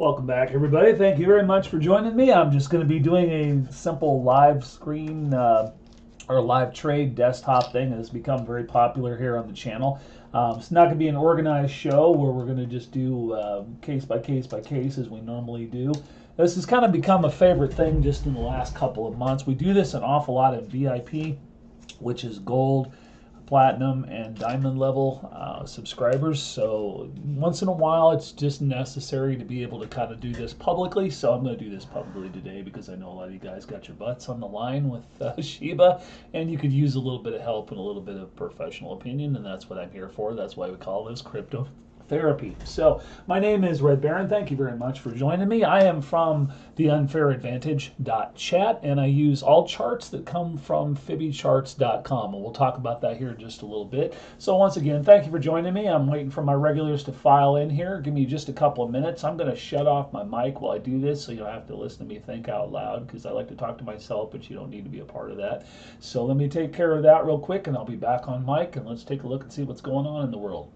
Welcome back, everybody. Thank you very much for joining me. I'm just going to be doing a simple live screen or live trade desktop thing that has become very popular here on the channel. It's not going to be an organized show where we're going to just do case by case by case as we normally do. This has kind of become a favorite thing just in the last couple of months. We do this an awful lot in VIP, which is gold, platinum, and diamond level subscribers. So once in a while, it's just necessary to be able to kind of do this publicly. So I'm going to do this publicly today because I know a lot of you guys got your butts on the line with Shiba, and you could use a little bit of help and a little bit of professional opinion, and that's what I'm here for. That's why we call this crypto therapy. So my name is Red Baron. Thank you very much for joining me. I am from the unfairadvantage.chat, and I use all charts that come from Phibicharts.com, and we'll talk about that here in just a little bit. So once again, thank you for joining me. I'm waiting for my regulars to file in here. Give me just a couple of minutes. I'm going to shut off my mic while I do this so you don't have to listen to me think out loud, because I like to talk to myself, but you don't need to be a part of that. So let me take care of that real quick, and I'll be back on mic, and let's take a look and see what's going on in the world.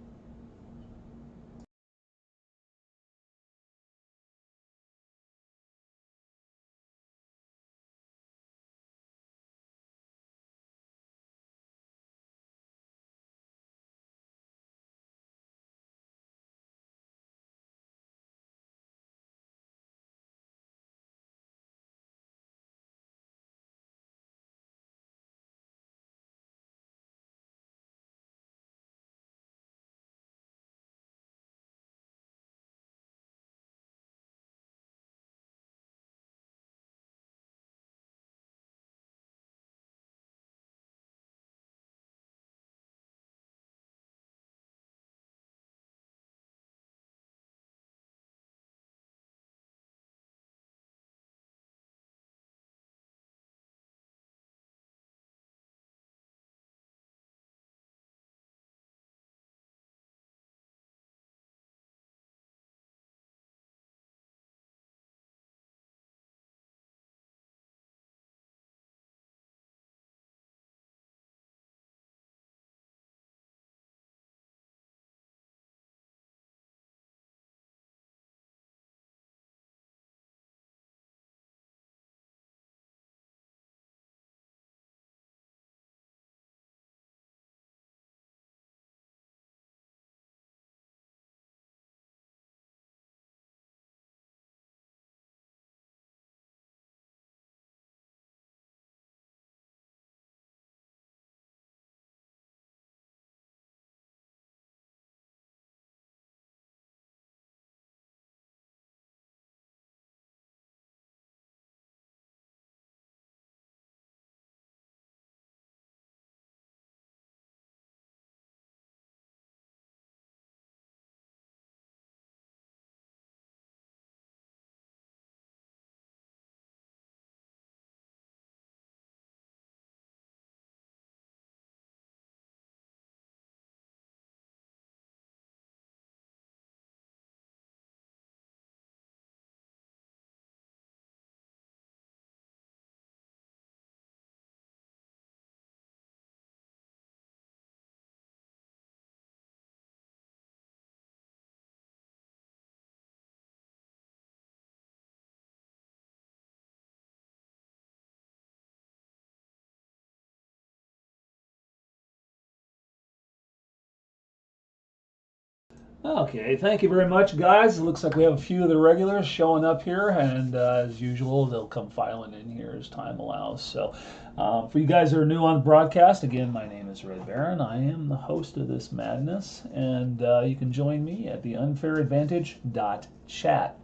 Okay, thank you very much, guys. It looks like we have a few of the regulars showing up here, and as usual, they'll come filing in here as time allows. So, for you guys that are new on the broadcast, again, my name is Red Baron. I am the host of this madness, and you can join me at the unfairadvantage.chat.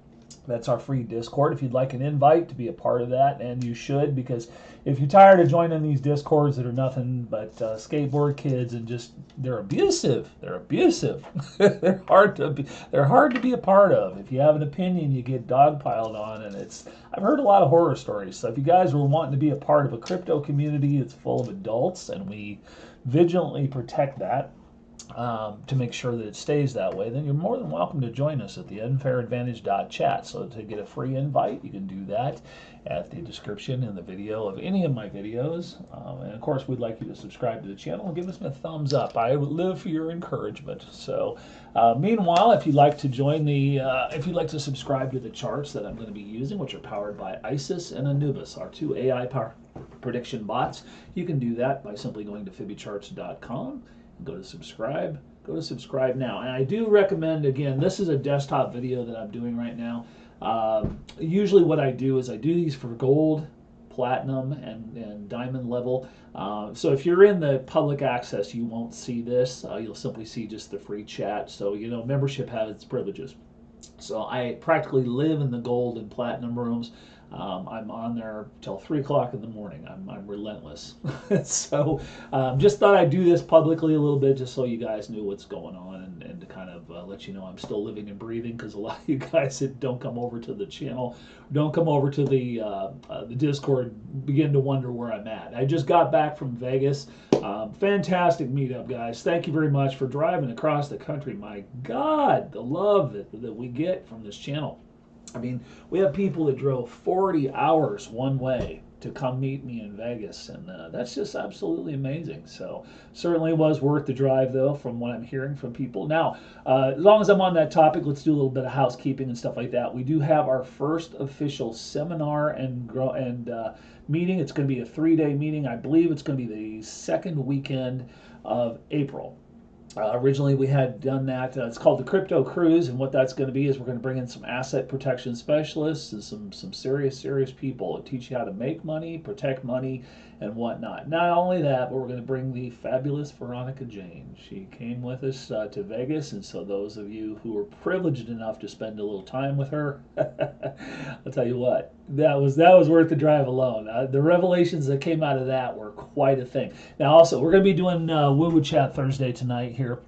That's our free Discord if you'd like an invite to be a part of that, and you should, because if you're tired of joining these Discords that are nothing but skateboard kids and just they're abusive, they're hard to be a part of. If you have an opinion, you get dogpiled on, and I've heard a lot of horror stories. So if you guys were wanting to be a part of a crypto community that's full of adults, and we vigilantly protect that, to make sure that it stays that way, then you're more than welcome to join us at the unfairadvantage.chat. So to get a free invite, you can do that at the description in the video of any of my videos. And of course, we'd like you to subscribe to the channel and give us a thumbs up. I would live for your encouragement. So meanwhile, if you'd like to join the, if you'd like to subscribe to the charts that I'm going to be using, which are powered by Isis and Anubis, our two AI prediction bots, you can do that by simply going to Phibicharts.com. Go to subscribe. Go to subscribe now. And I do recommend, again, this is a desktop video that I'm doing right now. Usually what I do is I do these for gold, platinum, and diamond level. So if you're in the public access, you won't see this. You'll simply see just the free chat. So, you know, membership has its privileges. So I practically live in the gold and platinum rooms. I'm on there till 3 o'clock in the morning. I'm relentless. So just thought I'd do this publicly a little bit just so you guys knew what's going on and to kind of let you know I'm still living and breathing, because a lot of you guys that don't come over to the channel, don't come over to the Discord, begin to wonder where I'm at. I just got back from Vegas. Fantastic meetup, guys. Thank you very much for driving across the country. My God, the love that we get from this channel. I mean, we have people that drove 40 hours one way to come meet me in Vegas, and that's just absolutely amazing. So certainly was worth the drive, though, from what I'm hearing from people. Now, as long as I'm on that topic, let's do a little bit of housekeeping and stuff like that. We do have our first official seminar and meeting. It's going to be a 3-day meeting. I believe it's going to be the second weekend of April. Originally, we had done that. It's called the Crypto Cruise, and what that's going to be is we're going to bring in some asset protection specialists and some serious people to teach you how to make money, protect money, and whatnot. Not only that, but we're going to bring the fabulous Veronica Jane. She came with us to Vegas, and so those of you who were privileged enough to spend a little time with her, I'll tell you what, that was worth the drive alone. The revelations that came out of that were quite a thing. Now, also, we're going to be doing Woo Woo Chat Thursday tonight here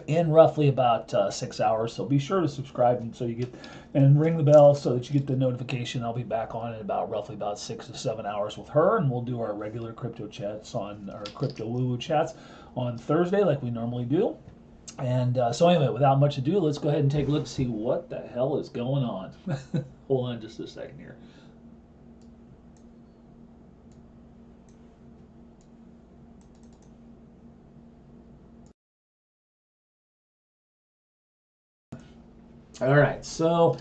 in roughly about 6 hours. So be sure to subscribe and ring the bell so that you get the notification. I'll be back on in roughly about 6 to 7 hours with her, and we'll do our regular crypto chats on our crypto woo woo chats on Thursday like we normally do. And so anyway, without much ado, let's go ahead and take a look to see what the hell is going on. Hold on just a second here. All right, so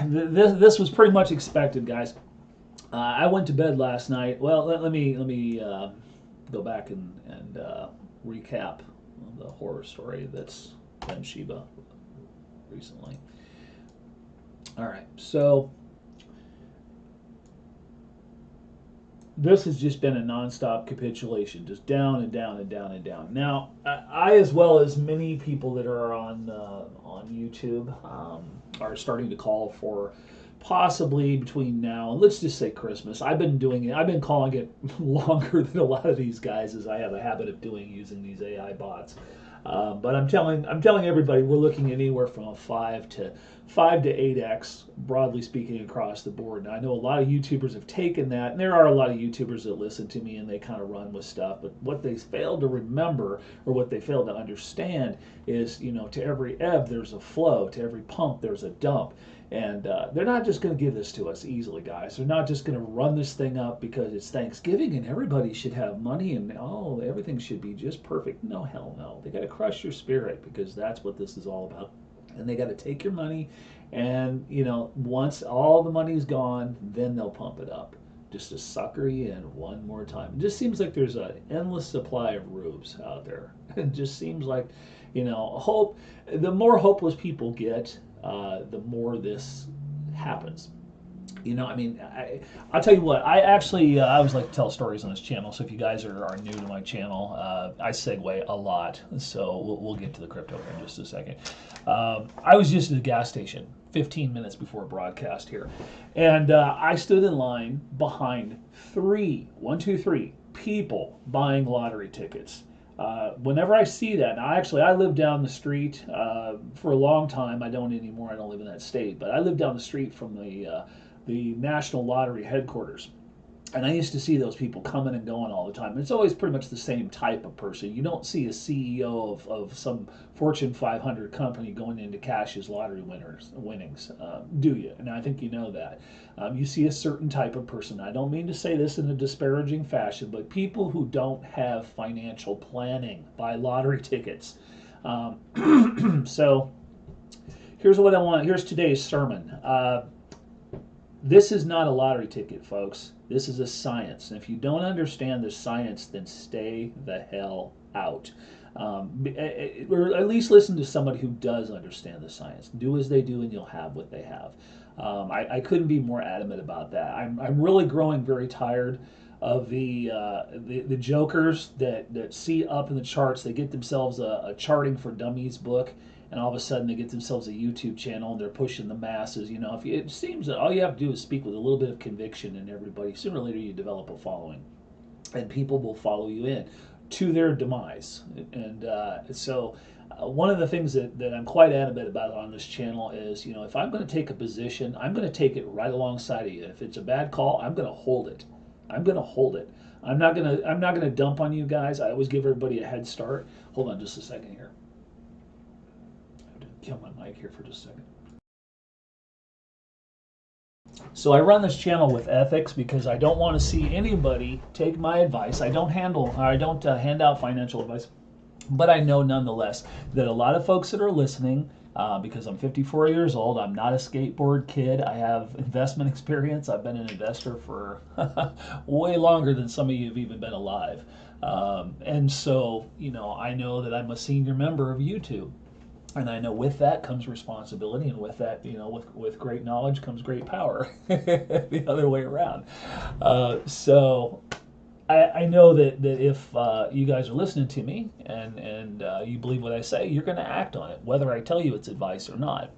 this was pretty much expected, guys. I went to bed last night. Well, let me go back and recap the horror story that's been Shiba recently. All right, so this has just been a nonstop capitulation, just down and down and down and down. Now, I as well as many people that are on YouTube are starting to call for possibly between now and let's just say Christmas. I've been doing it. I've been calling it longer than a lot of these guys, as I have a habit of doing using these AI bots. But I'm telling everybody we're looking at anywhere from a 5 to 8x, broadly speaking, across the board. Now, I know a lot of YouTubers have taken that, and there are a lot of YouTubers that listen to me and they kind of run with stuff. But what they fail to remember, or what they fail to understand, is, you know, to every ebb there's a flow, to every pump there's a dump. And they're not just going to give this to us easily, guys. They're not just going to run this thing up because it's Thanksgiving and everybody should have money and everything should be just perfect. No, hell no. They got to crush your spirit, because that's what this is all about. And they got to take your money, and, you know, once all the money's gone, then they'll pump it up just to sucker you in one more time. It just seems like there's an endless supply of rubes out there. It just seems like, you know, the more hopeless people get, the more this happens. You know, I mean, I'll tell you what, I actually, I always like to tell stories on this channel, so if you guys are new to my channel, I segue a lot, so we'll get to the crypto here in just a second. I was just at a gas station 15 minutes before broadcast here, and I stood in line behind three people buying lottery tickets. Whenever I see that, now actually I live down the street for a long time. I don't anymore. I don't live in that state, but I live down the street from the National Lottery headquarters. And I used to see those people coming and going all the time. It's always pretty much the same type of person. You don't see a CEO of some Fortune 500 company going in to cash his lottery winnings, do you? And I think you know that. You see a certain type of person. I don't mean to say this in a disparaging fashion, but people who don't have financial planning buy lottery tickets. So here's what I want. Here's today's sermon. This is not a lottery ticket, folks. This is a science. And if you don't understand the science, then stay the hell out. Or at least listen to somebody who does understand the science. Do as they do, and you'll have what they have. I couldn't be more adamant about that. I'm really growing very tired of the jokers that see up in the charts. They get themselves a Charting for Dummies book, and all of a sudden they get themselves a YouTube channel and they're pushing the masses. You know, it seems that all you have to do is speak with a little bit of conviction, and everybody, sooner or later, you develop a following, and people will follow you in to their demise. And so one of the things that I'm quite adamant about on this channel is, you know, if I'm going to take a position, I'm going to take it right alongside of you. If it's a bad call, I'm going to hold it. I'm going to hold it. I'm not going to dump on you guys. I always give everybody a head start. Hold on just a second here. Kill my mic here for just a second. So I run this channel with ethics because I don't want to see anybody take my advice. I don't hand out financial advice, but I know nonetheless that a lot of folks that are listening, because I'm 54 years old, I'm not a skateboard kid. I have investment experience. I've been an investor for way longer than some of you have even been alive. And so, you know, I know that I'm a senior member of YouTube. And I know with that comes responsibility, and with that, you know, with great knowledge comes great power. The other way around. So I know that if you guys are listening to me and you believe what I say, you're going to act on it, whether I tell you it's advice or not.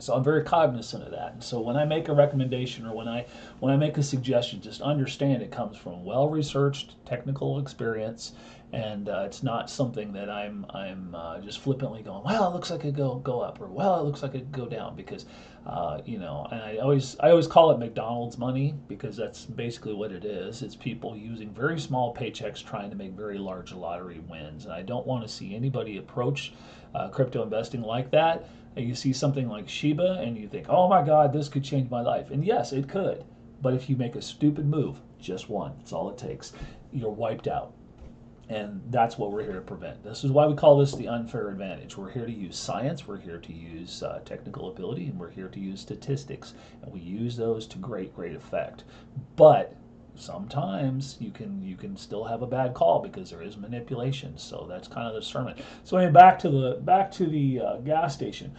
So I'm very cognizant of that. And so when I make a recommendation or when I make a suggestion, just understand it comes from well-researched technical experience, and it's not something that I'm just flippantly going, well, it looks like it could go up, or well, it looks like it could go down, because you know, and I always call it McDonald's money, because that's basically what it is. It's people using very small paychecks trying to make very large lottery wins, and I don't want to see anybody approach crypto investing like that. You see something like Shiba and you think, oh my God, this could change my life. And yes, it could. But if you make a stupid move, just one, that's all it takes, you're wiped out. And that's what we're here to prevent. This is why we call this the unfair advantage. We're here to use science, we're here to use technical ability, and we're here to use statistics. And we use those to great effect. But sometimes you can still have a bad call because there is manipulation. So that's kind of the sermon. So anyway, back to the gas station.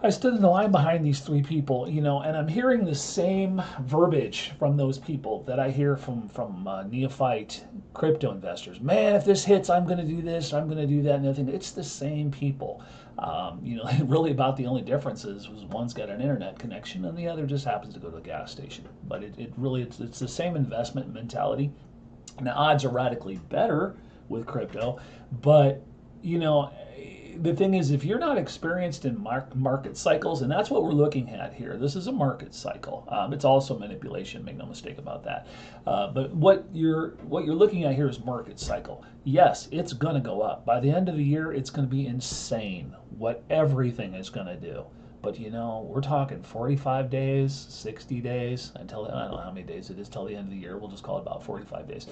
I stood in the line behind these three people, you know, and I'm hearing the same verbiage from those people that I hear from neophyte crypto investors. Man, if this hits, I'm going to do this, I'm going to do that, and everything. It's the same people. You know, really about the only difference is one's got an internet connection and the other just happens to go to a gas station. But it's the same investment mentality. And the odds are radically better with crypto, but you know, the thing is, if you're not experienced in market cycles, and that's what we're looking at here, this is a market cycle. It's also manipulation, make no mistake about that. But what you're looking at here is market cycle. Yes, it's going to go up. By the end of the year, it's going to be insane what everything is going to do. But you know, we're talking 45 days, 60 days, until, I don't know how many days it is till the end of the year. We'll just call it about 45 days.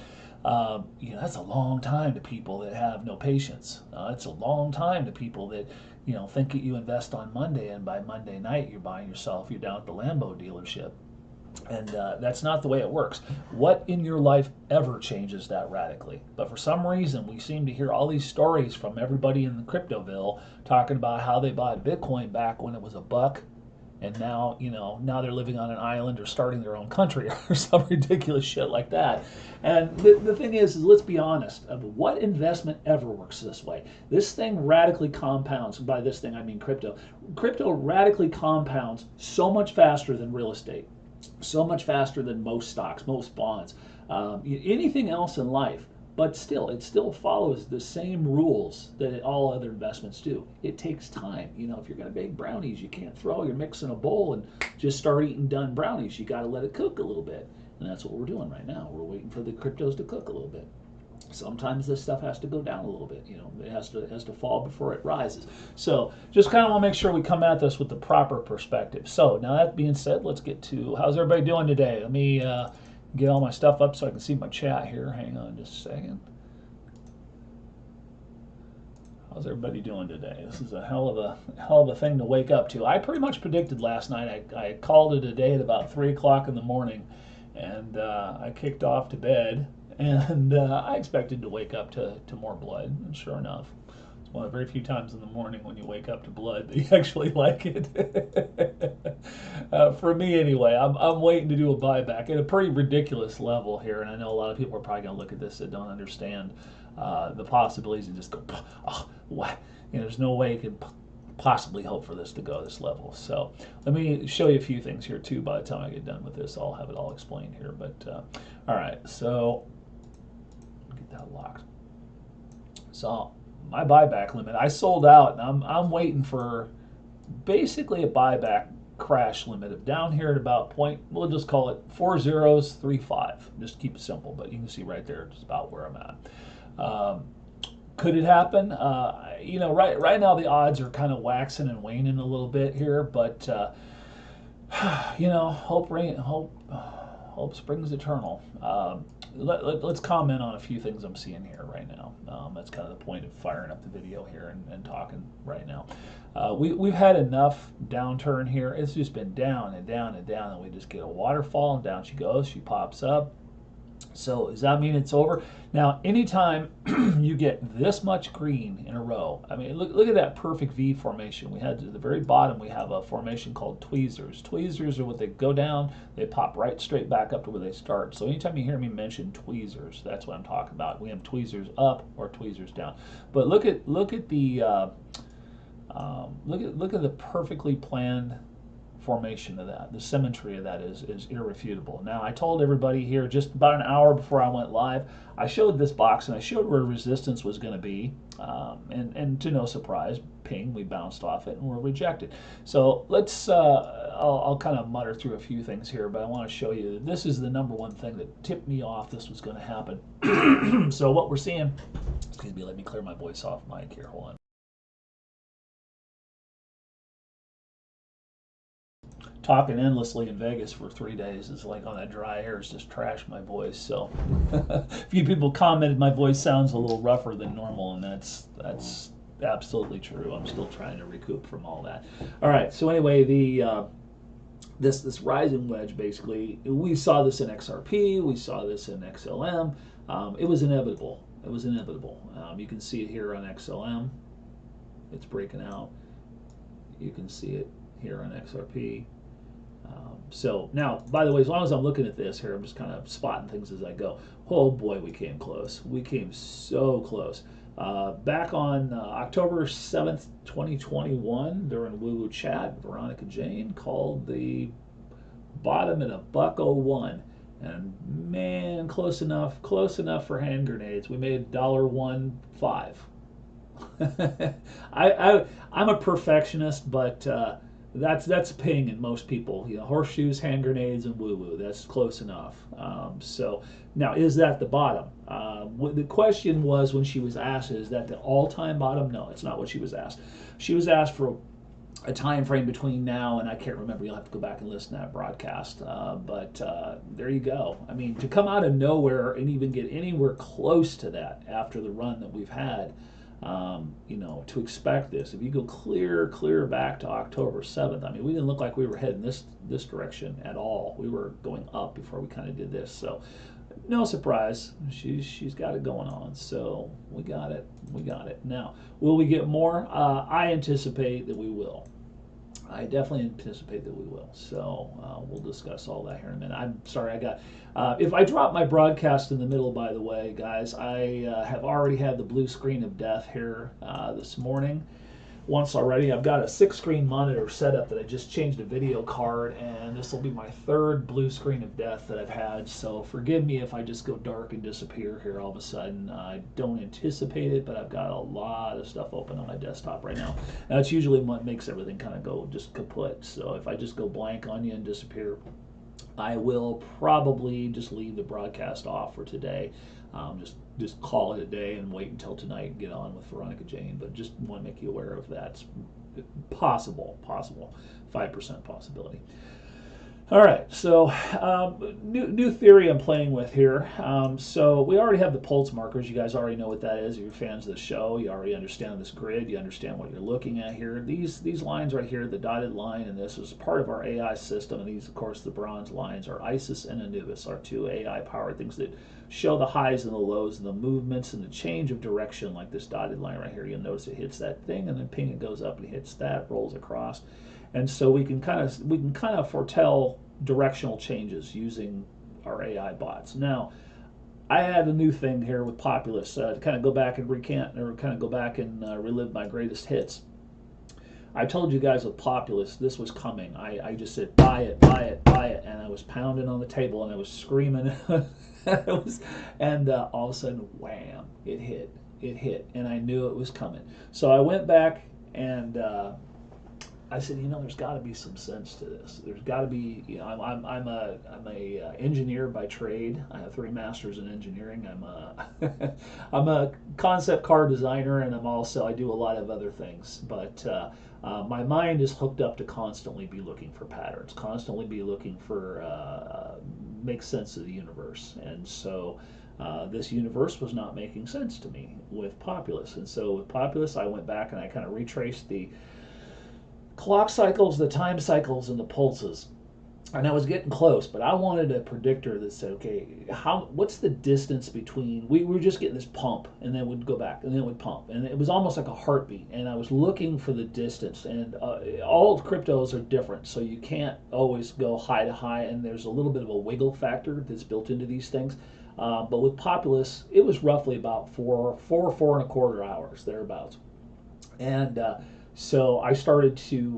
You know, that's a long time to people that have no patience. It's a long time to people that, you know, think that you invest on Monday and by Monday night you're buying yourself, you're down at the Lambo dealership. And that's not the way it works. What in your life ever changes that radically? But for some reason, we seem to hear all these stories from everybody in the Cryptoville talking about how they bought Bitcoin back when it was $1, and now, you know, now they're living on an island or starting their own country or some ridiculous shit like that. And the thing is let's be honest, what investment ever works this way? This thing radically compounds. By this thing, I mean crypto. Crypto radically compounds so much faster than real estate. So much faster than most stocks, most bonds, anything else in life. But still, it still follows the same rules that all other investments do. It takes time. You know, if you're going to bake brownies, you can't throw your mix in a bowl and just start eating done brownies. You got to let it cook a little bit. And that's what we're doing right now. We're waiting for the cryptos to cook a little bit. Sometimes this stuff has to go down a little bit. You know, it has to fall before it rises. So just kind of want to make sure we come at this with the proper perspective. So now that being said, let's get to how's everybody doing today. Let me get all my stuff up so I can see my chat here. Hang on just a second. How's everybody doing today? This is a hell of a thing to wake up to. I pretty much predicted last night. I called it a day at about 3 o'clock in the morning, and I kicked off to bed. And I expected to wake up to more blood, and sure enough, it's one of the very few times in the morning when you wake up to blood that you actually like it. For me, anyway, I'm waiting to do a buyback at a pretty ridiculous level here, and I know a lot of people are probably going to look at this that don't understand the possibilities and just go, oh, what? You know, there's no way you can possibly hope for this to go this level. So let me show you a few things here too. By the time I get done with this, I'll have it all explained here. But all right, so get that locked. So my buyback limit, I sold out, and I'm waiting for basically a buyback crash limit of down here at about point, we'll just call it 4035. Just keep it simple, but you can see right there just about where I'm at. Could it happen? You know, right now the odds are kind of waxing and waning a little bit here, but you know, hope springs eternal. Let's comment on a few things I'm seeing here right now. That's kind of the point of firing up the video here and talking right now. We've had enough downturn here. It's just been down and down and down, and we just get a waterfall, and down she goes. She pops up. So does that mean it's over? Now, anytime you get this much green in a row, I mean, look at that perfect V formation. We had at the very bottom, we have a formation called tweezers. Tweezers are what they go down, they pop right straight back up to where they start. So anytime you hear me mention tweezers, that's what I'm talking about. We have tweezers up or tweezers down. But look at the look at the perfectly planned formation of that. The symmetry of that is irrefutable. Now, I told everybody here just about an hour before I went live, I showed this box and I showed where resistance was going to be, and to no surprise, ping, we bounced off it and we're rejected. So let's, I'll kind of mutter through a few things here, but I want to show you that this is the number one thing that tipped me off this was going to happen. So what we're seeing, excuse me, let me clear my voice off mic here, hold on. Talking endlessly in Vegas for 3 days is like on that dry air, it's just trashed my voice. So a few people commented my voice sounds a little rougher than normal, and that's absolutely true. I'm still trying to recoup from all that. All right, so anyway, the this rising wedge, basically, we saw this in XRP, we saw this in XLM. It was inevitable. It was inevitable. You can see it here on XLM. It's breaking out. You can see it here on XRP. So now, by the way, as long as I'm looking at this here, I'm just kind of spotting things as I go. Oh boy, we came close. We came so close. Back on October 7th, 2021, during Woo Woo Chat, Veronica Jane called the bottom at $1.01. And man, close enough for hand grenades. We made $1.15. I'm a perfectionist, but that's ping in most people. You know, horseshoes, hand grenades, and woo-woo. That's close enough. So now, is that the bottom? The question was when she was asked, is that the all-time bottom? No, it's not what she was asked. She was asked for a time frame between now and I can't remember. You'll have to go back and listen to that broadcast. But there you go. I mean, to come out of nowhere and even get anywhere close to that after the run that we've had. You know, to expect this. If you go clear back to October 7th, I mean, we didn't look like we were heading this direction at all. We were going up before we kind of did this. So, no surprise, she's got it going on. So we got it. Now, will we get more? I anticipate that we will. I definitely anticipate that we will. So we'll discuss all that here in a minute. I'm sorry, if I drop my broadcast in the middle, by the way, guys, I have already had the blue screen of death here this morning. Once already. I've got a 6-screen monitor set up that I just changed a video card, and this will be my 3rd blue screen of death that I've had. So forgive me if I just go dark and disappear here all of a sudden. I don't anticipate it, but I've got a lot of stuff open on my desktop right now. That's usually what makes everything kind of go just kaput. So if I just go blank on you and disappear, I will probably just leave the broadcast off for today. Just call it a day and wait until tonight and get on with Veronica Jane. But just want to make you aware of that. It's possible, 5% possibility. All right, so new theory I'm playing with here. So we already have the pulse markers. You guys already know what that is. If you're fans of the show, you already understand this grid. You understand what you're looking at here. These lines right here, the dotted line, and this is part of our AI system. And these, of course, the bronze lines are Isis and Anubis, our two AI-powered things that show the highs and the lows and the movements and the change of direction, like this dotted line right here. You'll notice it hits that thing, and then ping, it goes up and hits that, rolls across. And so we can kind of foretell directional changes using our AI bots. Now, I had a new thing here with Populous to kind of go back and recant, or kind of go back and relive my greatest hits. I told you guys with Populous this was coming. I just said buy it, buy it, buy it, and I was pounding on the table and I was screaming. And all of a sudden, wham! It hit, and I knew it was coming. So I went back and I said, there's got to be some sense to this. There's got to be, I'm a engineer by trade. I have 3 masters in engineering. I'm a concept car designer, and I do a lot of other things. But my mind is hooked up to constantly be looking for patterns, constantly be looking for make sense of the universe. And so this universe was not making sense to me with Populous. And so with Populous, I went back and I kind of retraced the clock cycles, the time cycles, and the pulses. And I was getting close, but I wanted a predictor that said, okay, what's the distance between, we were just getting this pump, and then we'd go back, and then it would pump. And it was almost like a heartbeat, and I was looking for the distance. And all cryptos are different, so you can't always go high to high, and there's a little bit of a wiggle factor that's built into these things. But with Populous, it was roughly about four and a quarter hours, thereabouts. And so I started to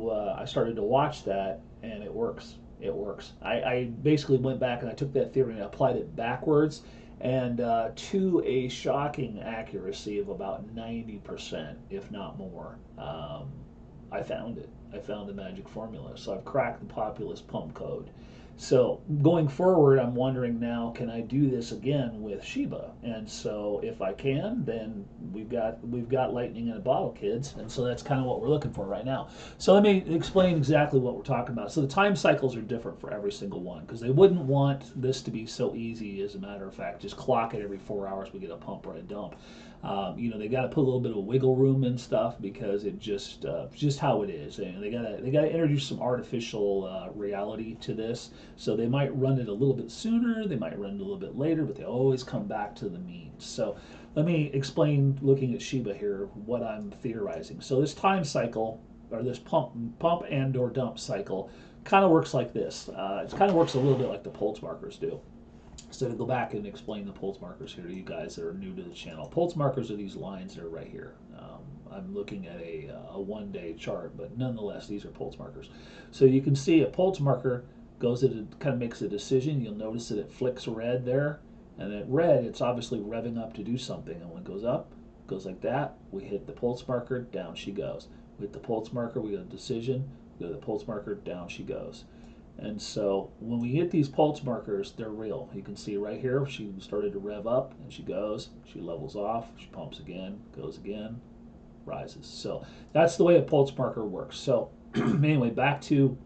watch that, and it works. It works. I basically went back and I took that theory and applied it backwards, and to a shocking accuracy of about 90%, if not more. I found it. I found the magic formula. So I've cracked the Populous pump code. So going forward, I'm wondering now, can I do this again with Shiba? And so if I can, then we've got lightning in a bottle, kids. And so that's kind of what we're looking for right now. So let me explain exactly what we're talking about. So the time cycles are different for every single one, because they wouldn't want this to be so easy. As a matter of fact, just clock it every 4 hours. We get a pump or a dump. They got to put a little bit of wiggle room and stuff, because it just how it is. And they got to introduce some artificial reality to this. So they might run it a little bit sooner, they might run it a little bit later, but they always come back to the mean. So let me explain, looking at Shiba here, what I'm theorizing. So this time cycle, or this pump and or dump cycle, kind of works like this. It kind of works a little bit like the pulse markers do. So to go back and explain the pulse markers here to you guys that are new to the channel. Pulse markers are these lines that are right here. I'm looking at a one-day chart, but nonetheless, these are pulse markers. So you can see a pulse marker goes at it, kind of makes a decision. You'll notice that it flicks red there, and at red, it's obviously revving up to do something. And when it goes up, it goes like that. We hit the pulse marker, down she goes. We hit the pulse marker, we get a decision. We go to the pulse marker, down she goes. And so when we hit these pulse markers, they're real. You can see right here, she started to rev up, and she goes, she levels off, she pumps again, goes again, rises. So that's the way a pulse marker works. So anyway, back to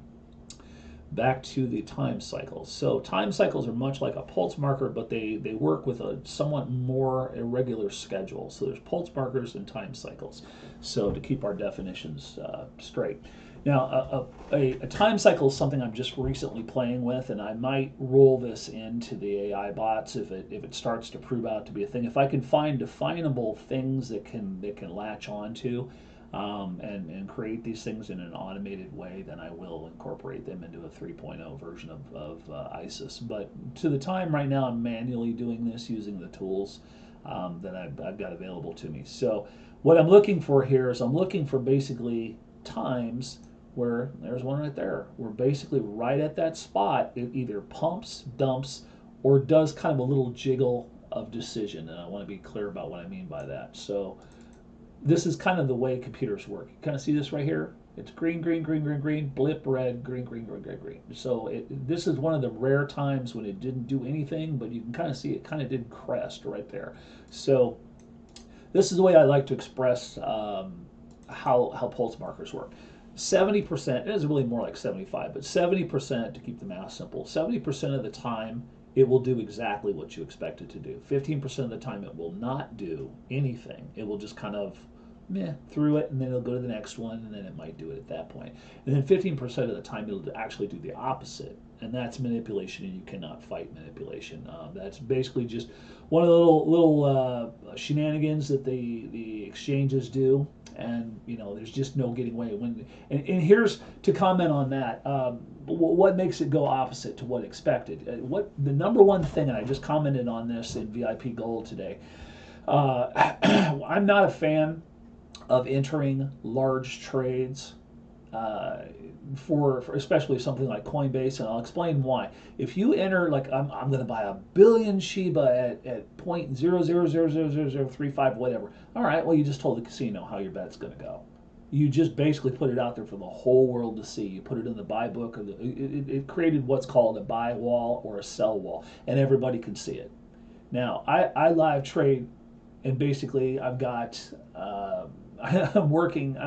the time cycles. So time cycles are much like a pulse marker, but they work with a somewhat more irregular schedule. So there's pulse markers and time cycles. So to keep our definitions straight. Now, a time cycle is something I'm just recently playing with, and I might roll this into the AI bots if it starts to prove out to be a thing. If I can find definable things that can latch onto, and create these things in an automated way, then I will incorporate them into a 3.0 version of ISIS. But to the time right now, I'm manually doing this using the tools that I've got available to me. So what I'm looking for here is I'm looking for basically times where there's one right there. We're basically right at that spot. It either pumps, dumps, or does kind of a little jiggle of decision. And I want to be clear about what I mean by that. So this is kind of the way computers work. You kind of see this right here. It's green, green, green, green, green, blip, red, green, green, green, green, green. So this is one of the rare times when it didn't do anything, but you can kind of see it kind of did crest right there. So this is the way I like to express how pulse markers work. 70%, it is really more like 75, but 70%, to keep the math simple, 70% of the time it will do exactly what you expect it to do. 15% of the time it will not do anything. It will just kind of meh through it, and then it'll go to the next one, and then it might do it at that point. And then 15% of the time it'll actually do the opposite, and that's manipulation, and you cannot fight manipulation. That's basically just one of the little shenanigans that the exchanges do, and there's just no getting away. And here's to comment on that. What makes it go opposite to what expected? What the number one thing, and I just commented on this in VIP Gold today. I'm not a fan of entering large trades for especially something like Coinbase, and I'll explain why. If you enter, like I'm going to buy 1 billion Shiba at 0.00000035 whatever. All right, well, you just told the casino how your bet's going to go. You just basically put it out there for the whole world to see. You put it in the buy book. It created what's called a buy wall or a sell wall, and everybody can see it. Now, I live trade, and basically I've got I'm working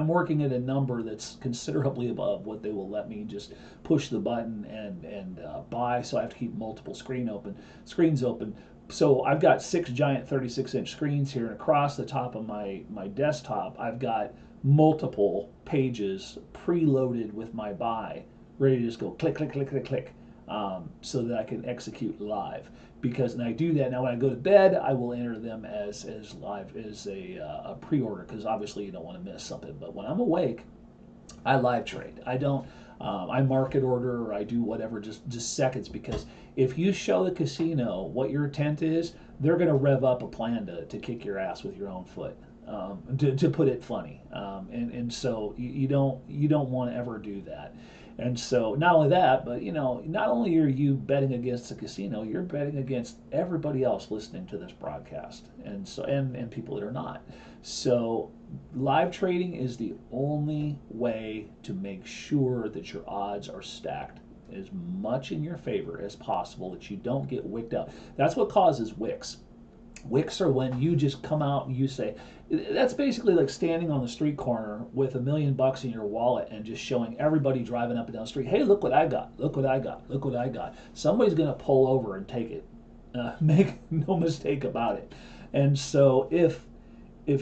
at a number that's considerably above what they will let me just push the button and buy. So I have to keep multiple screens open. So I've got 6 giant 36-inch screens here, and across the top of my desktop, I've got multiple pages preloaded with my buy, ready to just go click, click, click, click, click, so that I can execute live. And I do that now. When I go to bed, I will enter them as live as a pre-order, because obviously you don't want to miss something. But when I'm awake, I live trade. I don't. I market order, or I do whatever, just seconds, because if you show the casino what your intent is, they're going to rev up a plan to kick your ass with your own foot. To put it funny, and so you don't want to ever do that. And so not only that, but not only are you betting against the casino, you're betting against everybody else listening to this broadcast, and people that are not. So live trading is the only way to make sure that your odds are stacked as much in your favor as possible, that you don't get wicked out. That's what causes wicks. Wicks are when you just come out and you say, that's basically like standing on the street corner with $1 million in your wallet and just showing everybody driving up and down the street, hey, look what I got, look what I got, look what I got. Somebody's going to pull over and take it. Make no mistake about it. And so if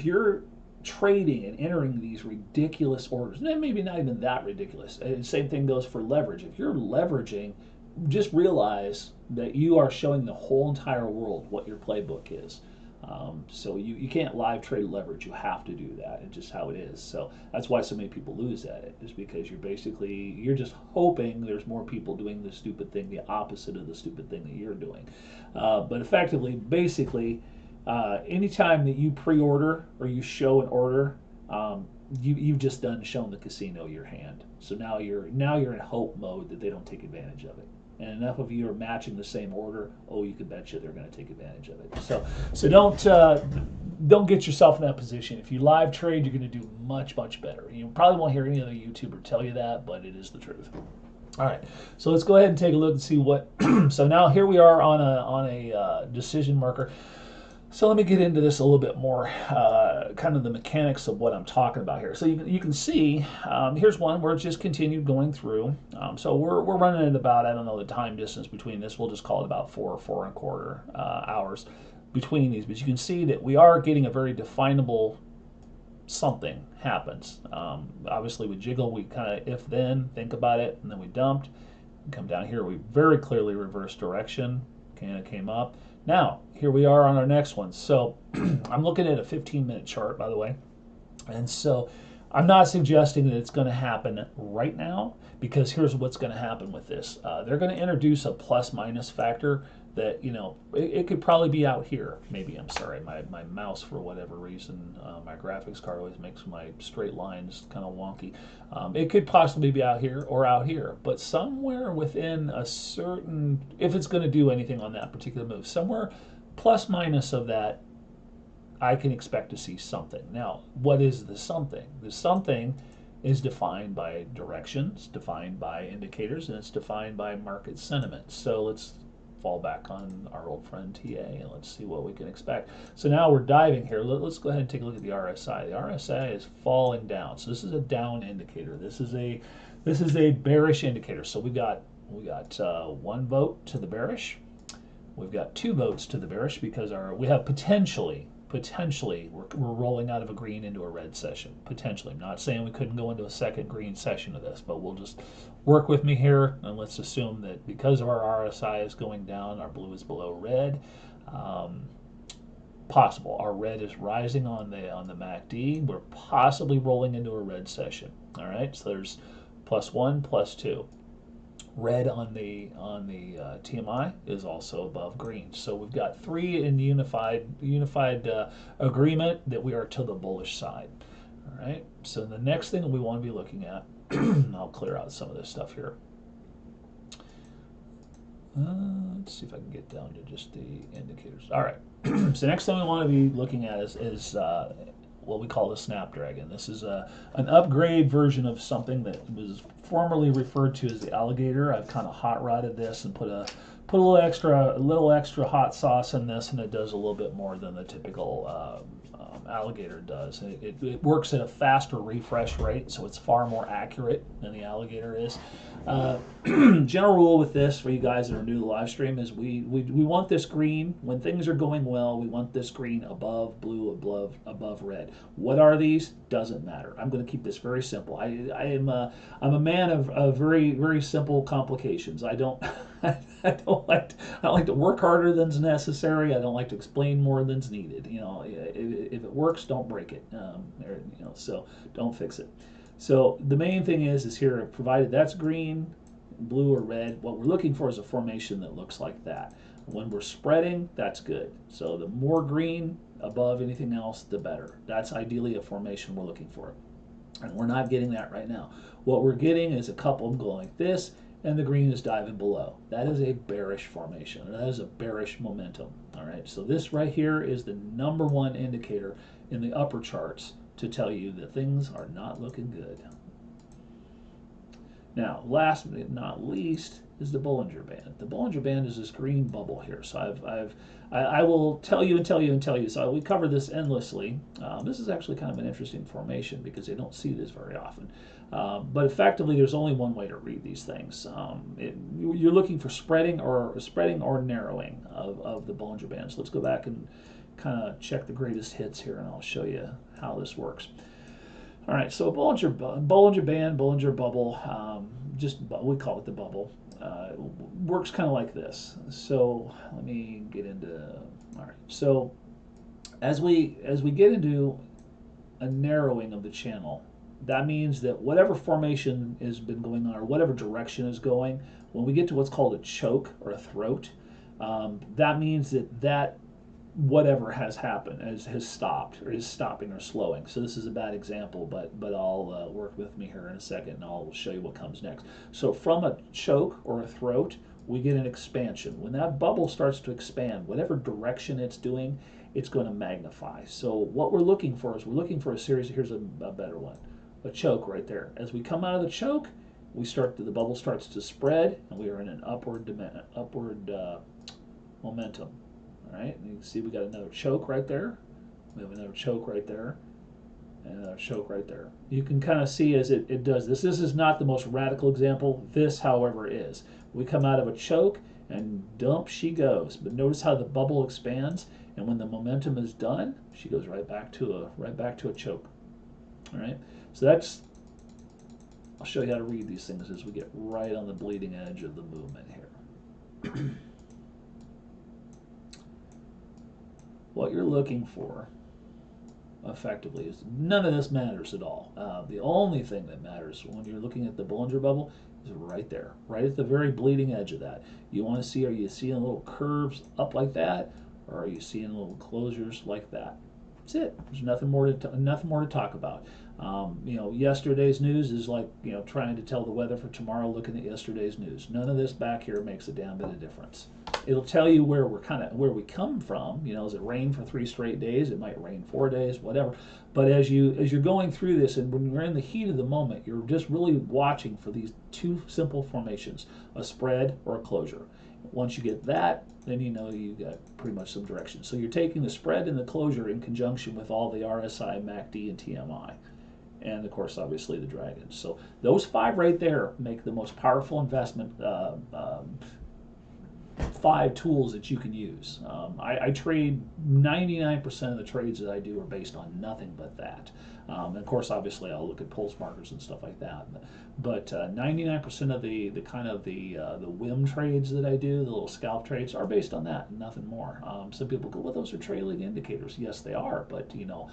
you're trading and entering these ridiculous orders, and then maybe not even that ridiculous, same thing goes for leverage. If you're leveraging, just realize that you are showing the whole entire world what your playbook is. So you can't live trade leverage. You have to do that. It's just how it is. So that's why so many people lose at it, is because you're just hoping there's more people doing the stupid thing, the opposite of the stupid thing that you're doing. But effectively, basically, anytime that you pre-order or you show an order, you've just shown the casino your hand. So now you're in hope mode that they don't take advantage of it. And enough of you are matching the same order, you can bet you they're going to take advantage of it. So don't get yourself in that position. If you live trade, you're going to do much, much better. You probably won't hear any other YouTuber tell you that, but it is the truth. All right, so let's go ahead and take a look and see what. So now here we are on a decision marker. So let me get into this a little bit more, kind of the mechanics of what I'm talking about here. So you can see, here's one where it's just continued going through. So we're running at about, I don't know the time distance between this, we'll just call it about 4.25 hours between these. But you can see that we are getting a very definable something happens. Obviously we jiggle, we kind of if then, think about it, and then we dumped. We come down here, we very clearly reverse direction, kind of came up. Now, here we are on our next one. So I'm looking at a 15-minute chart, by the way. And so I'm not suggesting that it's going to happen right now, because here's what's going to happen with this. They're going to introduce a plus-minus factor that, it could probably be out here. Maybe, I'm sorry, my mouse, for whatever reason, my graphics card always makes my straight lines kind of wonky. It could possibly be out here or out here, but somewhere within a certain, if it's going to do anything on that particular move, somewhere plus minus of that I can expect to see something. Now, what is the something? The something is defined by directions, defined by indicators, and it's defined by market sentiment. So let's fall back on our old friend TA and let's see what we can expect. So now we're diving here. Let's go ahead and take a look at the RSI. The RSI is falling down. So this is a down indicator. This is a bearish indicator. So we got 1 vote to the bearish. We've got 2 votes to the bearish because we have potentially we're rolling out of a green into a red session. Potentially. I'm not saying we couldn't go into a second green session of this, but we'll just work with me here and let's assume that because of our RSI is going down, our blue is below red. Possible. Our red is rising on the MACD. We're possibly rolling into a red session. All right, so there's +1, +2. Red on the TMI is also above green. So we've got 3 in unified agreement that we are to the bullish side. All right. So the next thing we want to be looking at, I'll clear out some of this stuff here. Let's see if I can get down to just the indicators. All right. So next thing we want to be looking at is what we call the Snapdragon. This is an upgrade version of something that was formerly referred to as the alligator. I've kind of hot rodded this and put a little extra hot sauce in this, and it does a little bit more than the typical alligator does. It works at a faster refresh rate, so it's far more accurate than the alligator is. General rule with this for you guys that are new to the live stream is we want this green when things are going well. We want this green above blue, above red. What are these? Doesn't matter. I'm going to keep this very simple. I'm a man of very simple complications. I don't I don't like to work harder than's necessary. I don't like to explain more than's needed. You know, if it works, don't break it. So don't fix it. So the main thing is here, provided that's green, blue, or red, what we're looking for is a formation that looks like that. When we're spreading, that's good. So the more green above anything else, the better. That's ideally a formation we're looking for. And we're not getting that right now. What we're getting is a couple of them going like this, and the green is diving below. That is a bearish formation. That is a bearish momentum. All right, so this right here is the #1 indicator in the upper charts to tell you that things are not looking good. Now, last but not least is the Bollinger Band. The Bollinger Band is this green bubble here. So I will tell you and tell you and tell you. So we cover this endlessly. This is actually kind of an interesting formation because they don't see this very often. But effectively, there's only one way to read these things. You're looking for spreading or narrowing of the Bollinger Band. So let's go back and kind of check the greatest hits here, and I'll show you how this works. All right, so Bollinger Band, Bollinger Bubble, we call it the bubble, works kind of like this. So let me get into, all right. So as we get into a narrowing of the channel, that means that whatever formation has been going on or whatever direction is going, when we get to what's called a choke or a throat, that means that whatever has happened has stopped or is stopping or slowing. So this is a bad example, but I'll work with me here in a second and I'll show you what comes next. So from a choke or a throat, we get an expansion. When that bubble starts to expand, whatever direction it's doing, it's going to magnify. So what we're looking for is a series. Here's a better one, a choke right there. As we come out of the choke, the bubble starts to spread, and we are in an upward momentum. All right, and you can see we got another choke right there. We have another choke right there, and another choke right there. You can kind of see as it does this. This is not the most radical example. This, however, is. We come out of a choke, and dump she goes. But notice how the bubble expands, and when the momentum is done, she goes right back to a choke. All right, so that's. I'll show you how to read these things as we get right on the bleeding edge of the movement here. What you're looking for, effectively, is none of this matters at all. The only thing that matters when you're looking at the Bollinger Bubble is right there, right at the very bleeding edge of that. You want to see, are you seeing little curves up like that, or are you seeing little closures like that? That's it. There's nothing more to talk about. Yesterday's news is like trying to tell the weather for tomorrow looking at yesterday's news. None of this back here makes a damn bit of difference. It'll tell you where where we come from. You know, does it rain for 3 straight days? It might rain 4 days, whatever. But as you're going through this, and when you're in the heat of the moment, you're just really watching for these two simple formations: a spread or a closure. Once you get that, then you know you got pretty much some direction. So you're taking the spread and the closure in conjunction with all the RSI, MACD, and TMI. And of course, obviously, the dragons. So those 5 right there make the most powerful investment 5 tools that you can use. I trade 99% of the trades that I do are based on nothing but that. And of course, obviously, I'll look at pulse markers and stuff like that. But 99% of the whim trades that I do, the little scalp trades, are based on that and nothing more. Some people go, well, those are trailing indicators. Yes, they are. But you know,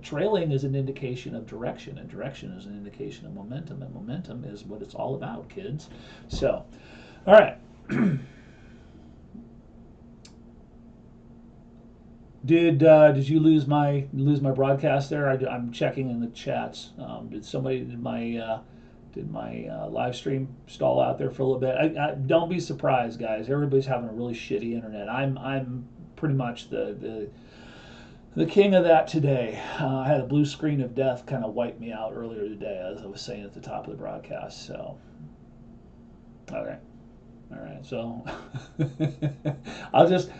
trailing is an indication of direction, and direction is an indication of momentum, and momentum is what it's all about, kids. So, all right. Did you lose my broadcast there? I'm checking in the chats. Did my live stream stall out there for a little bit? Don't be surprised, guys. Everybody's having a really shitty internet. I'm pretty much the king of that today. I had a blue screen of death kind of wipe me out earlier today, as I was saying at the top of the broadcast. So, okay. All right, so I'll just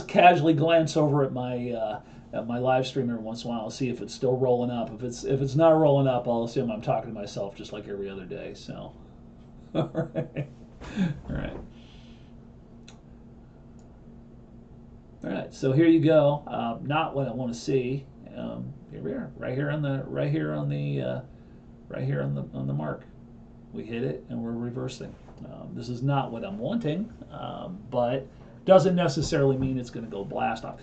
casually glance over at my live stream every once in a while and see if it's still rolling up. If it's not rolling up, I'll assume I'm talking to myself just like every other day. So, all right. So here you go. Not what I want to see. Here we are, right here on the mark. We hit it and we're reversing. This is not what I'm wanting, but doesn't necessarily mean it's going to go blast off.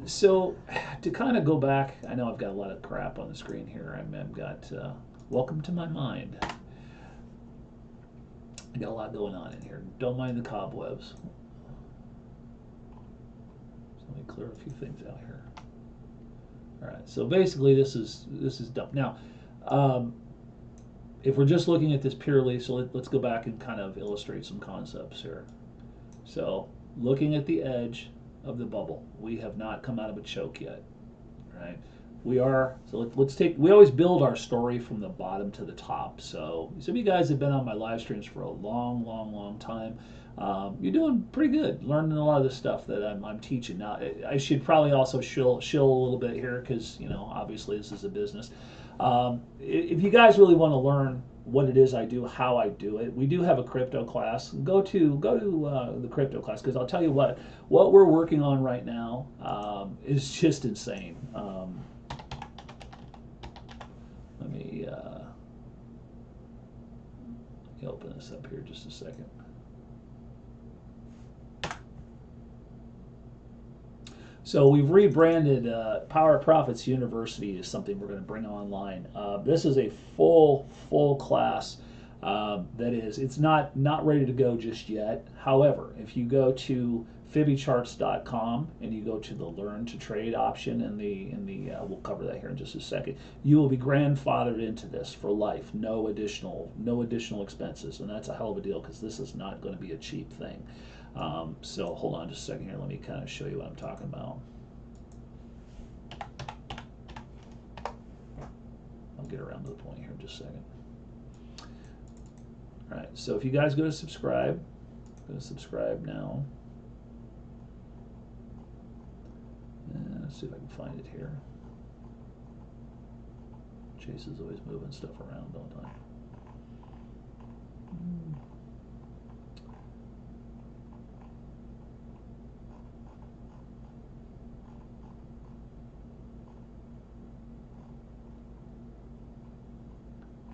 So to kind of go back, I know I've got a lot of crap on the screen here. I've got welcome to my mind. I got a lot going on in here. Don't mind the cobwebs. So let me clear a few things out here. All right. So basically, this is dumb. Now, if we're just looking at this purely, so let's go back and kind of illustrate some concepts here. So looking at the edge of the bubble, we have not come out of a choke yet, right? We are, so we always build our story from the bottom to the top. So some of you guys have been on my live streams for a long time. You're doing pretty good, learning a lot of the stuff that I'm teaching. Now, I should probably also shill a little bit here because, you know, obviously this is a business. If you guys really want to learn what it is I do, how I do it, we do have a crypto class. Go to the crypto class, because I'll tell you what we're working on right now is just insane. Let me open this up here just a second. So we've rebranded Power Profits University as something we're going to bring online. This is a full class it's not ready to go just yet. However, if you go to Phibicharts.com and you go to the Learn to Trade option in the we'll cover that here in just a second, you will be grandfathered into this for life. No additional expenses, and that's a hell of a deal because this is not going to be a cheap thing. So hold on just a second here. Let me kind of show you what I'm talking about. I'll get around to the point here in just a second. All right, so if you guys go to subscribe now. And let's see if I can find it here. Chase is always moving stuff around, don't I?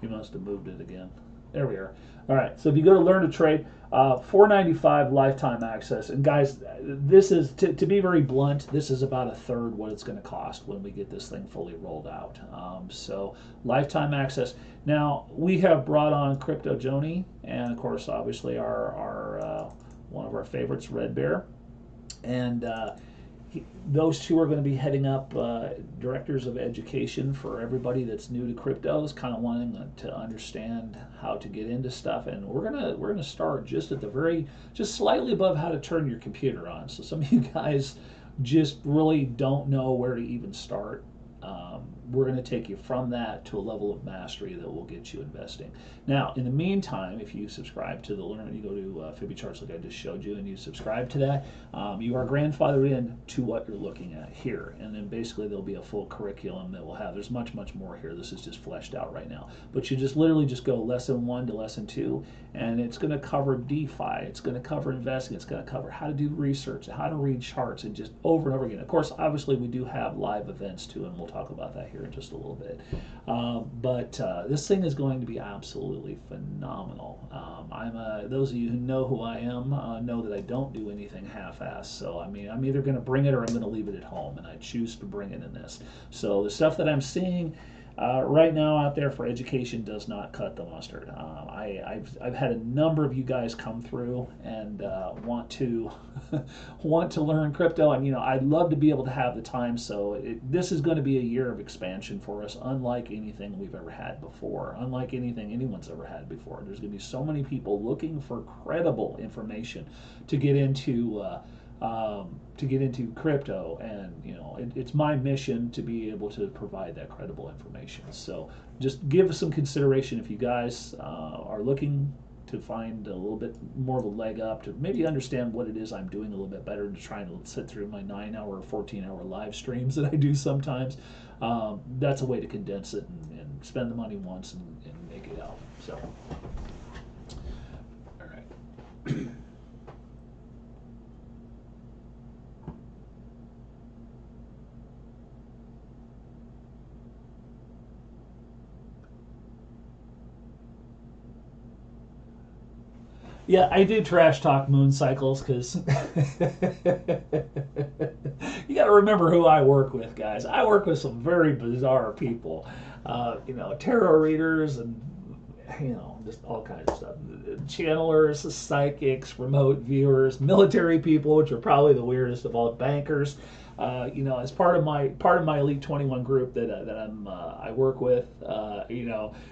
He must have moved it again. There we are. All right, so if you go to Learn to Trade, $4.95 lifetime access. And guys, this is, to be very blunt, this is about a third what it's going to cost when we get this thing fully rolled out. So lifetime access. Now, we have brought on Crypto Joni, and of course, obviously, our one of our favorites, Red Bear. And those two are going to be heading up directors of education for everybody that's new to cryptos, kind of wanting to understand how to get into stuff. And we're gonna start just at the just slightly above how to turn your computer on. So some of you guys just really don't know where to even start. We're going to take you from that to a level of mastery that will get you investing. Now, in the meantime, if you subscribe to the Learn, you go to Phibicharts like I just showed you, and you subscribe to that, you are grandfathered in to what you're looking at here. And then basically there'll be a full curriculum that we'll have. There's much, much more here. This is just fleshed out right now. But you just literally just go lesson 1 to lesson 2, and it's going to cover DeFi. It's going to cover investing. It's going to cover how to do research, how to read charts, and just over and over again. Of course, obviously, we do have live events too, and we'll talk about that here in just a little bit. But this thing is going to be absolutely phenomenal. Those of you who know who I am know that I don't do anything half-assed. So I mean, I'm either going to bring it or I'm going to leave it at home, and I choose to bring it in this. So the stuff that I'm seeing right now out there for education does not cut the mustard. I've had a number of you guys come through and want to want to learn crypto, and I'd love to be able to have the time. So this is going to be a year of expansion for us, unlike anything we've ever had before, unlike anything anyone's ever had before. There's going to be so many people looking for credible information to get into. Crypto, and it's my mission to be able to provide that credible information. So just give some consideration if you guys are looking to find a little bit more of a leg up, to maybe understand what it is I'm doing a little bit better, to try and sit through my 9-hour, 14-hour live streams that I do sometimes. That's a way to condense it and spend the money once and make it out. So, all right. Yeah, I do trash talk moon cycles because you got to remember who I work with, guys. I work with some very bizarre people, tarot readers and just all kinds of stuff. Channelers, psychics, remote viewers, military people, which are probably the weirdest of all, bankers. As part of my Elite 21 group that I work with,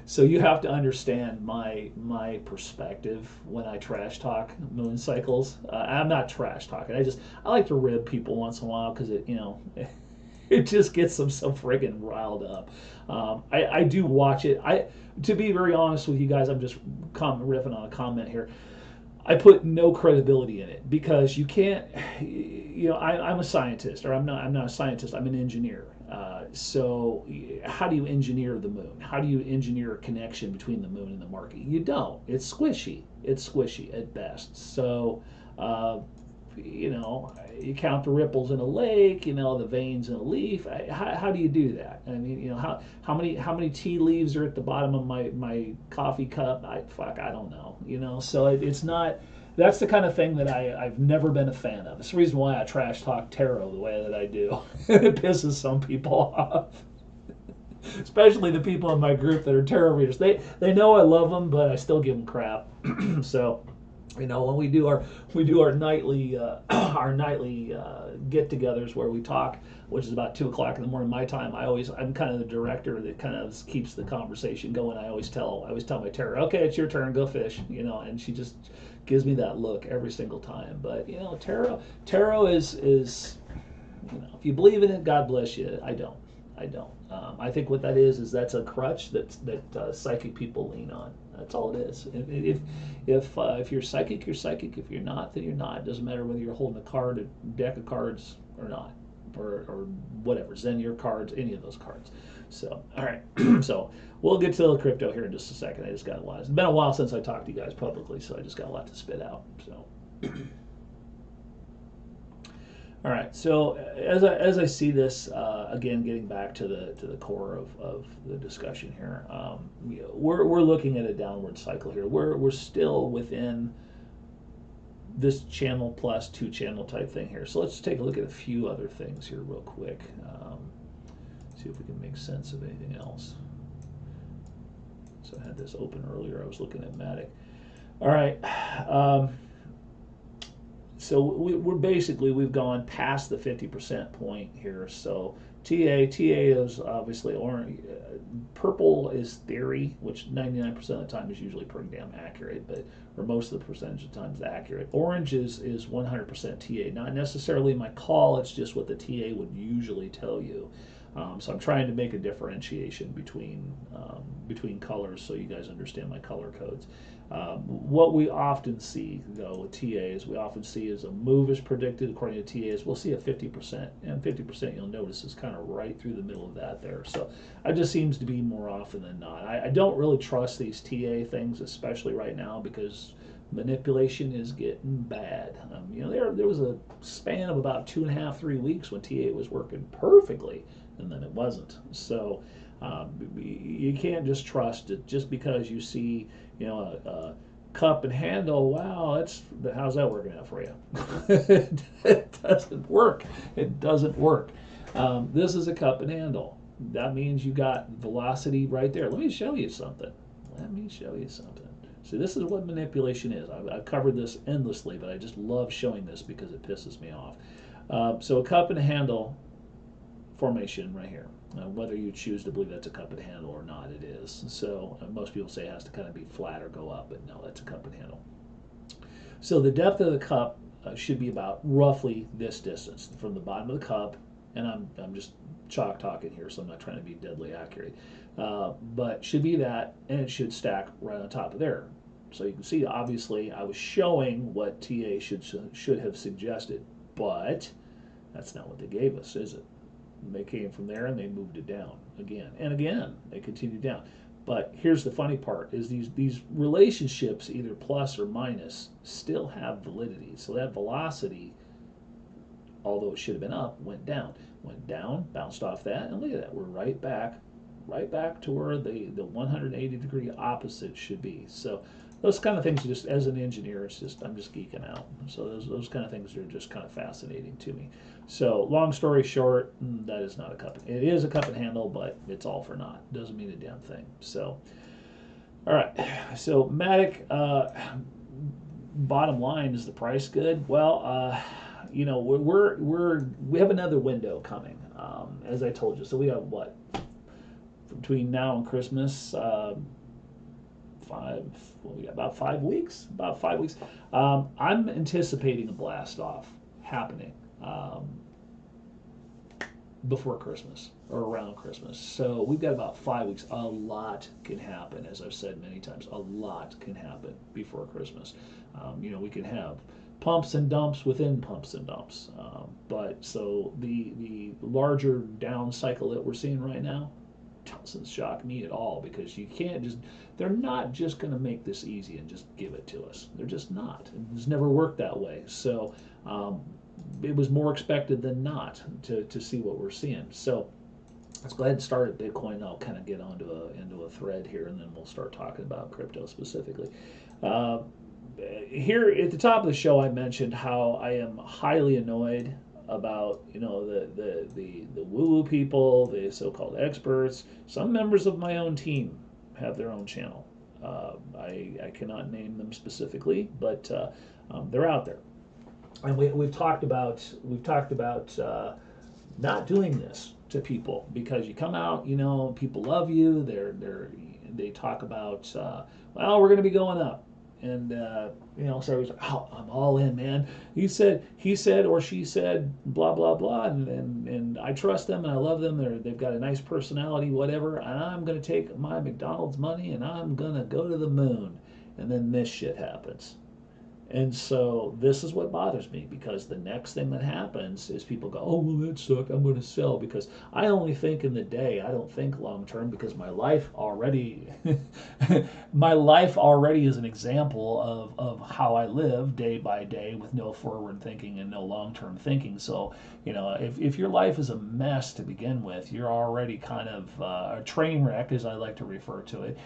so you have to understand my perspective when I trash talk moon cycles. I'm not trash talking. I like to rib people once in a while because it just gets them so friggin' riled up. I do watch it. To be very honest with you guys, I'm just riffing on a comment here. I put no credibility in it because you can't. I'm a scientist, or I'm not a scientist. I'm an engineer. So how do you engineer the moon? How do you engineer a connection between the moon and the market? You don't. It's squishy. It's squishy at best. So you count the ripples in a lake, the veins in a leaf. How do you do that? I mean, how many tea leaves are at the bottom of my coffee cup? I don't know. So it's not. That's the kind of thing that I've never been a fan of. It's the reason why I trash talk tarot the way that I do. It pisses some people off, especially the people in my group that are tarot readers. They know I love them, but I still give them crap. So. When we do our nightly get-togethers where we talk, which is about 2:00 in the morning my time, I'm kind of the director that kind of keeps the conversation going. I always tell my tarot, okay, it's your turn, go fish, and she just gives me that look every single time. But tarot is if you believe in it, God bless you. I don't. I think what that is that's a crutch that psychic people lean on. That's all it is. If you're psychic, you're psychic. If you're not, then you're not. It doesn't matter whether you're holding a deck of cards or not, or whatever, Zen cards, any of those cards. So, all right. So we'll get to the crypto here in just a second. I just got a lot. It's been a while since I talked to you guys publicly, so I just got a lot to spit out. So. All right, so as I see this, again, getting back to the core of the discussion here, we're looking at a downward cycle here. We're still within this channel plus 2 channel type thing here. So let's take a look at a few other things here real quick. See if we can make sense of anything else. So I had this open earlier. I was looking at Matic. All right. So we've gone past the 50% point here. So TA is obviously orange. Purple is theory, which 99% of the time is usually pretty damn accurate, but or most of the percentage of the time is accurate. Orange is 100% TA, not necessarily my call. It's just what the TA would usually tell you. So I'm trying to make a differentiation between colors so you guys understand my color codes. What we often see, though, with TAs, we often see is a move is predicted according to TAs. We'll see a 50%, and 50% you'll notice is kind of right through the middle of that there. So it just seems to be more often than not. I don't really trust these TA things, especially right now, because manipulation is getting bad. There was a span of about 2.5, 3 weeks when TA was working perfectly, and then it wasn't. So you can't just trust it just because you see, a cup and handle. Wow, how's that working out for you? It doesn't work. It doesn't work. This is a cup and handle. That means you got velocity right there. Let me show you something. See, this is what manipulation is. I've covered this endlessly, but I just love showing this because it pisses me off. So a cup and handle formation right here. Whether you choose to believe that's a cup and handle or not, it is. So most people say it has to kind of be flat or go up, but no, that's a cup and handle. So the depth of the cup should be about roughly this distance from the bottom of the cup, and I'm just chalk talking here, so I'm not trying to be deadly accurate, but should be that, and it should stack right on top of there. So you can see, obviously, I was showing what TA should have suggested, but that's not what they gave us, is it? They came from there and they moved it down again and again. They continued down. But here's the funny part: is these relationships, either plus or minus, still have validity. So that velocity, although it should have been up, went down, bounced off that, and look at that, we're right back to where the 180-degree opposite should be. So those kind of things, just as an engineer, I'm just geeking out. So those kind of things are just kind of fascinating to me. So long story short, that is not a cup. It is a cup and handle, but it's all for naught. Doesn't mean a damn thing. So, all right. So Matic, bottom line, is the price good? Well, we have another window coming, as I told you. So we have what, between now and Christmas, we got about 5 weeks. I'm anticipating a blast off happening before Christmas or around Christmas. So we've got about 5 weeks. A lot can happen, as I've said many times. A lot can happen before Christmas. We can have pumps and dumps within pumps and dumps. But so the larger down cycle that we're seeing right now doesn't shock me at all, because they're not just going to make this easy and just give it to us. They're just not. It's never worked that way. So it was more expected than not to see what we're seeing. So let's go ahead and start at Bitcoin. I'll kind of get into a thread here, and then we'll start talking about crypto specifically. Here at the top of the show, I mentioned how I am highly annoyed about the woo-woo people, the so-called experts. Some members of my own team have their own channel. I cannot name them specifically, but they're out there. And we've talked about not doing this to people, because you come out, people love you. They talk about well, we're going to be going up, and so everybody's like, oh, I'm all in, man. He said, or she said, blah blah blah, and I trust them and I love them. They've got a nice personality, whatever. And I'm going to take my McDonald's money and I'm going to go to the moon. And then this shit happens. And so this is what bothers me, because the next thing that happens is people go, oh, well, that sucked, I'm going to sell, because I only think in the day. I don't think long term, because my life already is an example of how I live day by day with no forward thinking and no long term thinking. So if your life is a mess to begin with, you're already kind of a train wreck, as I like to refer to it.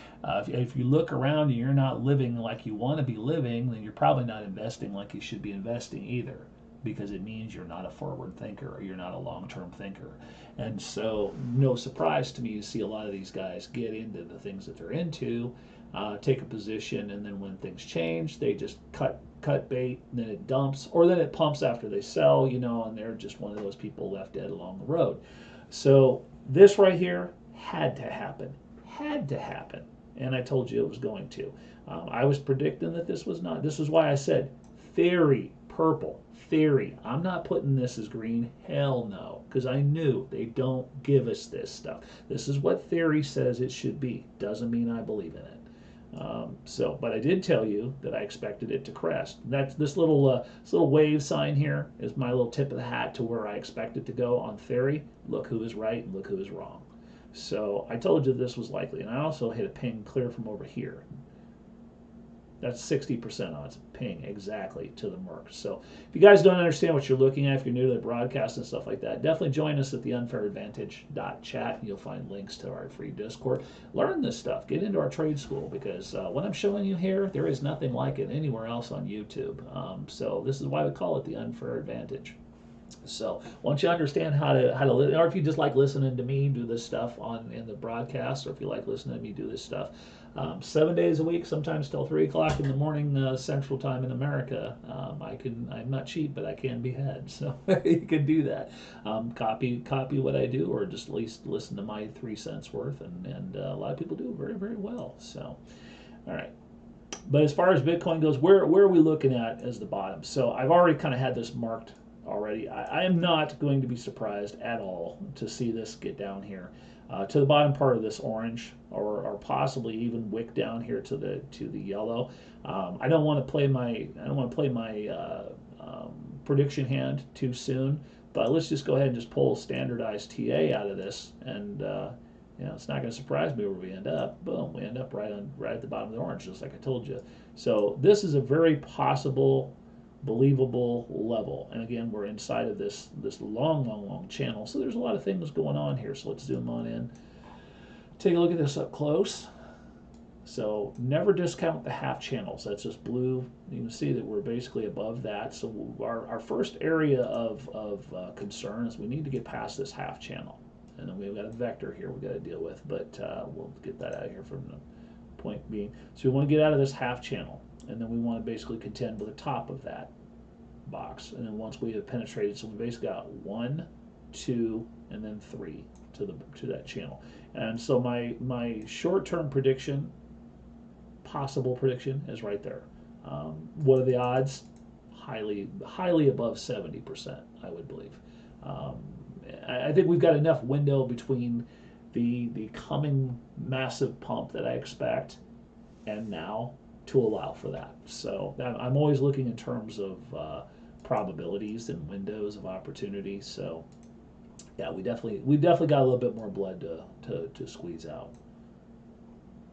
If you look around and you're not living like you want to be living, then you're probably not investing like you should be investing either, because it means you're not a forward thinker or you're not a long-term thinker. And so, no surprise to me to see a lot of these guys get into the things that they're into, take a position, and then when things change, they just cut bait, and then it dumps, or then it pumps after they sell, and they're just one of those people left dead along the road. So this right here had to happen, and I told you it was going to. I was predicting that this was not. This is why I said theory, purple, theory. I'm not putting this as green. Hell no, because I knew they don't give us this stuff. This is what theory says it should be. Doesn't mean I believe in it. But I did tell you that I expected it to crest. That's this little wave sign here is my little tip of the hat to where I expect it to go on theory. Look who is right and look who is wrong. So I told you this was likely, and I also hit a ping clear from over here. That's 60% odds ping exactly to the mark. So if you guys don't understand what you're looking at, if you're new to the broadcast and stuff like that, definitely join us at the unfairadvantage.chat. You'll find links to our free Discord. Learn this stuff. Get into our trade school, because what I'm showing you here, there is nothing like it anywhere else on YouTube. So this is why we call it the unfair advantage. So once you understand how to live, or if you just like listening to me do this stuff in the broadcast, or if you like listening to me do this stuff, 7 days a week, sometimes till 3 o'clock in the morning Central Time in America. I'm not cheap, but I can be had, so you can do that. Copy what I do, or just at least listen to my 3 cents worth, and a lot of people do very, very well. So, all right. But as far as Bitcoin goes, where are we looking at as the bottom? So I've already kind of had this marked already. I am not going to be surprised at all to see this get down here to the bottom part of this orange, or possibly even wick down here to the yellow. I don't want to play my prediction hand too soon, but let's just go ahead and just pull standardized TA out of this, and it's not going to surprise me where we end up. Boom, we end up right at the bottom of the orange, just like I told you. So this is a very possible, believable level, and again, we're inside of this long channel, so there's a lot of things going on here. So let's zoom on in, take a look at this up close. So never discount the half channels. That's just blue. You can see that we're basically above that. So our first area of concern is we need to get past this half channel, and then we've got a vector here we've got to deal with, but we'll get that out of here from the point being. So we want to get out of this half channel, and then we want to basically contend with the top of that box. And then once we have penetrated, so we basically got 1, 2, and then 3 to that channel. And so my short-term prediction, possible prediction, is right there. What are the odds? Highly above 70%, I would believe. I think we've got enough window between the coming massive pump that I expect and now to allow for that. So I'm always looking in terms of probabilities and windows of opportunity. So yeah, we definitely got a little bit more blood to squeeze out.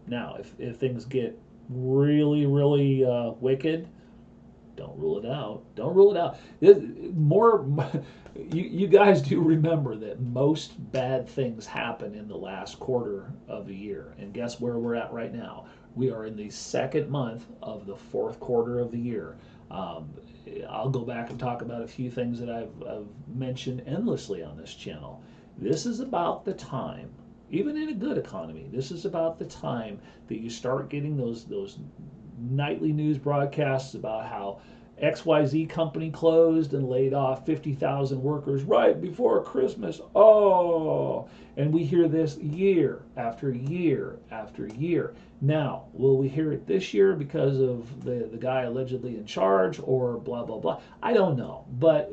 Now, if things get really wicked, don't rule it out. Don't rule it out. You guys do remember that most bad things happen in the last quarter of the year, and guess where we're at right now? We are in the second month of the fourth quarter of the year. I'll go back and talk about a few things that I've mentioned endlessly on this channel. This is about the time, even in a good economy, this is about the time that you start getting those nightly news broadcasts about how XYZ company closed and laid off 50,000 workers right before Christmas. Oh, and we hear this year after year after year. Now, will we hear it this year because of the guy allegedly in charge, or blah blah blah? I don't know, but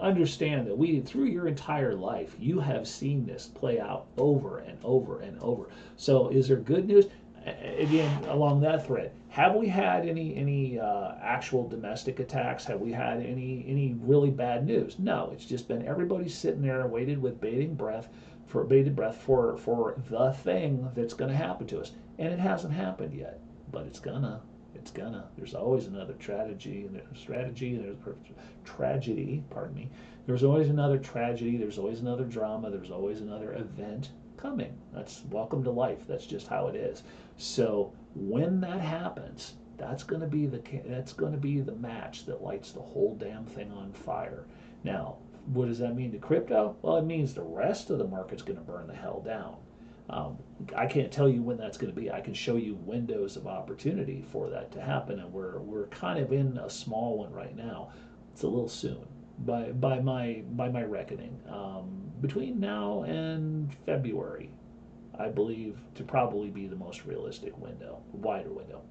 understand that through your entire life, you have seen this play out over and over and over. So is there good news? Again, along that thread, have we had any actual domestic attacks? Have we had any really bad news? No, it's just been everybody sitting there and waited with bated breath for the thing that's going to happen to us, and it hasn't happened yet, but it's gonna. There's always another tragedy, and there's tragedy. Pardon me. There's always another tragedy. There's always another drama. There's always another event coming. That's welcome to life. That's just how it is. So when that happens, that's going to be the match that lights the whole damn thing on fire. Now, what does that mean to crypto? Well, it means the rest of the market's going to burn the hell down. Um, I can't tell you when that's going to be. I can show you windows of opportunity for that to happen, and we're kind of in a small one right now. It's a little soon by my reckoning. Between now and February, I believe to probably be the most realistic window, wider window.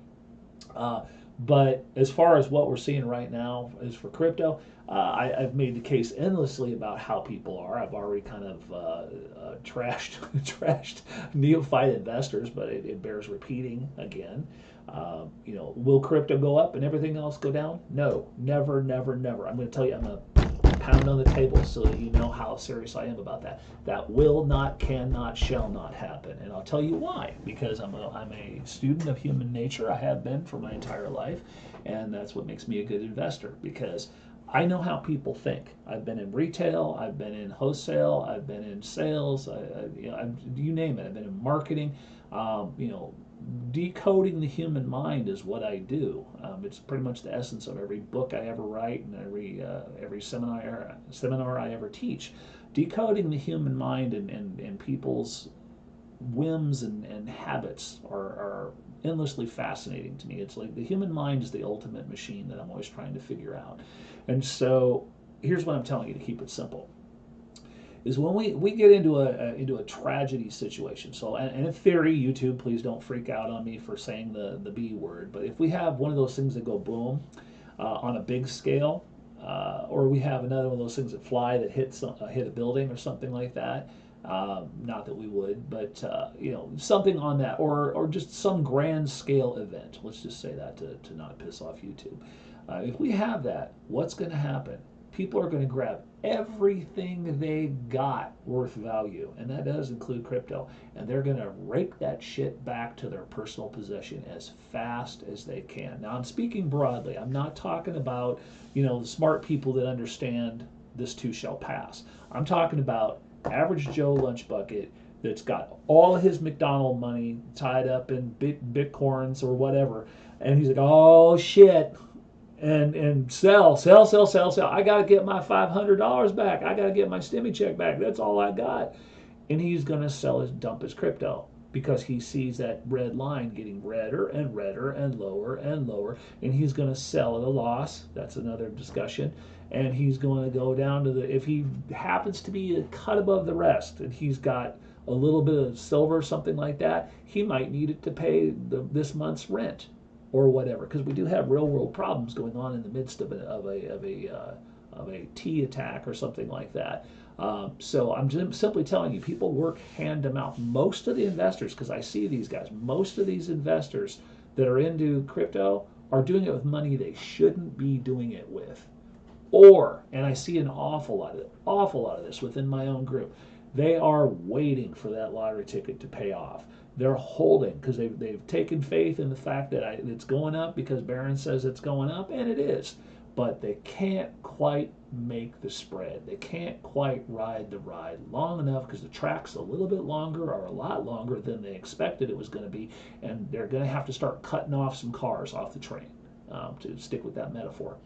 Uh, but as far as what we're seeing right now is for crypto, I've made the case endlessly about how people are. I've already kind of trashed neophyte investors, but it bears repeating again. Will crypto go up and everything else go down? No, never, never, never. I'm going to tell you, I'm going to pound on the table so that you know how serious I am about that. That will not, cannot, shall not happen. And I'll tell you why. Because I'm a student of human nature. I have been for my entire life. And that's what makes me a good investor. Because I know how people think. I've been in retail. I've been in wholesale. I've been in sales. You name it. I've been in marketing. Decoding the human mind is what I do. It's pretty much the essence of every book I ever write and every seminar I ever teach. Decoding the human mind and people's whims and habits are endlessly fascinating to me. It's like the human mind is the ultimate machine that I'm always trying to figure out. And so here's what I'm telling you to keep it simple. Is when we get into a tragedy situation. So, and in theory, YouTube, please don't freak out on me for saying the B word. But if we have one of those things that go boom on a big scale, or we have another one of those things that fly that hit a building or something like that. Not that we would, but something on that, or just some grand scale event. Let's just say that to not piss off YouTube. If we have that, what's going to happen? People are going to grab everything they got worth value, and that does include crypto, and they're going to rake that shit back to their personal possession as fast as they can. Now, I'm speaking broadly. I'm not talking about, the smart people that understand this too shall pass. I'm talking about average Joe lunch bucket that's got all of his McDonald money tied up in bitcoins or whatever, and he's like, oh shit. And sell. I got to get my $500 back. I got to get my stimmy check back. That's all I got. And he's going to dump his crypto because he sees that red line getting redder and redder and lower and lower. And he's going to sell at a loss. That's another discussion. And he's going to go down to if he happens to be a cut above the rest and he's got a little bit of silver or something like that, he might need it to pay this month's rent. Or whatever, because we do have real world problems going on in the midst of a T attack or something like that. So I'm just simply telling you, people work hand to mouth. Most of the investors, because I see these guys, most of these investors that are into crypto are doing it with money they shouldn't be doing it with. And I see an awful lot of this within my own group. They are waiting for that lottery ticket to pay off. They're holding because they've taken faith in the fact that it's going up because Barron says it's going up, and it is. But they can't quite make the spread. They can't quite ride the ride long enough because the track's a little bit longer or a lot longer than they expected it was going to be, and they're going to have to start cutting off some cars off the train, to stick with that metaphor.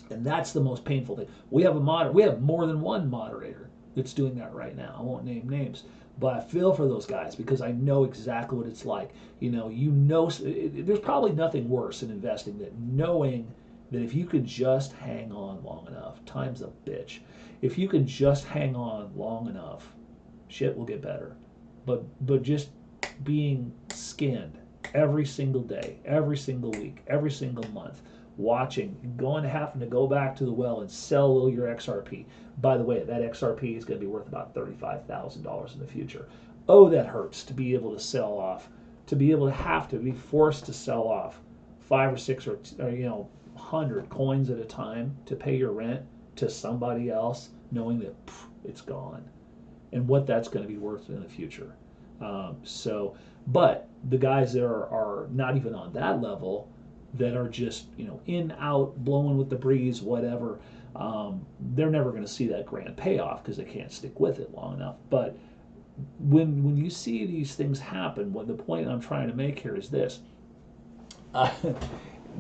And that's the most painful thing. We have more than one moderator that's doing that right now. I won't name names. But I feel for those guys because I know exactly what it's like. There's probably nothing worse in investing than knowing that if you could just hang on long enough, time's a bitch. If you can just hang on long enough, shit will get better. But just being skinned every single day, every single week, every single month, watching, having to go back to the well and sell a little your XRP. By the way, that XRP is going to be worth about $35,000 in the future. Oh, that hurts to be able to sell off, to be forced to sell off 5 or 6 or 100 coins at a time to pay your rent to somebody else, knowing that it's gone, and what that's going to be worth in the future. But the guys that are not even on that level, that are just in, out, blowing with the breeze, whatever, they're never going to see that grand payoff because they can't stick with it long enough. But when you see these things happen, the point I'm trying to make here is this: uh,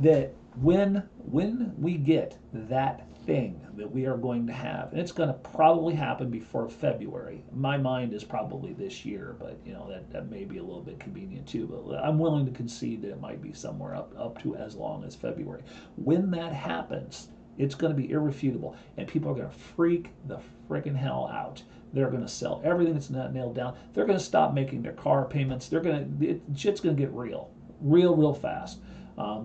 that when we get that thing that we are going to have, and it's going to probably happen before February. My mind is probably this year, but you know that may be a little bit convenient too. But I'm willing to concede that it might be somewhere up to as long as February. When that happens, it's going to be irrefutable, and people are going to freak the freaking hell out. They're going to sell everything that's not nailed down. They're going to stop making their car payments. Shit's going to get real fast.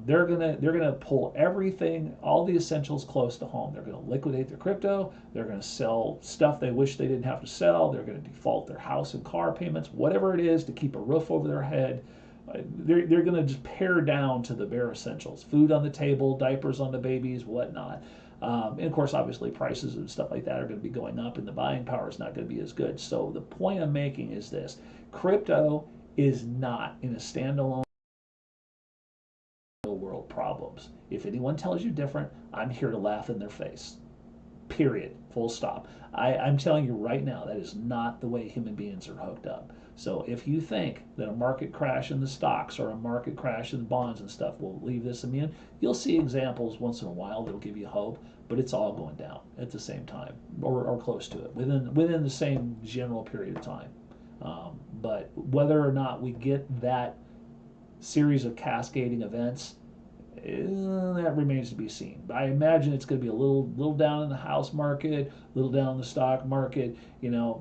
They're gonna pull everything, all the essentials close to home. They're gonna liquidate their crypto. They're gonna sell stuff they wish they didn't have to sell. They're gonna default their house and car payments, whatever it is to keep a roof over their head. They're gonna just pare down to the bare essentials: food on the table, diapers on the babies, whatnot. And of course, obviously, prices and stuff like that are going to be going up, and the buying power is not going to be as good. So the point I'm making is this: crypto is not in a standalone world problems. If anyone tells you different, I'm here to laugh in their face. Period. Full stop. I'm telling you right now, that is not the way human beings are hooked up. So if you think that a market crash in the stocks or a market crash in bonds and stuff will leave this immune, you'll see examples once in a while that'll give you hope, but it's all going down at the same time, or close to it, within the same general period of time. But whether or not we get that series of cascading events, that remains to be seen. I imagine it's going to be a little down in the house market, a little down in the stock market,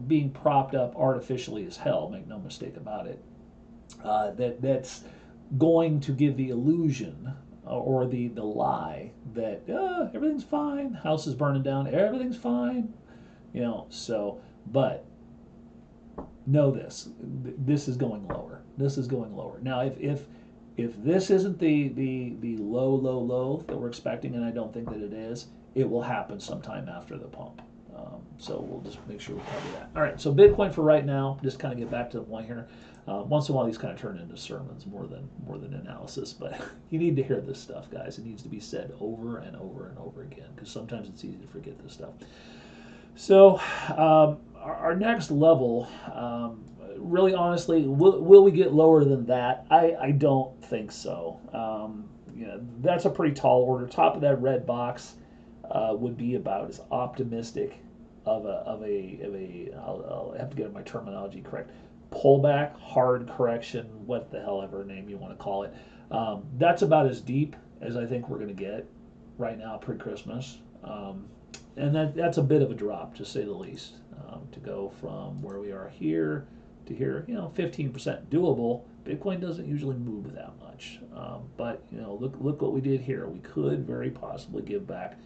being propped up artificially as hell, make no mistake about it. That's going to give the illusion or the lie that everything's fine, house is burning down, everything's fine, but know this is going lower. This is going lower. Now, if this isn't the low that we're expecting, and I don't think that it is, it will happen sometime after the pump. So we'll just make sure we cover that. All right, so Bitcoin for right now, just kind of get back to the point here. Once in a while, these kind of turn into sermons more than analysis, but you need to hear this stuff, guys. It needs to be said over and over and over again, because sometimes it's easy to forget this stuff. So our next level, really honestly, will we get lower than that? I don't think so. That's a pretty tall order. Top of that red box would be about as optimistic of a I'll have to get my terminology correct. Pullback, hard correction, what the hell ever name you want to call it. That's about as deep as I think we're going to get right now pre-Christmas. And that's a bit of a drop, to say the least, to go from where we are here to here. 15% doable. Bitcoin doesn't usually move that much, but look what we did here. We could very possibly give back,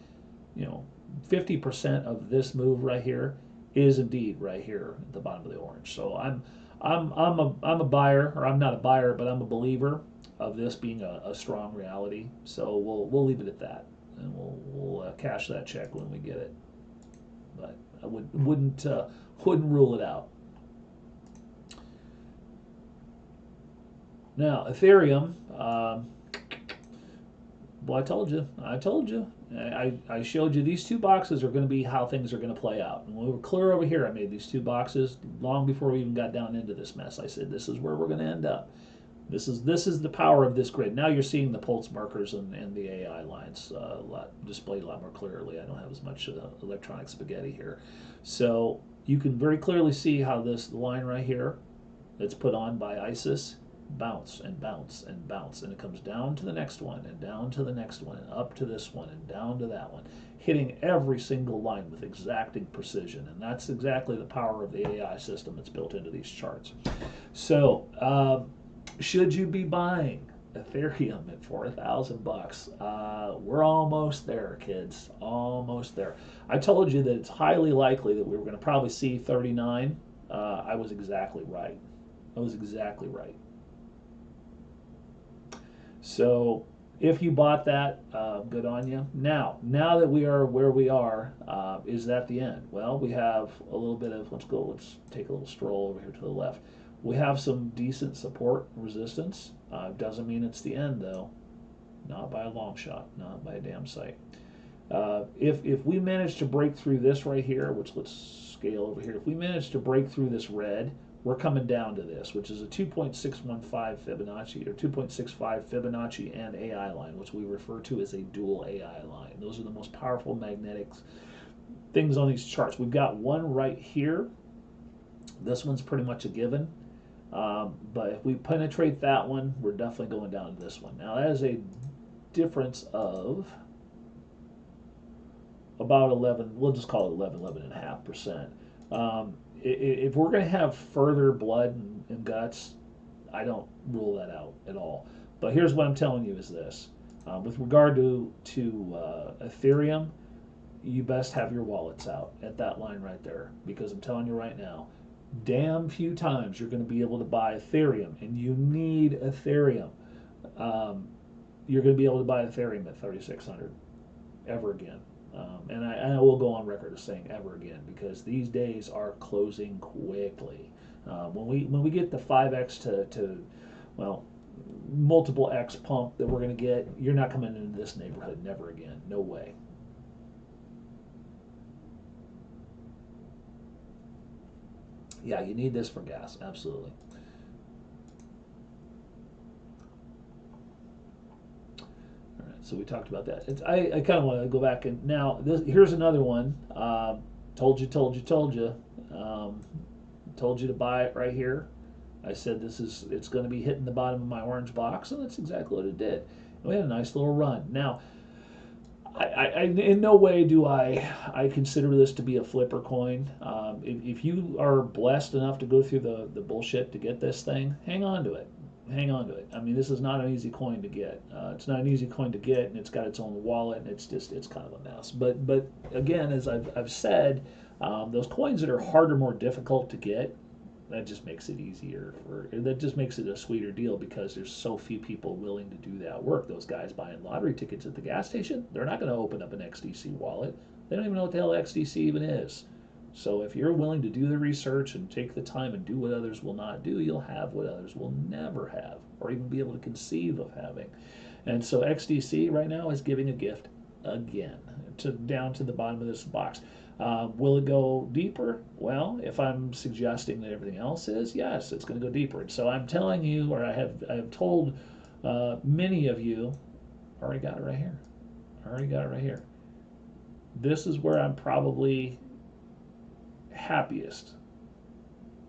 50% of this move right here is indeed right here at the bottom of the orange. So I'm a buyer, or I'm not a buyer, but I'm a believer of this being a strong reality. So we'll leave it at that, and we'll cash that check when we get it. But I wouldn't rule it out. Now Ethereum, well, I told you. I showed you these two boxes are going to be how things are going to play out. And when we were clear over here, I made these two boxes long before we even got down into this mess. I said, this is where we're going to end up. This is the power of this grid. Now you're seeing the pulse markers and the AI lines displayed a lot more clearly. I don't have as much electronic spaghetti here. So you can very clearly see how this line right here that's put on by ISIS bounce and bounce and bounce, and it comes down to the next one and down to the next one and up to this one and down to that one, hitting every single line with exacting precision. And that's exactly the power of the AI system that's built into these charts. So should you be buying Ethereum at $4,000? We're almost there, kids, almost there. I told you that it's highly likely that we were going to probably see 39. I was exactly right. So if you bought that, good on you. Now that we are where we are, is that the end? Well, we have a little bit of, let's take a little stroll over here to the left. We have some decent support and resistance. Doesn't mean it's the end, though. Not by a long shot, not by a damn sight. If we manage to break through this right here, which let's scale over here, if we manage to break through this red, we're coming down to this, which is a 2.615 Fibonacci, or 2.65 Fibonacci and AI line, which we refer to as a dual AI line. Those are the most powerful magnetic things on these charts. We've got one right here. This one's pretty much a given. But if we penetrate that one, we're definitely going down to this one. Now, that is a difference of about 11, we'll just call it 11.5%. If we're going to have further blood and guts, I don't rule that out at all. But here's what I'm telling you is this. With regard to Ethereum, you best have your wallets out at that line right there, because I'm telling you right now, damn few times you're going to be able to buy Ethereum, and you need Ethereum. You're going to be able to buy Ethereum at 3,600 ever again. And I will go on record as saying ever again, because these days are closing quickly. When we get the 5x to well, multiple X pump that we're going to get, you're not coming into this neighborhood never again. No way. Yeah, you need this for gas, absolutely. All right, so we talked about that. I kind of want to go back and now here's another one. Told you. Told you to buy it right here. I said it's going to be hitting the bottom of my orange box, and that's exactly what it did. And we had a nice little run. Now, I in no way do I consider this to be a flipper coin. If you are blessed enough to go through the bullshit to get this thing, hang on to it. Hang on to it. I mean, this is not an easy coin to get. It's not an easy coin to get, and it's got its own wallet, and it's kind of a mess. But again, as I've said, those coins that are harder, more difficult to get, that just makes it easier, that just makes it a sweeter deal, because there's so few people willing to do that work. Those guys buying lottery tickets at the gas station, they're not going to open up an XDC wallet. They don't even know what the hell XDC even is. So if you're willing to do the research and take the time and do what others will not do, you'll have what others will never have, or even be able to conceive of having. And so XDC right now is giving a gift again, down to the bottom of this box. Will it go deeper? Well, if I'm suggesting that everything else is, yes, it's going to go deeper. And so I'm telling you, or I have told many of you, already got it right here. Already got it right here. This is where I'm probably happiest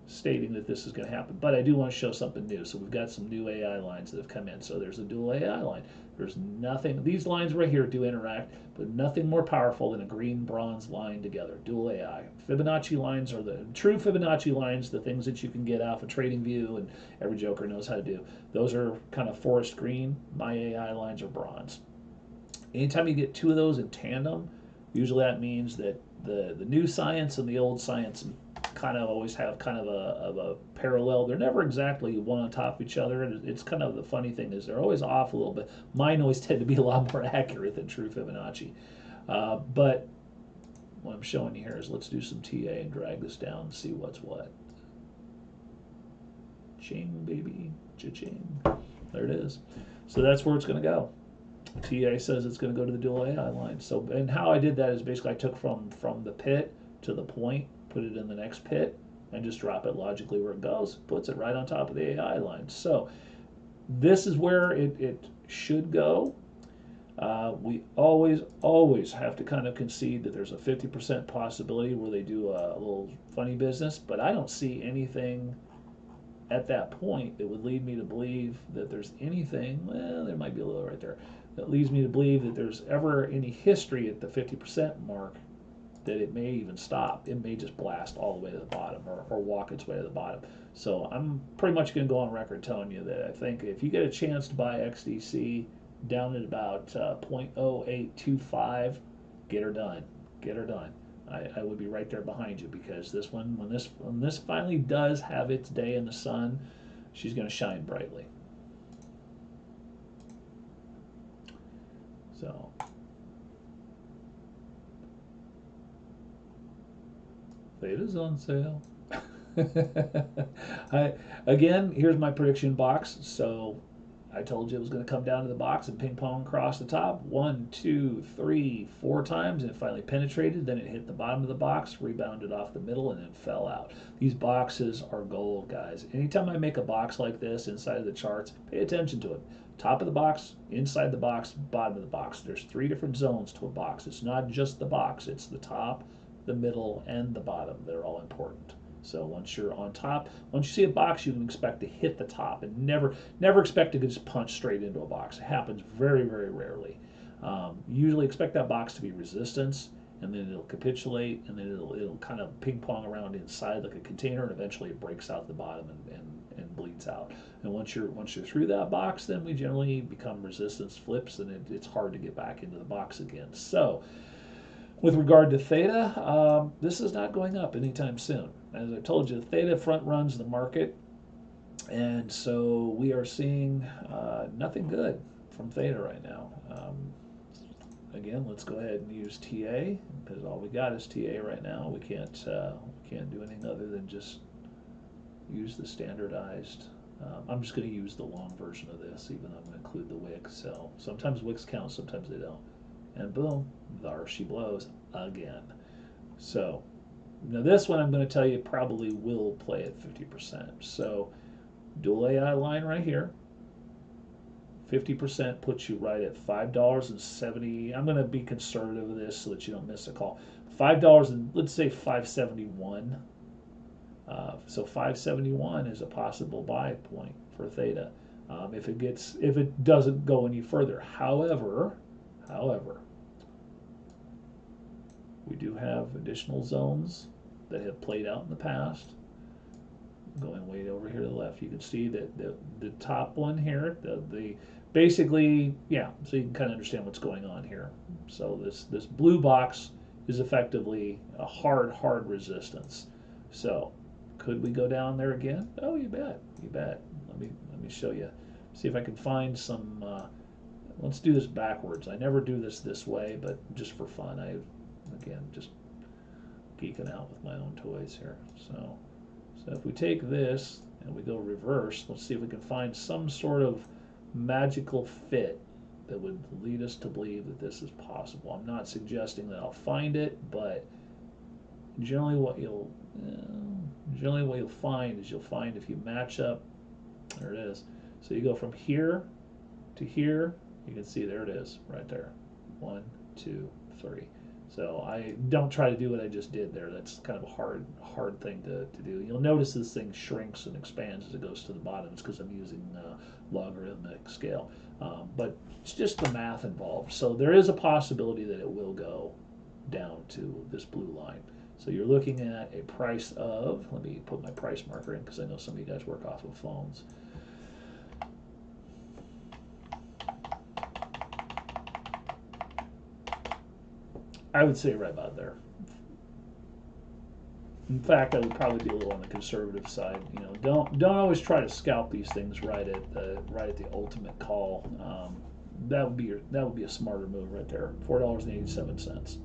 stating that this is going to happen. But I do want to show something new. So we've got some new AI lines that have come in. So there's a dual AI line. There's nothing, these lines right here do interact, but nothing more powerful than a green bronze line together. Dual AI. Fibonacci lines are the true Fibonacci lines, the things that you can get off of TradingView and every joker knows how to do. Those are kind of forest green. My AI lines are bronze. Anytime you get two of those in tandem, usually that means that the new science and the old science kind of always have kind of a parallel. They're never exactly one on top of each other, and it's kind of the funny thing is they're always off a little bit. Mine always tend to be a lot more accurate than true Fibonacci. But what I'm showing you here is let's do some TA and drag this down and see what's what. Ching, baby, cha-ching. There it is. So that's where it's going to go. TA says it's going to go to the dual AI line. So, and how I did that is basically I took from the pit to the point, put it in the next pit, and just drop it logically where it goes. Puts it right on top of the AI line. So this is where it should go. We always have to kind of concede that there's a 50% possibility where they do a little funny business, but I don't see anything at that point that would lead me to believe that there's anything, well, there might be a little right there, that leads me to believe that there's ever any history at the 50% mark that it may even stop. It may just blast all the way to the bottom, or walk its way to the bottom. So I'm pretty much going to go on record telling you that I think if you get a chance to buy XDC down at about 0.0825, get her done. Get her done. I would be right there behind you, because this one, when this finally does have its day in the sun, she's going to shine brightly. So Theta's on sale. Again, here's my prediction box. So I told you it was going to come down to the box and ping pong across the top. 1, 2, 3, 4 times, and it finally penetrated. Then it hit the bottom of the box, rebounded off the middle, and then fell out. These boxes are gold, guys. Anytime I make a box like this inside of the charts, pay attention to it. Top of the box, inside the box, bottom of the box. There's 3 different zones to a box. It's not just the box. It's the top, the middle, and the bottom. They're all important. So once you're on top, once you see a box, you can expect to hit the top, and never expect to just punch straight into a box. It happens very, very rarely. Usually expect that box to be resistance, and then it'll capitulate, and then it'll kind of ping pong around inside like a container, and eventually it breaks out the bottom and bleeds out. And once you're through that box, then we generally become resistance flips, and it's hard to get back into the box again. So with regard to theta, this is not going up anytime soon. As I told you, theta front runs the market, and so we are seeing nothing good from theta right now. Again, let's go ahead and use TA, because all we got is TA right now. We can't do anything other than just use the standardized. I'm just going to use the long version of this, even though I'm going to include the wicks. So sometimes wicks count, sometimes they don't. And boom, there she blows again. So now this one I'm going to tell you probably will play at 50%. So dual AI line right here. 50% puts you right at $5.70. I'm going to be conservative with this so that you don't miss a call. $5 and let's say 571. So 571 is a possible buy point for theta if it doesn't go any further. However, we do have additional zones that have played out in the past. Going way over here to the left, you can see that the top one here, basically, yeah, so you can kind of understand what's going on here. So this blue box is effectively a hard resistance. So could we go down there again? Oh, you bet. Let me show you. See if I can find some. Let's do this backwards. I never do this way, but just for fun. Again, just geeking out with my own toys here. So if we take this and we go reverse, let's see if we can find some sort of magical fit that would lead us to believe that this is possible. I'm not suggesting that I'll find it, but generally what you'll find is if you match up, there it is. So you go from here to here, you can see there it is right there. 1, 2, 3. So I don't try to do what I just did there. That's kind of a hard thing to do. You'll notice this thing shrinks and expands as it goes to the bottom. It's because I'm using logarithmic scale. But it's just the math involved. So there is a possibility that it will go down to this blue line. So you're looking at a price of, let me put my price marker in because I know some of you guys work off of phones. I would say right about there. In fact, I would probably be a little on the conservative side. You know, don't always try to scalp these things right at the ultimate call. That would be a smarter move right there. $4.87.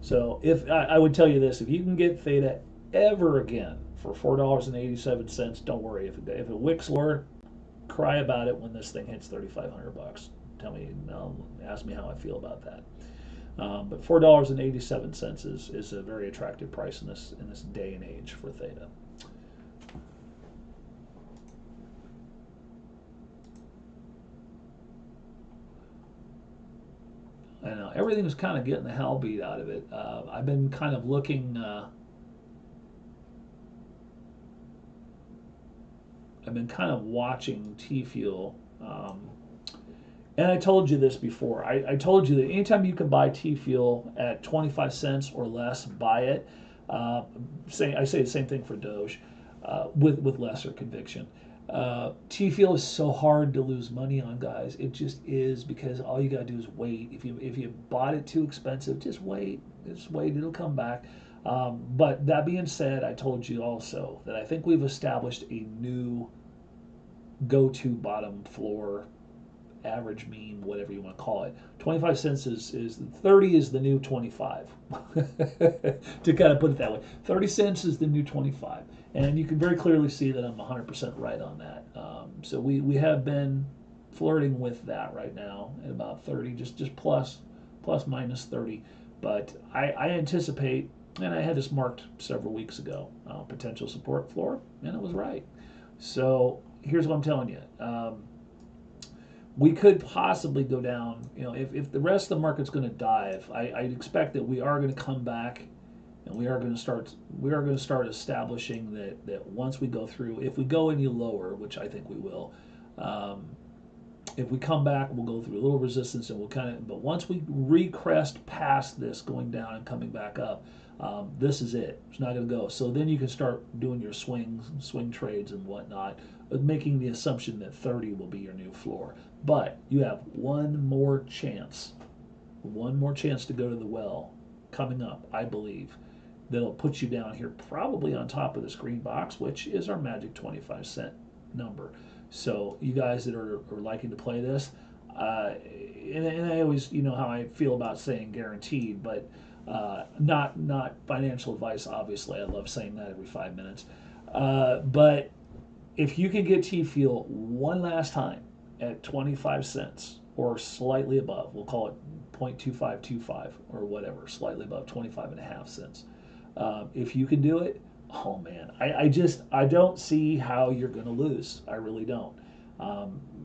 So if I would tell you this, if you can get theta ever again for $4.87, don't worry. If it wicks lower, cry about it when this thing hits $3,500. Tell me, ask me how I feel about that. But $4.87 is a very attractive price in this day and age for theta. I know everything's kind of getting the hell beat out of it. I've been kind of looking. I've been kind of watching T-Fuel. And I told you this before. I told you that anytime you can buy T-Fuel at 25 cents or less, buy it. I say the same thing for Doge, with lesser conviction. T-Fuel is so hard to lose money on, guys. It just is, because all you gotta do is wait. If you bought it too expensive, just wait. It'll come back. But that being said, I told you also that I think we've established a new go-to bottom floor, average, mean, whatever you want to call it. 25 cents is 30 is the new 25. To kind of put it that way, 30 cents is the new 25, and you can very clearly see that I'm 100% right on that. So we have been flirting with that right now at about 30, just plus minus 30. But I anticipate, and I had this marked several weeks ago, potential support floor, and it was right. So here's what I'm telling you. We could possibly go down, if the rest of the market's going to dive, I'd expect that we are going to come back, and we are going to start establishing that once we go through, if we go any lower, which I think we will, if we come back, we'll go through a little resistance, and but once we recrest past this, going down and coming back up, this is it. It's not going to go. So then you can start doing your swing trades and whatnot, making the assumption that 30 will be your new floor. But you have one more chance to go to the well coming up, I believe, that'll put you down here probably on top of this green box, which is our magic 25-cent number. So you guys that are liking to play this, and I always, how I feel about saying guaranteed, but not financial advice, obviously. I love saying that every 5 minutes. But if you can get T-Fuel one last time at 25 cents or slightly above, we'll call it 0.2525 or whatever, slightly above 25.5 cents. If you can do it, oh man, I don't see how you're going to lose. I really don't.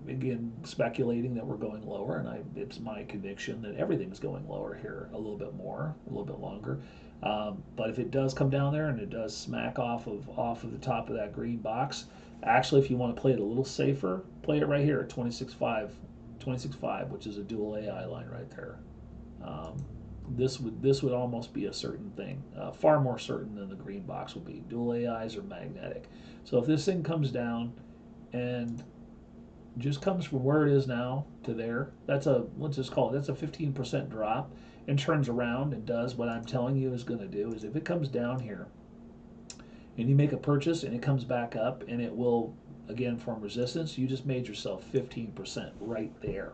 Again, speculating that we're going lower, and it's my conviction that everything's going lower here a little bit more, a little bit longer. But if it does come down there and it does smack off of the top of that green box, actually, if you want to play it a little safer, play it right here at 26.5, which is a dual AI line right there. This would almost be a certain thing, far more certain than the green box would be. Dual AIs are magnetic. So if this thing comes down and just comes from where it is now to there, let's just call it, that's a 15% drop, and turns around and does what I'm telling you is going to do, is if it comes down here and you make a purchase and it comes back up and it will, again, form resistance, you just made yourself 15% right there.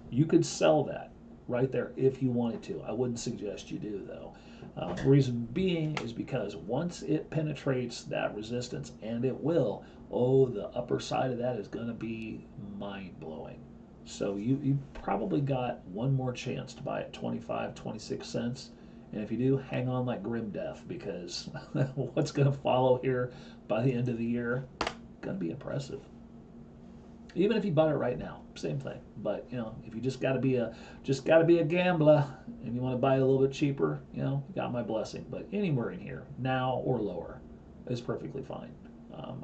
You could sell that right there if you wanted to. I wouldn't suggest you do, though. The reason being is because once it penetrates that resistance, and it will, the upper side of that is going to be mind-blowing. So you probably got one more chance to buy at 25, 26 cents. And if you do, hang on like grim death, because what's going to follow here by the end of the year going to be impressive. Even if you bought it right now, same thing. But if you just got to be a gambler and you want to buy it a little bit cheaper, you got my blessing. But anywhere in here, now or lower, is perfectly fine.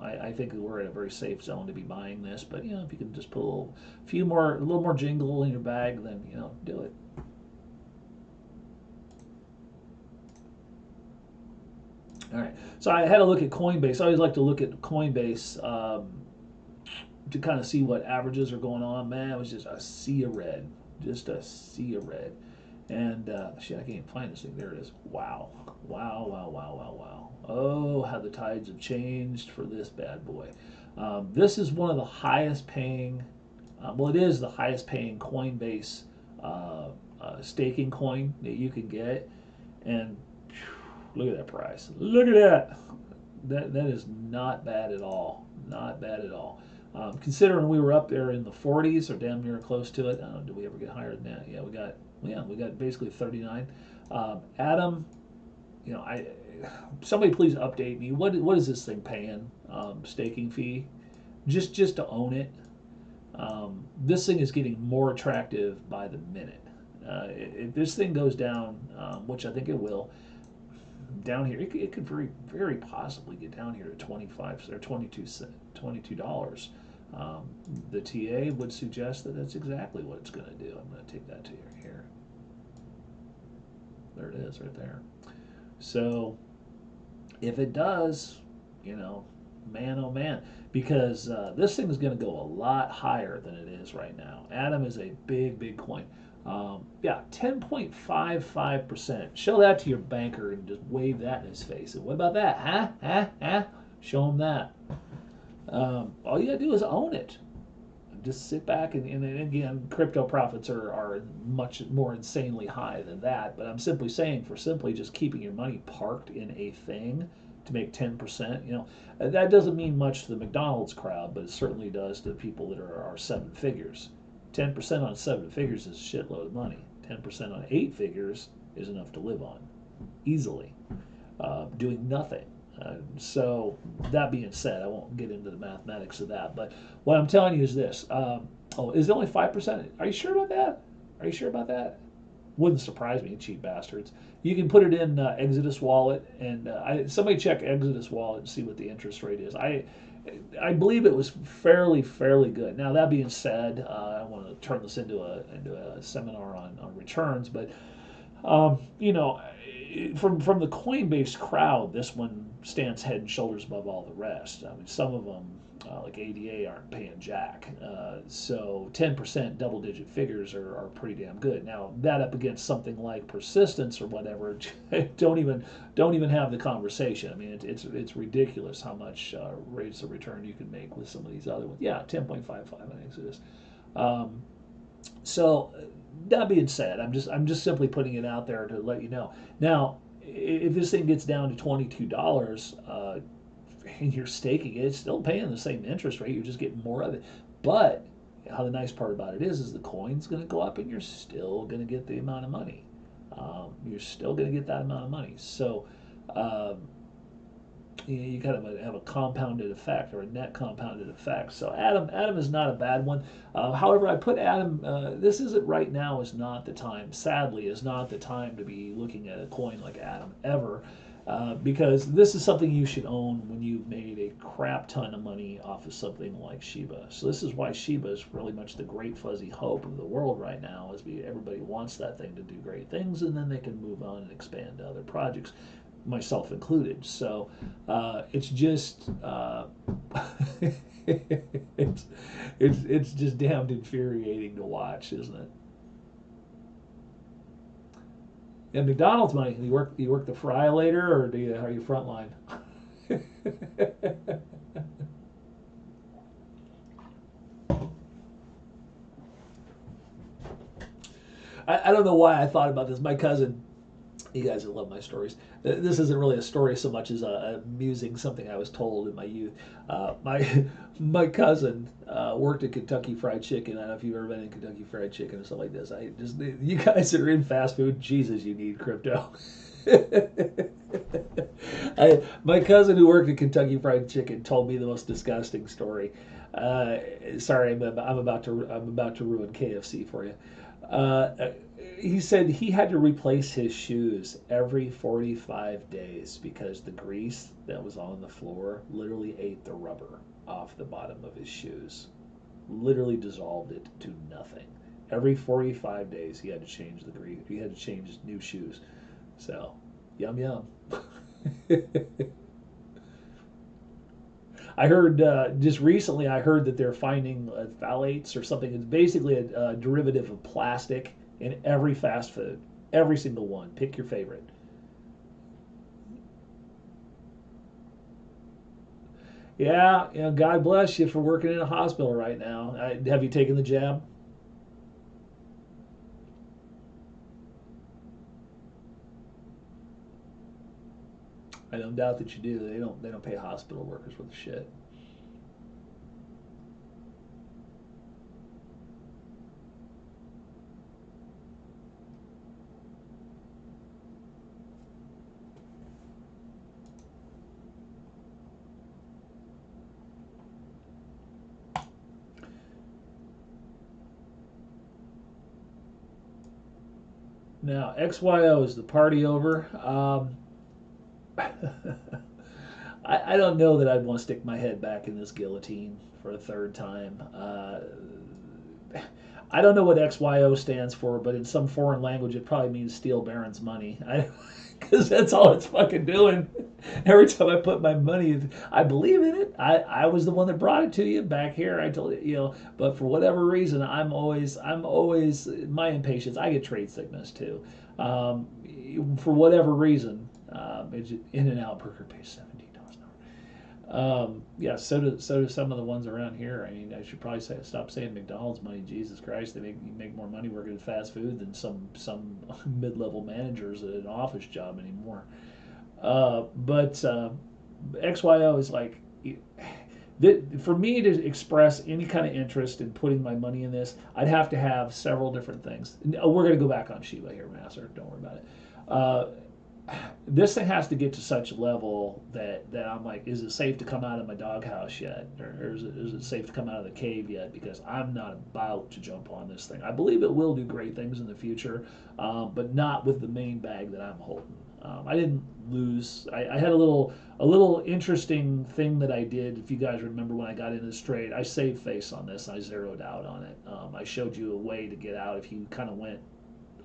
I think we're in a very safe zone to be buying this. But if you can just put a little more jingle in your bag, then do it. All right. So I had a look at Coinbase. I always like to look at Coinbase. To kind of see what averages are going on. Man, it was just a sea of red. And shit, I can't even find this thing. There it is. Wow. Oh, how the tides have changed for this bad boy. This is one of the highest paying, it is the highest paying Coinbase staking coin that you can get. And look at that price. Look at that. That is not bad at all. Not bad at all. Considering we were up there in the 40s or damn near close to it. I don't know, did we ever get higher than that? Yeah, we got basically 39. Adam, somebody please update me. What is this thing paying? Staking fee, just to own it. This thing is getting more attractive by the minute. If this thing goes down, which I think it will, down here, it could very, very possibly get down here to 25 or $22. The TA would suggest that that's exactly what it's going to do. I'm going to take that to you here. There it is, right there. So if it does, man, oh man, because this thing is going to go a lot higher than it is right now. Atom is a big coin. 10.55%. Show that to your banker and just wave that in his face. And what about that? Huh? Show him that. All you gotta do is own it. Just sit back and again, crypto profits are much more insanely high than that. But I'm simply saying, for simply just keeping your money parked in a thing to make 10%. That doesn't mean much to the McDonald's crowd, but it certainly does to the people that are seven figures. 10% on seven figures is a shitload of money. 10% on eight figures is enough to live on easily, doing nothing. So that being said, I won't get into the mathematics of that. But what I'm telling you is this: is it only 5%? Are you sure about that? Are you sure about that? Wouldn't surprise me, cheap bastards. You can put it in Exodus Wallet, and somebody check Exodus Wallet and see what the interest rate is. I believe it was fairly good. Now that being said, I want to turn this into a seminar on returns, but from the Coinbase crowd, this one stands head and shoulders above all the rest. I mean, some of them, like ADA, aren't paying jack. So 10% double-digit figures are pretty damn good. Now that up against something like persistence or whatever, don't even have the conversation. I mean, it's ridiculous how much rates of return you can make with some of these other ones. Yeah, 10.55 on Exodus. So that being said, I'm just simply putting it out there to let you know. Now, if this thing gets down to $22 and you're staking it, it's still paying the same interest rate. You're just getting more of it. But how the nice part about it is the coin's going to go up, and you're still going to get the amount of money. You're still going to get that amount of money. So you kind of have a compounded effect, or a net compounded effect. So Atom is not a bad one. However, I put Atom. This isn't right now. Is not the time. Sadly, is not the time to be looking at a coin like Atom ever, because this is something you should own when you've made a crap ton of money off of something like Shiba. So this is why Shiba is really much the great fuzzy hope of the world right now. Is everybody wants that thing to do great things, and then they can move on and expand to other projects, myself included. So it's just it's just damned infuriating to watch, isn't it? And McDonald's money, you work the fry later, or are you frontline? I don't know why I thought about this. My cousin, you guys that love my stories. This isn't really a story so much as amusing something I was told in my youth. My cousin worked at Kentucky Fried Chicken. I don't know if you've ever been in Kentucky Fried Chicken or something like this. You guys that are in fast food, Jesus, you need crypto. My cousin who worked at Kentucky Fried Chicken told me the most disgusting story. Sorry, I'm about to ruin KFC for you. He said he had to replace his shoes every 45 days because the grease that was on the floor literally ate the rubber off the bottom of his shoes. Literally dissolved it to nothing. Every 45 days he had to change the grease. He had to change his new shoes. So, yum yum. I heard just recently. I heard that they're finding phthalates or something. It's basically a derivative of plastic in every fast food, every single one. Pick your favorite. Yeah, God bless you for working in a hospital right now. Have you taken the jab? I don't doubt that you do. They don't pay hospital workers with shit. Now, XYO, is the party over? I don't know that I'd want to stick my head back in this guillotine for a third time. I don't know what XYO stands for, but in some foreign language, it probably means steal Baron's money. Because that's all it's fucking doing. Every time I put my money, I believe in it. I was the one that brought it to you back here. I told you, but for whatever reason, I'm always my impatience. I get trade sickness too. For whatever reason, it's in and out. Burger pays $17 an hour. Yeah, so do some of the ones around here. I mean, I should probably stop saying McDonald's money. Jesus Christ, you make more money working at fast food than some mid-level managers at an office job anymore. But XYO is like, for me to express any kind of interest in putting my money in this, I'd have to have several different things. We're going to go back on Shiba here, Master. Don't worry about it. This thing has to get to such a level that I'm like, is it safe to come out of my doghouse yet, or is it safe to come out of the cave yet? Because I'm not about to jump on this thing. I believe it will do great things in the future, but not with the main bag that I'm holding. I didn't lose. I had a little interesting thing that I did. If you guys remember when I got into this trade, I saved face on this. And I zeroed out on it. I showed you a way to get out if you kind of went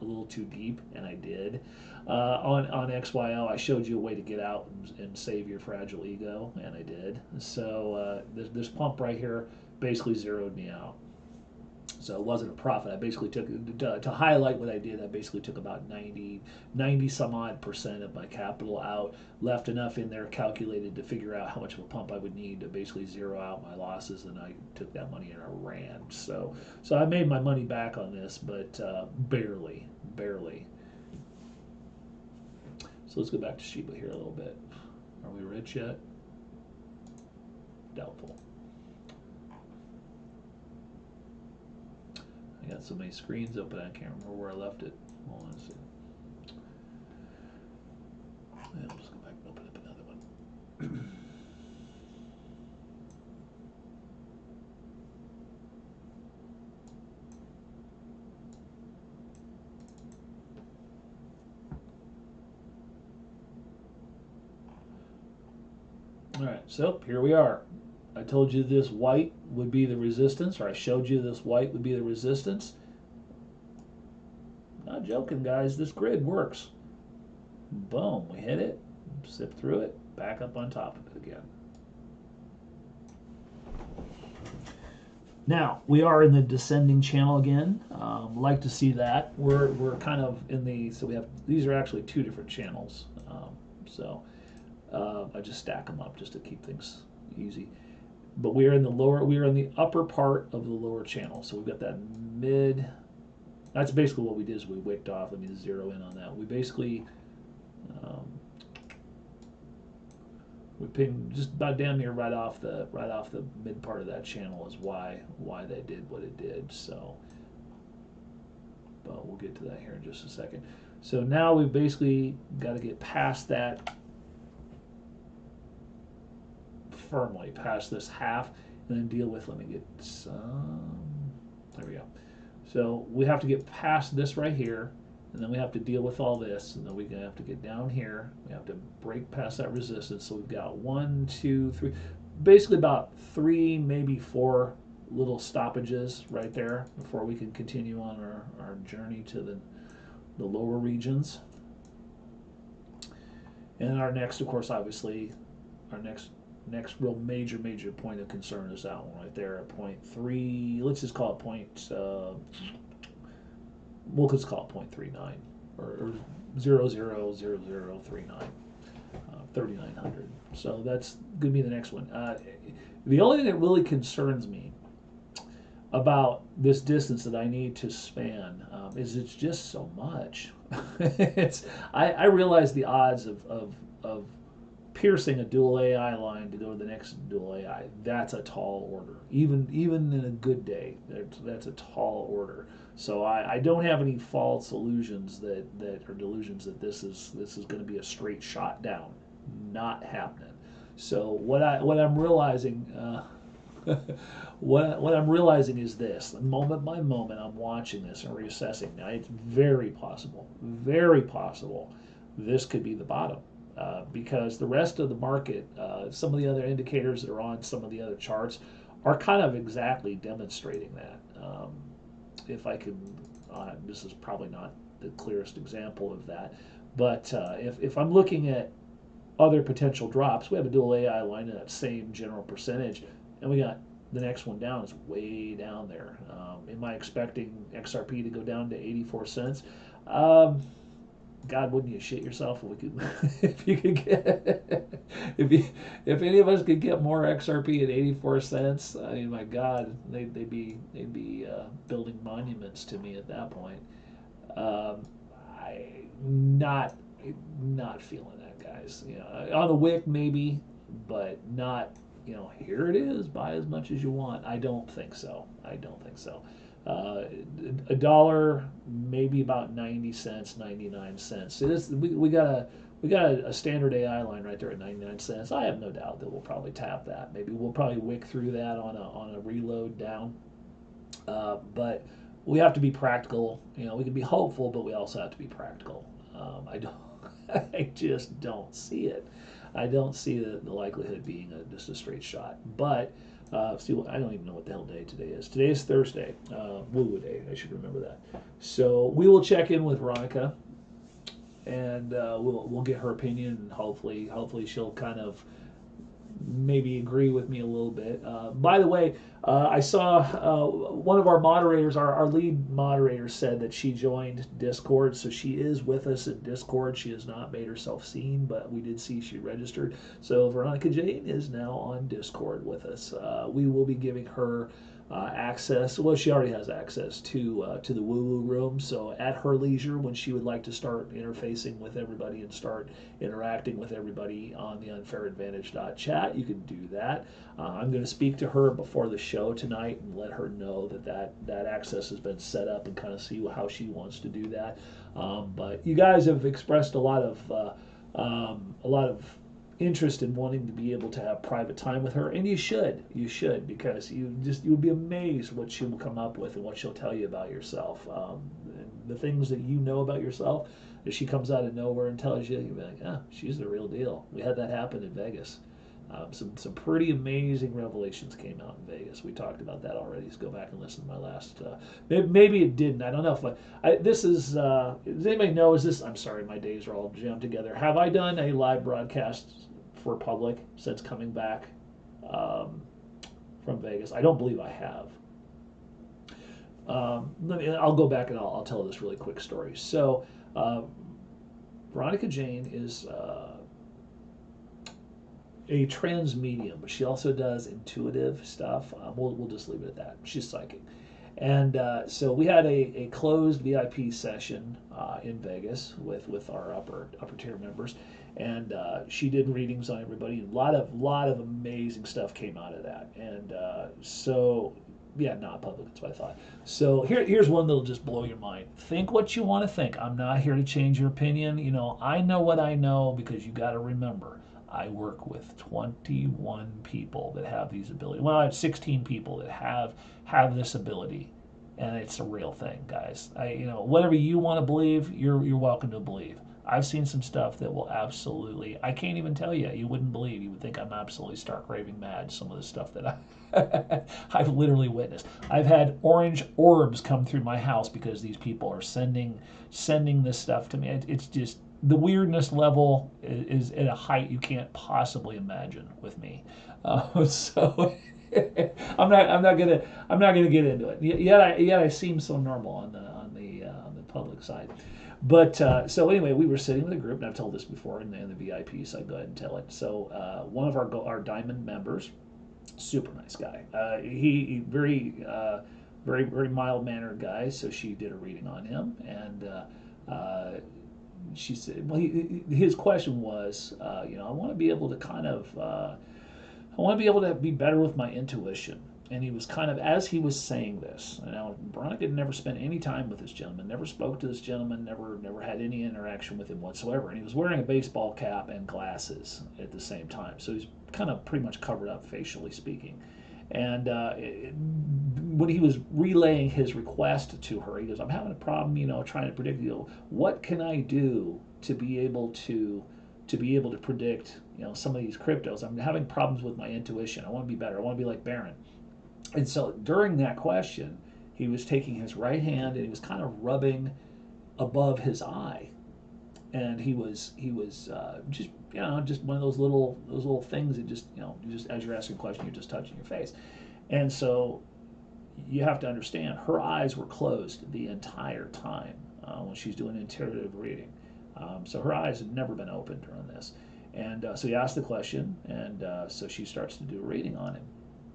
a little too deep, and I did. On XYO, I showed you a way to get out and save your fragile ego, and I did. So this pump right here basically zeroed me out. So it wasn't a profit. I basically took, to highlight what I did, I basically took about 90 some odd percent of my capital out, left enough in there calculated to figure out how much of a pump I would need to basically zero out my losses, and I took that money and I ran. So I made my money back on this, but barely. So let's go back to Shiba here a little bit. Are we rich yet? Doubtful. I got so many screens open I can't remember where I left it. Hold on a second. Yeah, I'll just go back and open up another one. All right, so here we are. I told you this white would be the resistance, or I showed you this white would be the resistance. Not joking, guys. This grid works. Boom, we hit it, zip through it, back up on top of it again. Now, we are in the descending channel again. Like to see that. We're kind of in the, so we have, these are actually two different channels. I just stack them up just to keep things easy. But we are in the upper part of the lower channel. So we've got that mid, that's basically what we did is we wicked off. Let me zero in on that. We basically, we pinged just about damn near right off the mid part of that channel is why they did what it did. So, but we'll get to that here in just a second. So now we've basically got to get past that, firmly past this half, and then deal with, let me get some, there we go. So we have to get past this right here, and then we have to deal with all this, and then we're going to have to get down here. We have to break past that resistance. So we've got 1, 2, 3, basically about 3, maybe 4 little stoppages right there before we can continue on our journey to the lower regions. And our next, of course, obviously, our next real major point of concern is that one right there at 0.3. Let's just call it we'll just call it 0.39 or 0.000039, 3,900. So that's going to be the next one. The only thing that really concerns me about this distance that I need to span is it's just so much. I realize the odds of piercing a dual AI line to go to the next dual AI, that's a tall order. Even in a good day, that's a tall order. So I don't have any false illusions that or delusions that this is going to be a straight shot down. Not happening. So what I'm realizing what I'm realizing is this: moment by moment, I'm watching this and reassessing. Now it's very possible this could be the bottom. Because the rest of the market, some of the other indicators that are on some of the other charts are kind of exactly demonstrating that. If I can, this is probably not the clearest example of that, but if I'm looking at other potential drops, we have a dual AI line in that same general percentage, and we got the next one down is way down there. Am I expecting XRP to go down to 84 cents? God, wouldn't you shit yourself if we could, if you could get, if any of us could get more XRP at 84 cents? I mean, my God, they'd be building monuments to me at that point. I not feeling that, guys. You know, on the wick maybe, but not, here it is, buy as much as you want. I don't think so. I don't think so. A dollar, maybe about 90 cents, 99 cents. So we got a standard AI line right there at 99 cents. I have no doubt that we'll probably tap that. Maybe we'll probably wick through that on a reload down. But we have to be practical. We can be hopeful, but we also have to be practical. I don't. I just don't see it. I don't see the likelihood being just a straight shot. But see, I don't even know what the hell day today is. Today is Thursday, Woo Day. I should remember that. So we will check in with Veronica, and we'll get her opinion, and hopefully she'll kind of maybe agree with me a little bit. By the way, I saw one of our moderators, our lead moderator, said that she joined Discord, so she is with us in Discord. She has not made herself seen, but we did see she registered. So Veronica Jane is now on Discord with us. We will be giving her access. Well, she already has access to the Woo Woo room. So at her leisure, when she would like to start interfacing with everybody and start interacting with everybody on the unfairadvantage.chat, you can do that. I'm going to speak to her before the show tonight and let her know that access has been set up and kind of see how she wants to do that. But you guys have expressed a lot of interest in wanting to be able to have private time with her, and you should because you would be amazed what she will come up with and what she'll tell you about yourself. The things that you know about yourself, if she comes out of nowhere and tells you, you'll be like, she's the real deal. We had that happen in Vegas. Some pretty amazing revelations came out in Vegas. We talked about that already. So go back and listen to my last. Maybe it didn't. I don't know if this is. Does anybody know? Is this? I'm sorry, my days are all jammed together. Have I done a live broadcast for public since coming back from Vegas? I don't believe I have. I'll go back and I'll tell this really quick story. So, Veronica Jane is a trans medium, but she also does intuitive stuff. We'll just leave it at that. She's psychic. And so we had a closed VIP session in Vegas with our upper tier members, and she did readings on everybody. A lot of amazing stuff came out of that. And so yeah, not public. That's what I thought. So here's one that'll just blow your mind. Think what you want to think. I'm not here to change your opinion. I know what I know, because you got to remember, I work with 21 people that have these abilities. Well, I have 16 people that have this ability, and it's a real thing, guys. Whatever you want to believe, you're welcome to believe. I've seen some stuff that will absolutely, I can't even tell you. You wouldn't believe. You would think I'm absolutely stark raving mad. Some of the stuff that I've literally witnessed. I've had orange orbs come through my house because these people are sending this stuff to me. It's just, the weirdness level is at a height you can't possibly imagine with me. So I'm not gonna get into it. Yet I seem so normal on the public side. But so anyway, we were sitting with a group, and I've told this before in the VIP, so I go ahead and tell it. So one of our diamond members, super nice guy. He very very mild mannered guy. So she did a reading on him, and she said, well, his question was, I want to be able to I want to be able to be better with my intuition. And he was kind of, as he was saying this, now Veronica had never spent any time with this gentleman, never spoke to this gentleman, never had any interaction with him whatsoever. And he was wearing a baseball cap and glasses at the same time. So he's kind of pretty much covered up, facially speaking. And when he was relaying his request to her, he goes, I'm having a problem, trying to predict, what can I do to be able to predict, some of these cryptos. I'm having problems with my intuition. I want to be better. I want to be like Barron. And so during that question, he was taking his right hand and he was kind of rubbing above his eye, and he was just just one of those little things that just as you're asking a question, you're just touching your face. And so you have to understand, her eyes were closed the entire time when she's doing intuitive reading. So her eyes had never been opened during this. And so he asked the question, and so she starts to do a reading on him.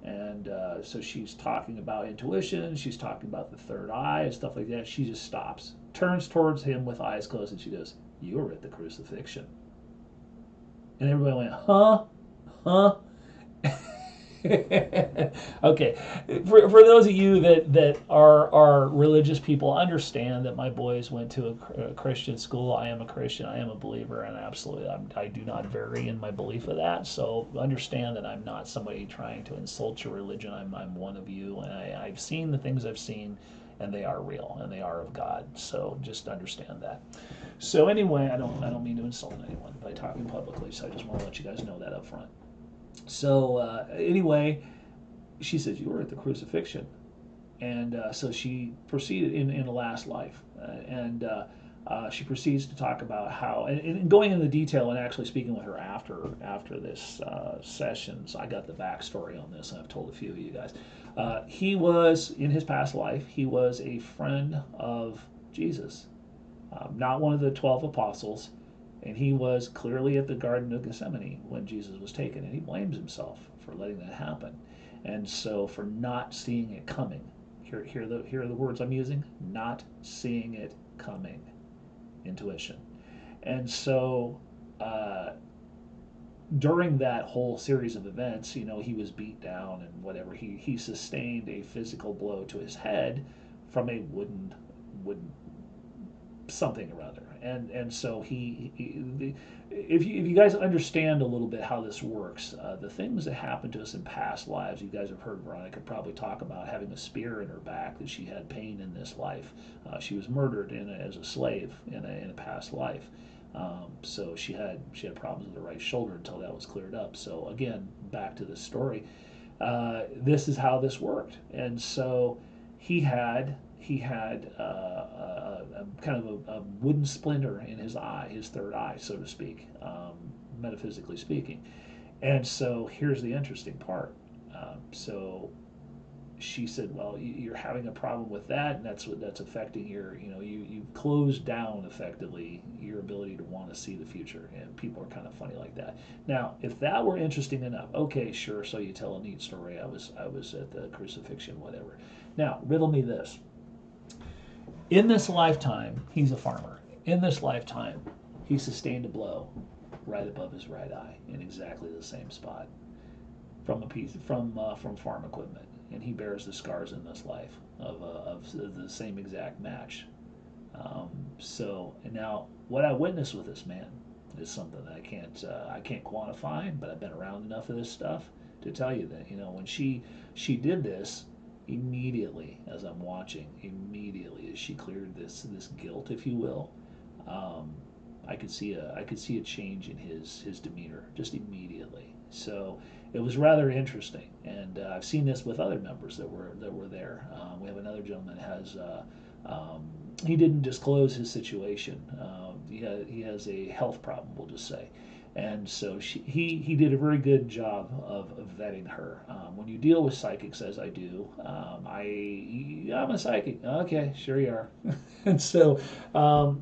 And so she's talking about intuition, she's talking about the third eye and stuff like that. She just stops, turns towards him with eyes closed, and she goes, "You were at the crucifixion." And everybody went, "Huh?" Huh? Okay, for those of you that are religious people, understand that my boys went to a Christian school. I am a Christian. I am a believer, and absolutely, I do not vary in my belief of that. So understand that I'm not somebody trying to insult your religion. I'm one of you, and I've seen the things I've seen, and they are real and they are of God. So just understand that. So anyway, I don't mean to insult anyone by talking publicly. So I just want to let you guys know that up front. So anyway, she says, you were at the crucifixion. And so she proceeded in the last life. And she proceeds to talk about how, and going into the detail and actually speaking with her after this session. So I got the backstory on this, and I've told a few of you guys. He was, in his past life, he was a friend of Jesus, not one of the 12 apostles. And he was clearly at the Garden of Gethsemane when Jesus was taken, and he blames himself for letting that happen. And so for not seeing it coming. Here are the words I'm using: not seeing it coming. Intuition. And so during that whole series of events, he was beat down and whatever. He sustained a physical blow to his head from a wooden something or other. And so if you guys understand a little bit how this works, the things that happened to us in past lives, you guys have heard Veronica probably talk about having a spear in her back, that she had pain in this life. She was murdered as a slave in a past life. So she had problems with the right shoulder until that was cleared up. So again, back to the story. This is how this worked. And so he had kind of a wooden splinter in his eye, his third eye, so to speak, metaphysically speaking. And so here's the interesting part. So she said, well, you're having a problem with that, and that's affecting you've closed down effectively your ability to want to see the future. And people are kind of funny like that. Now, if that were interesting enough, okay, sure. So you tell a neat story. I was at the crucifixion, whatever. Now, riddle me this. In this lifetime, he's a farmer. In this lifetime, he sustained a blow right above his right eye in exactly the same spot from from farm equipment, and he bears the scars in this life of the same exact match. And now what I witnessed with this man is something that I can't quantify, but I've been around enough of this stuff to tell you that when she did this. Immediately, as I'm watching, immediately as she cleared this guilt, if you will, I could see a change in his demeanor just immediately. So it was rather interesting, and I've seen this with other members that were there. We have another gentleman that has. He didn't disclose his situation. He has a health problem, we'll just say. And so he did a very good job of vetting her. When you deal with psychics, as I do, I'm a psychic. Okay, sure you are. And so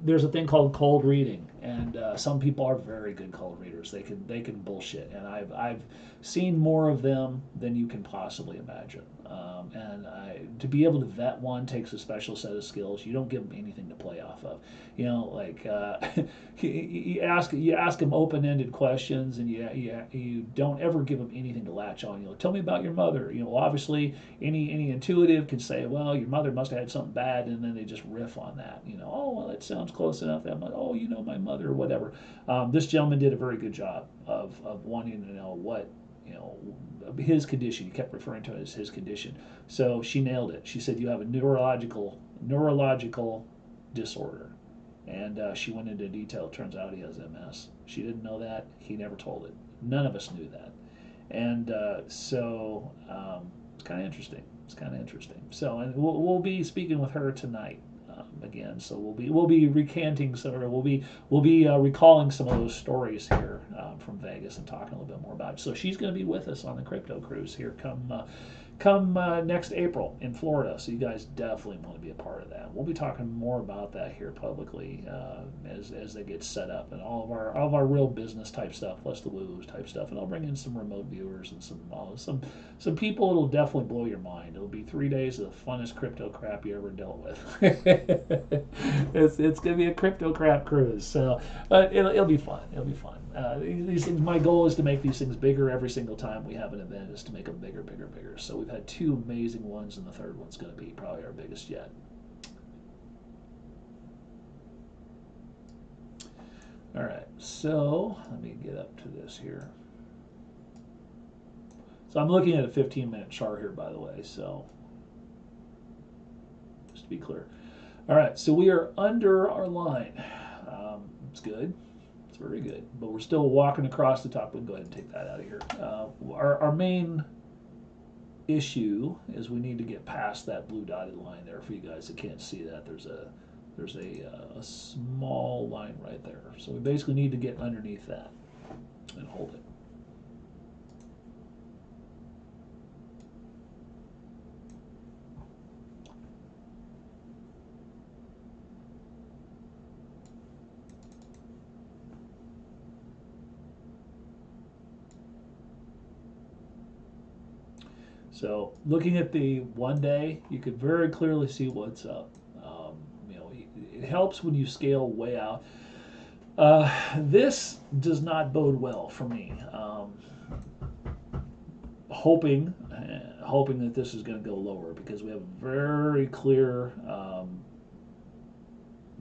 there's a thing called cold reading, and some people are very good cold readers. They can bullshit, and I've seen more of them than you can possibly imagine. To be able to vet one takes a special set of skills. You don't give them anything to play off of. You ask them open-ended questions, and you don't ever give them anything to latch on. Tell me about your mother. Obviously any intuitive can say, well, your mother must have had something bad, and then they just riff on that. Oh, well, that sounds close enough. Oh, my mother or whatever. This gentleman did a very good job of wanting to know what his condition. He kept referring to it as his condition. So she nailed it. She said, you have a neurological disorder. And she went into detail. It turns out he has MS. She didn't know that. He never told it. None of us knew that. And so it's kind of interesting. So, and we'll be speaking with her tonight again. So we'll be recanting some, or we'll be recalling some of those stories here from Vegas and talking a little bit more about it. So she's going to be with us on the crypto cruise here come next April in Florida. So you guys definitely want to be a part of that. We'll be talking more about that here publicly as they get set up, and all of our real business type stuff, plus the woo type stuff. And I'll bring in some remote viewers and some people. It'll definitely blow your mind. It'll be 3 days of the funnest crypto crap you ever dealt with. It's gonna be a crypto crap cruise. So, but it'll be fun. It'll be fun. These things. My goal is to make these things bigger every single time we have an event. Is to make them bigger, bigger, bigger. So we've had two amazing ones, and the third one's going to be probably our biggest yet. All right. So let me get up to this here. So I'm looking at a 15-minute chart here, by the way. So just to be clear. All right. So we are under our line. It's good. It's very good. But we're still walking across the top. We'll go ahead and take that out of here. Our main issue is we need to get past that blue dotted line there. For you guys that can't see that, there's a small line right there. So we basically need to get underneath that and hold it. So looking at the 1 day, you could very clearly see what's up. It helps when you scale way out. This does not bode well for me. Hoping that this is going to go lower because we have a very clear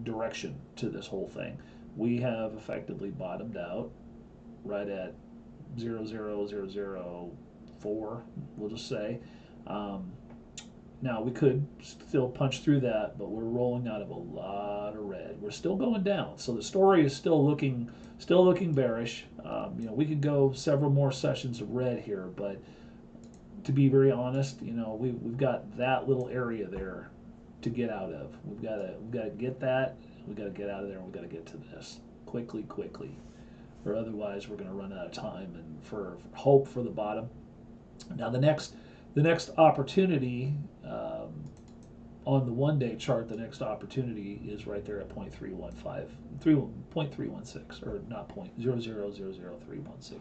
direction to this whole thing. We have effectively bottomed out right at 0.00004, we'll just say. Now we could still punch through that, but we're rolling out of a lot of red. We're still going down, so the story is still looking bearish. We could go several more sessions of red here, but to be very honest, we've got that little area there to get out of. We've got to get that. We've got to get out of there. And we've got to get to this quickly, or otherwise we're going to run out of time and for hope for the bottom. Now the next opportunity on the 1 day chart, the next opportunity is right there at 0.316, or not 0.0000316.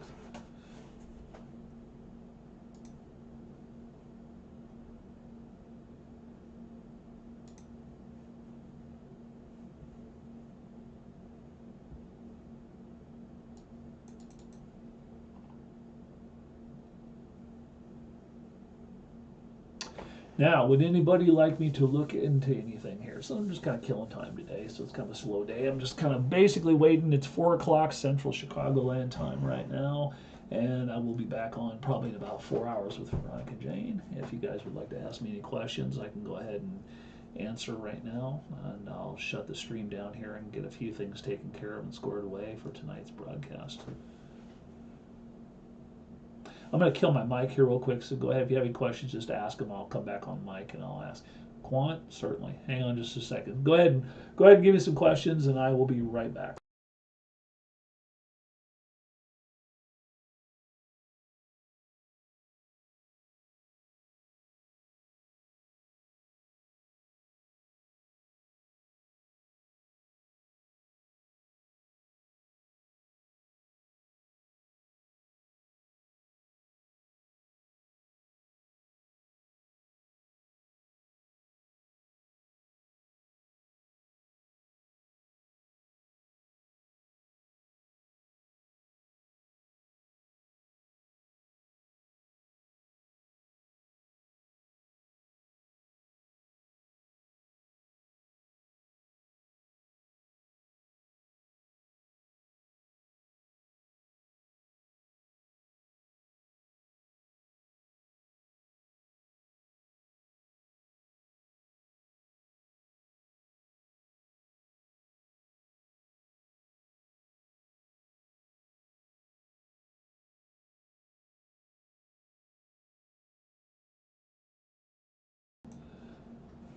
Now, would anybody like me to look into anything here? So I'm just kind of killing time today, so it's kind of a slow day. I'm just kind of basically waiting. It's 4 o'clock Central Chicagoland time right now, and I will be back on probably in about 4 hours with Veronica Jane. If you guys would like to ask me any questions, I can go ahead and answer right now, and I'll shut the stream down here and get a few things taken care of and squared away for tonight's broadcast. I'm going to kill my mic here real quick, so go ahead. If you have any questions, just ask them. I'll come back on mic and I'll ask. Quant, certainly. Hang on just a second. Go ahead and give me some questions, and I will be right back.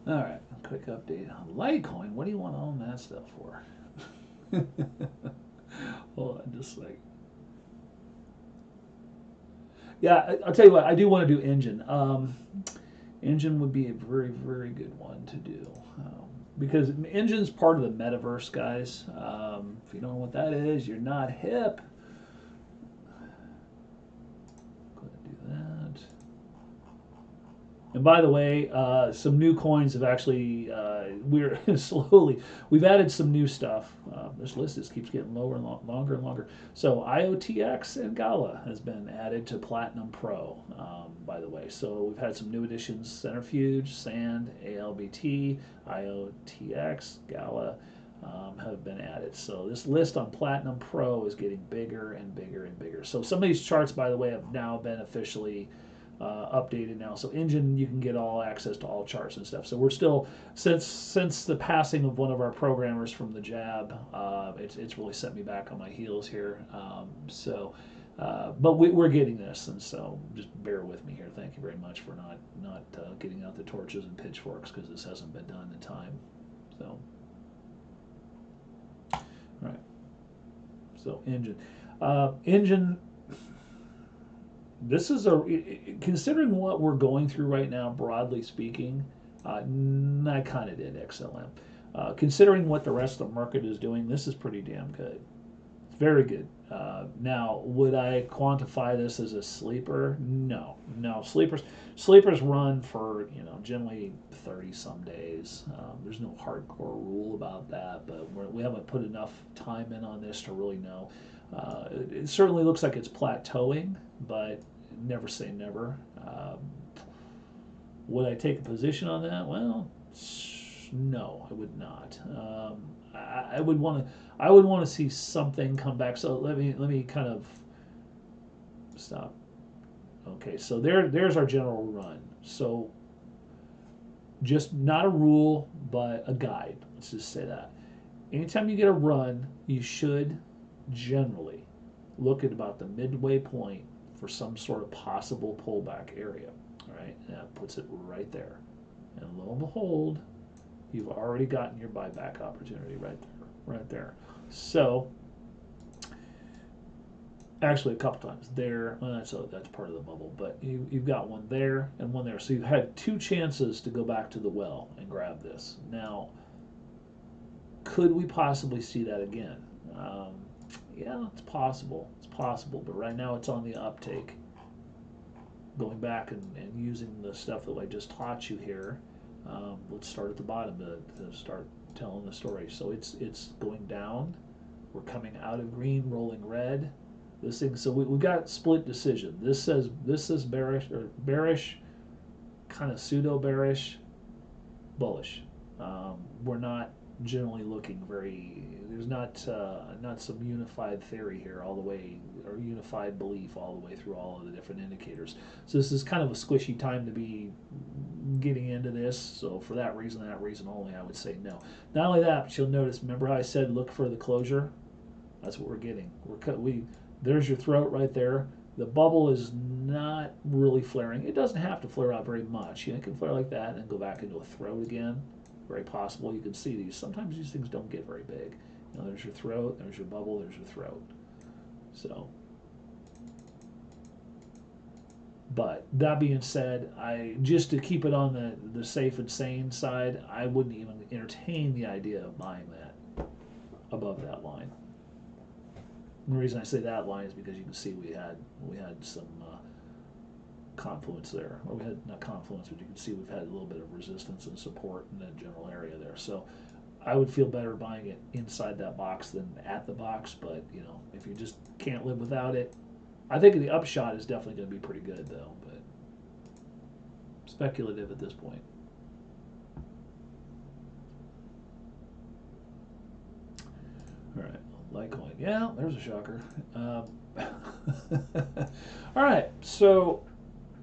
All right, quick update on Litecoin. What do you want to own that stuff for? Hold on, just like. Yeah, I'll tell you what, I do want to do engine. Engine would be a very, very good one to do. Because engine's part of the metaverse, guys. If you don't know what that is, you're not hip. Go ahead and do that. And by the way, some new coins have actually, we're we've added some new stuff. This list just keeps getting lower and longer and longer. So IOTX and Gala has been added to Platinum Pro, by the way. So we've had some new additions: Centrifuge, Sand, ALBT, IOTX, Gala have been added. So this list on Platinum Pro is getting bigger and bigger and bigger. So some of these charts, by the way, have now been officially updated now. So engine, you can get all access to all charts and stuff. So we're still, since the passing of one of our programmers from the jab, it's really set me back on my heels here. But we're getting this, and so just bear with me here. Thank you very much for not getting out the torches and pitchforks, because this hasn't been done in time. So, all right. So engine. This is considering what we're going through right now, broadly speaking, I kind of did XLM. Considering what the rest of the market is doing, this is pretty damn good. It's very good. Now, would I quantify this as a sleeper? No. Sleepers run for, generally 30 some days. There's no hardcore rule about that, but we haven't put enough time in on this to really know. It certainly looks like it's plateauing, but never say never. Would I take a position on that? Well, no, I would not. I would want to see something come back. So let me kind of stop. Okay, so there's our general run. So just not a rule, but a guide. Let's just say that. Anytime you get a run, you should generally look at about the midway point for some sort of possible pullback area. All right, and that puts it right there. And lo and behold, you've already gotten your buyback opportunity right there. So actually a couple times there. Well, that's part of the bubble, but you've got one there and one there. So you've had two chances to go back to the well and grab this. Now, could we possibly see that again? Yeah, it's possible. It's possible, but right now it's on the uptake. Going back and using the stuff that I just taught you here, let's start at the bottom to start telling the story. So it's going down. We're coming out of green, rolling red. This thing. So we've got split decision. This says bearish, kind of pseudo bearish, bullish. We're not generally looking very. There's not some unified theory here all the way, or unified belief all the way through all of the different indicators. So this is kind of a squishy time to be getting into this. So for that reason only, I would say no. Not only that, but you'll notice. Remember how I said look for the closure? That's what we're getting. There's your throat right there. The bubble is not really flaring. It doesn't have to flare out very much. It can flare like that and go back into a throat again. Very possible. You can see these. Sometimes these things don't get very big. There's your throat, there's your bubble, there's your throat. So, but that being said, just to keep it on the safe and sane side, I wouldn't even entertain the idea of buying that above that line. And the reason I say that line is because you can see we had some confluence there, or we had not confluence, but you can see we've had a little bit of resistance and support in that general area there. So I would feel better buying it inside that box than at the box, but if you just can't live without it, I think the upshot is definitely going to be pretty good though, but speculative at this point. All right, Litecoin, yeah, there's a shocker. All right, so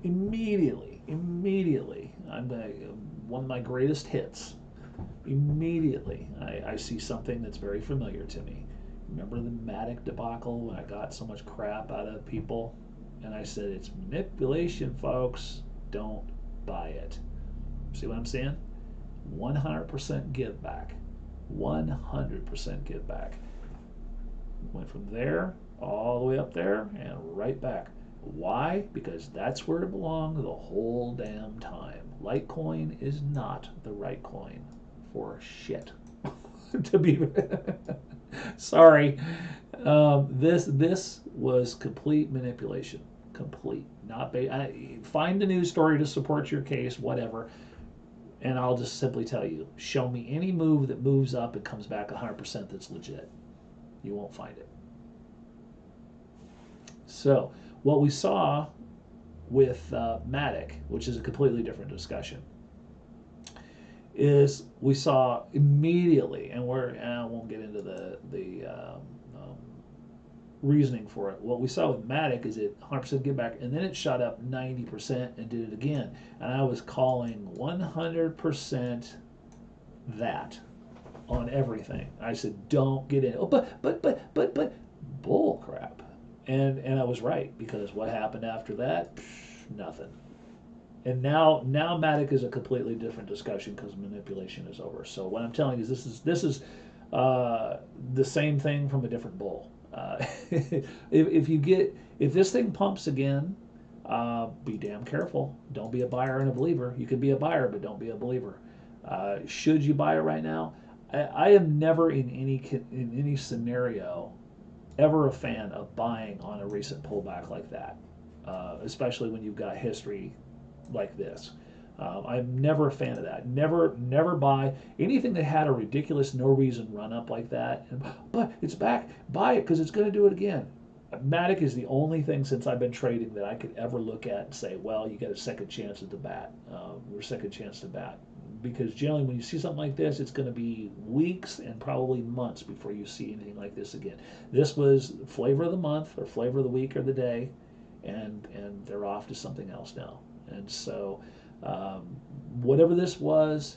immediately, I'm going to, one of my greatest hits. Immediately, I see something that's very familiar to me. Remember the Matic debacle when I got so much crap out of people? And I said, it's manipulation, folks. Don't buy it. See what I'm saying? 100% give back. 100% give back. Went from there all the way up there and right back. Why? Because that's where it belonged the whole damn time. Litecoin is not the right coin for shit. To be sorry, this was complete manipulation. Complete. Not find the news story to support your case, whatever. And I'll just simply tell you, show me any move that moves up and comes back 100% that's legit. You won't find it. So what we saw with Matic, which is a completely different discussion, is we saw immediately, and I won't get into the reasoning for it. What we saw with Matic is it 100% give back, and then it shot up 90% and did it again. And I was calling 100% that on everything. I said, don't get in. Oh, but bull crap. And I was right, because what happened after that? Nothing. And now Matic is a completely different discussion because manipulation is over. So what I'm telling you is this is the same thing from a different bull. If this thing pumps again, be damn careful. Don't be a buyer and a believer. You could be a buyer, but don't be a believer. Should you buy it right now? I am never in any scenario ever a fan of buying on a recent pullback like that, especially when you've got history like this. I'm never a fan of that. Never buy anything that had a ridiculous, no reason run up like that. But it's back. Buy it because it's going to do it again. Matic is the only thing since I've been trading that I could ever look at and say, well, you got a second chance at the bat, or second chance to bat. Because generally, when you see something like this, it's going to be weeks and probably months before you see anything like this again. This was flavor of the month, or flavor of the week, or the day, and they're off to something else now. And so, whatever this was,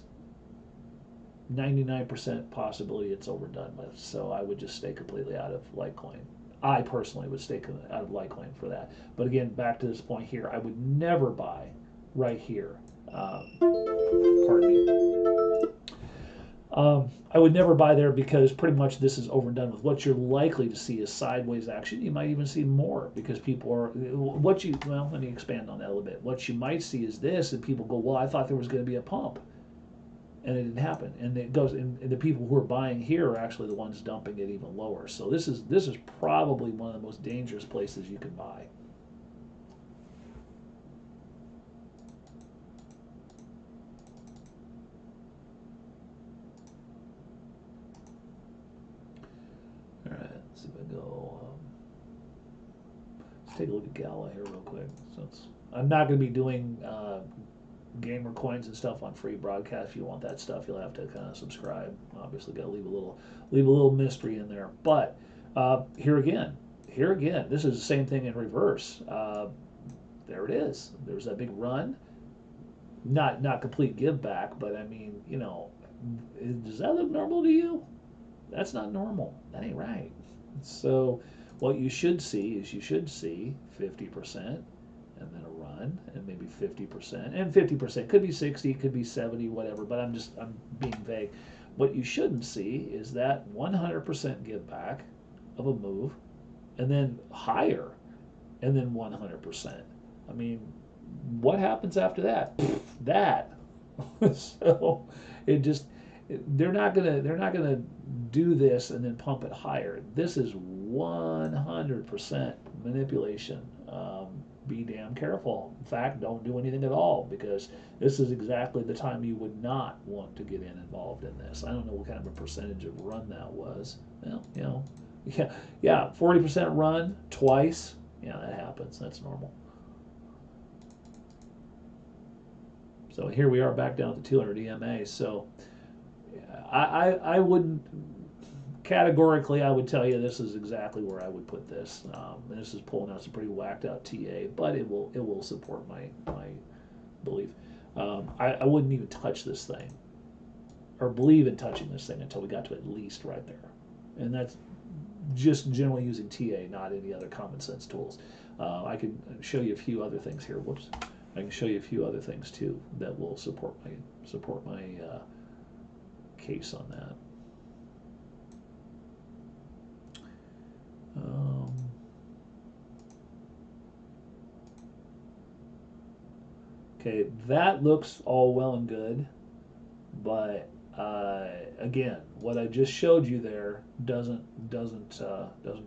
99% possibility it's overdone with. So I would just stay completely out of Litecoin. I personally would stay out of Litecoin for that. But again, back to this point here, I would never buy right here. Pardon me. I would never buy there because pretty much this is overdone with. What you're likely to see is sideways action. You might even see more because people are, well, let me expand on that a little bit. What you might see is this, and people go, well, I thought there was going to be a pump. And it didn't happen. And it goes, and the people who are buying here are actually the ones dumping it even lower. So this is probably one of the most dangerous places you can buy. All right, let's see if I go. Let's take a look at Gala here real quick. Since I'm not going to be doing gamer coins and stuff on free broadcast. If you want that stuff, you'll have to kind of subscribe. Obviously, got to leave a little mystery in there. But here again, this is the same thing in reverse. There it is. There's that big run. Not complete give back, but I mean, does that look normal to you? That's not normal. That ain't right. So what you should see is 50%. And then a run, and maybe 50%, and 50% could be 60, could be 70, whatever. But I'm being vague. What you shouldn't see is that 100% give back of a move, and then higher, and then 100%. I mean, what happens after that? That. So they're not gonna do this and then pump it higher. This is 100% manipulation. Be damn careful. In fact, don't do anything at all, because this is exactly the time you would not want to get involved in this. I don't know what kind of a percentage of run that was. Well, yeah, 40% run twice. Yeah, that happens. That's normal. So here we are back down to 200 EMA. So I wouldn't. Categorically, I would tell you this is exactly where I would put this. And this is pulling out some pretty whacked out TA, but it will support my belief. I wouldn't even touch this thing, or believe in touching this thing, until we got to at least right there, and that's just generally using TA, not any other common sense tools. I can show you a few other things here. Whoops. I can show you a few other things too that will support my case on that. Okay, that looks all well and good, but again, what I just showed you there doesn't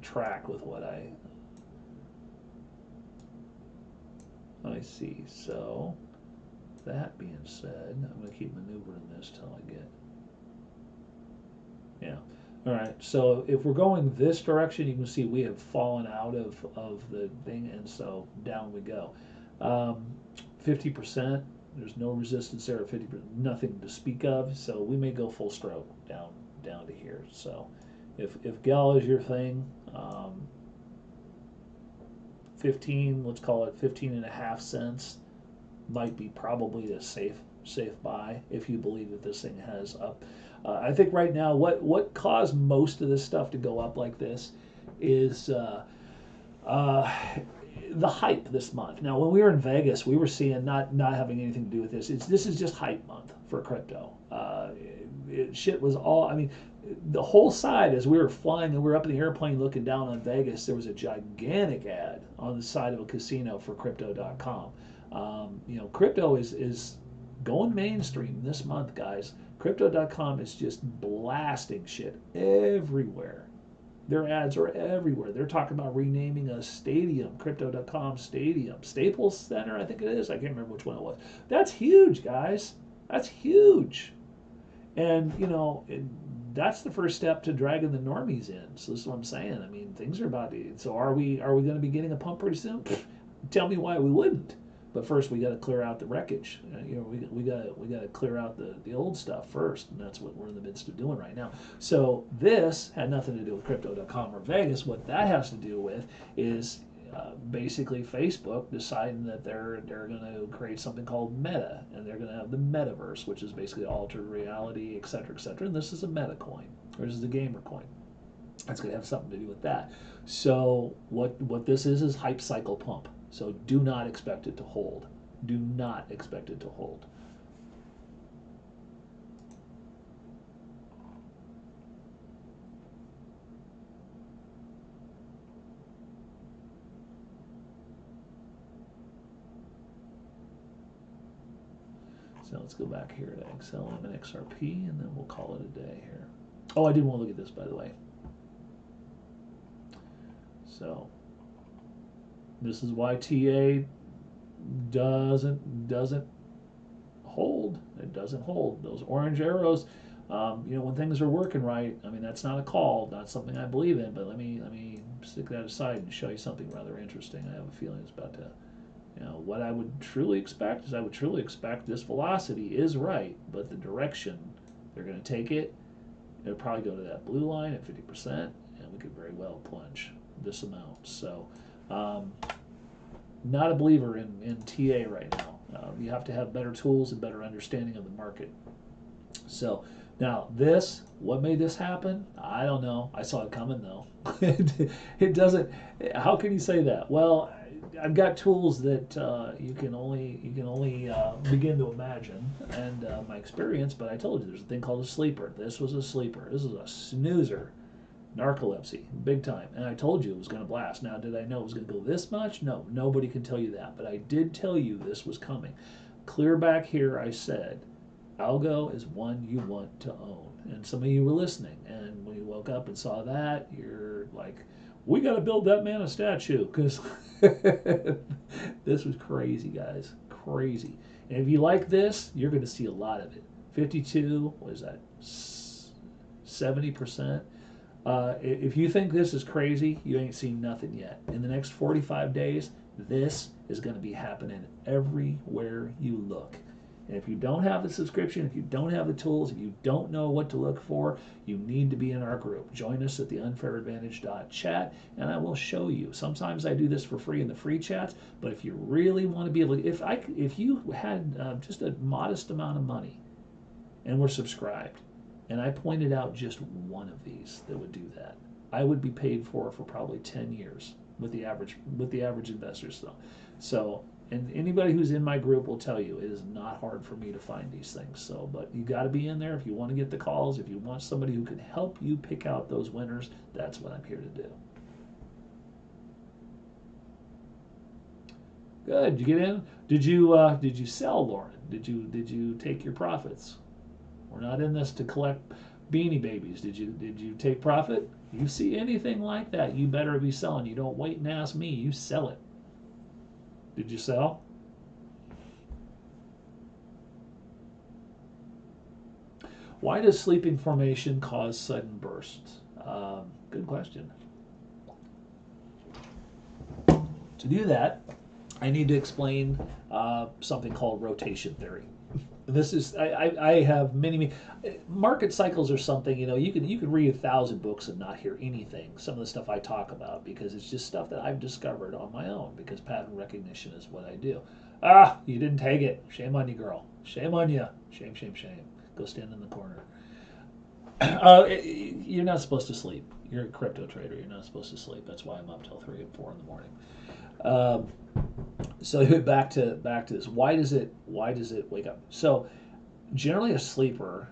track with what I see. So that being said, I'm going to keep maneuvering this till I get, yeah. All right, so if we're going this direction, you can see we have fallen out of the thing, and so down we go. 50%, there's no resistance there at 50%, nothing to speak of, so we may go full stroke down to here. So if gal is your thing, 15, let's call it 15 and a half cents might be probably a safe buy if you believe that this thing has up. I think right now what caused most of this stuff to go up like this is the hype this month. Now, when we were in Vegas, we were seeing not having anything to do with this. This is just hype month for crypto. Shit was all. I mean, the whole side as we were flying and we were up in the airplane looking down on Vegas, there was a gigantic ad on the side of a casino for Crypto.com. You know, crypto is going mainstream this month, guys. Crypto.com is just blasting shit everywhere. Their ads are everywhere. They're talking about renaming a stadium, Crypto.com Stadium, Staples Center, I think it is. I can't remember which one it was. That's huge, guys. That's huge. And you know, that's the first step to dragging the normies in. So this is what I'm saying. I mean, things are about to. So are we going to be getting a pump pretty soon? Tell me why we wouldn't. But first, we got to clear out the wreckage. You know, we got to clear out the old stuff first, and that's what we're in the midst of doing right now. So this had nothing to do with Crypto.com or Vegas. What that has to do with is basically Facebook deciding that they're going to create something called Meta, and they're going to have the metaverse, which is basically altered reality, et cetera, et cetera. And this is a meta coin, or this is a gamer coin. That's going to have something to do with that. So what this is hype cycle pump. So do not expect it to hold. Do not expect it to hold. So let's go back here to XLM and XRP, and then we'll call it a day here. Oh, I did want to look at this, by the way. So this is why TA doesn't hold. It doesn't hold. Those orange arrows, you know, when things are working right. I mean, that's not a call, not something I believe in. But let me stick that aside and show you something rather interesting. I have a feeling it's about to. You know, what I would truly expect is I would truly expect this velocity is right, but the direction they're going to take it, it'll probably go to that blue line at 50%, and we could very well plunge this amount. So. Not a believer in TA right now. You have to have better tools and better understanding of the market. So now this, what made this happen? I don't know. I saw it coming though. It doesn't. How can you say that? Well, I've got tools that you can only begin to imagine, and my experience. But I told you there's a thing called a sleeper. This was a sleeper. This is a snoozer. Narcolepsy, big time. And I told you it was going to blast. Now, did I know it was going to go this much? No, nobody can tell you that. But I did tell you this was coming. Clear back here, I said, algo is one you want to own. And some of you were listening. And when you woke up and saw that, you're like, we got to build that man a statue. Because this was crazy, guys. Crazy. And if you like this, you're going to see a lot of it. 52, what is that? 70%. If you think this is crazy, you ain't seen nothing yet. In the next 45 days, this is going to be happening everywhere you look. And if you don't have the subscription, if you don't have the tools, if you don't know what to look for, you need to be in our group. Join us at the unfairadvantage.chat, and I will show you. Sometimes I do this for free in the free chats, but if you really want to be able to, if you had just a modest amount of money and were subscribed, and I pointed out just one of these that would do that, I would be paid for probably 10 years with the average investors though. So, and anybody who's in my group will tell you it is not hard for me to find these things. So, but you got to be in there if you want to get the calls. If you want somebody who can help you pick out those winners, that's what I'm here to do. Good. Did you get in? Did you sell, Lauren? Did you take your profits? We're not in this to collect Beanie Babies. Did you take profit? You see anything like that, you better be selling. You don't wait and ask me. You sell it. Did you sell? Why does sleeping formation cause sudden bursts? Good question. To do that, I need to explain something called rotation theory. This is I have many market cycles are something, you can read 1,000 books and not hear anything. Some of the stuff I talk about because it's just stuff that I've discovered on my own because pattern recognition is what I do. Ah, you didn't take it. Shame on you, girl. Shame on you. Shame, shame, shame. Go stand in the corner. You're not supposed to sleep. You're a crypto trader. You're not supposed to sleep. That's why I'm up till 3 and 4 in the morning. Um, so back to this. Why does it wake up? So generally, a sleeper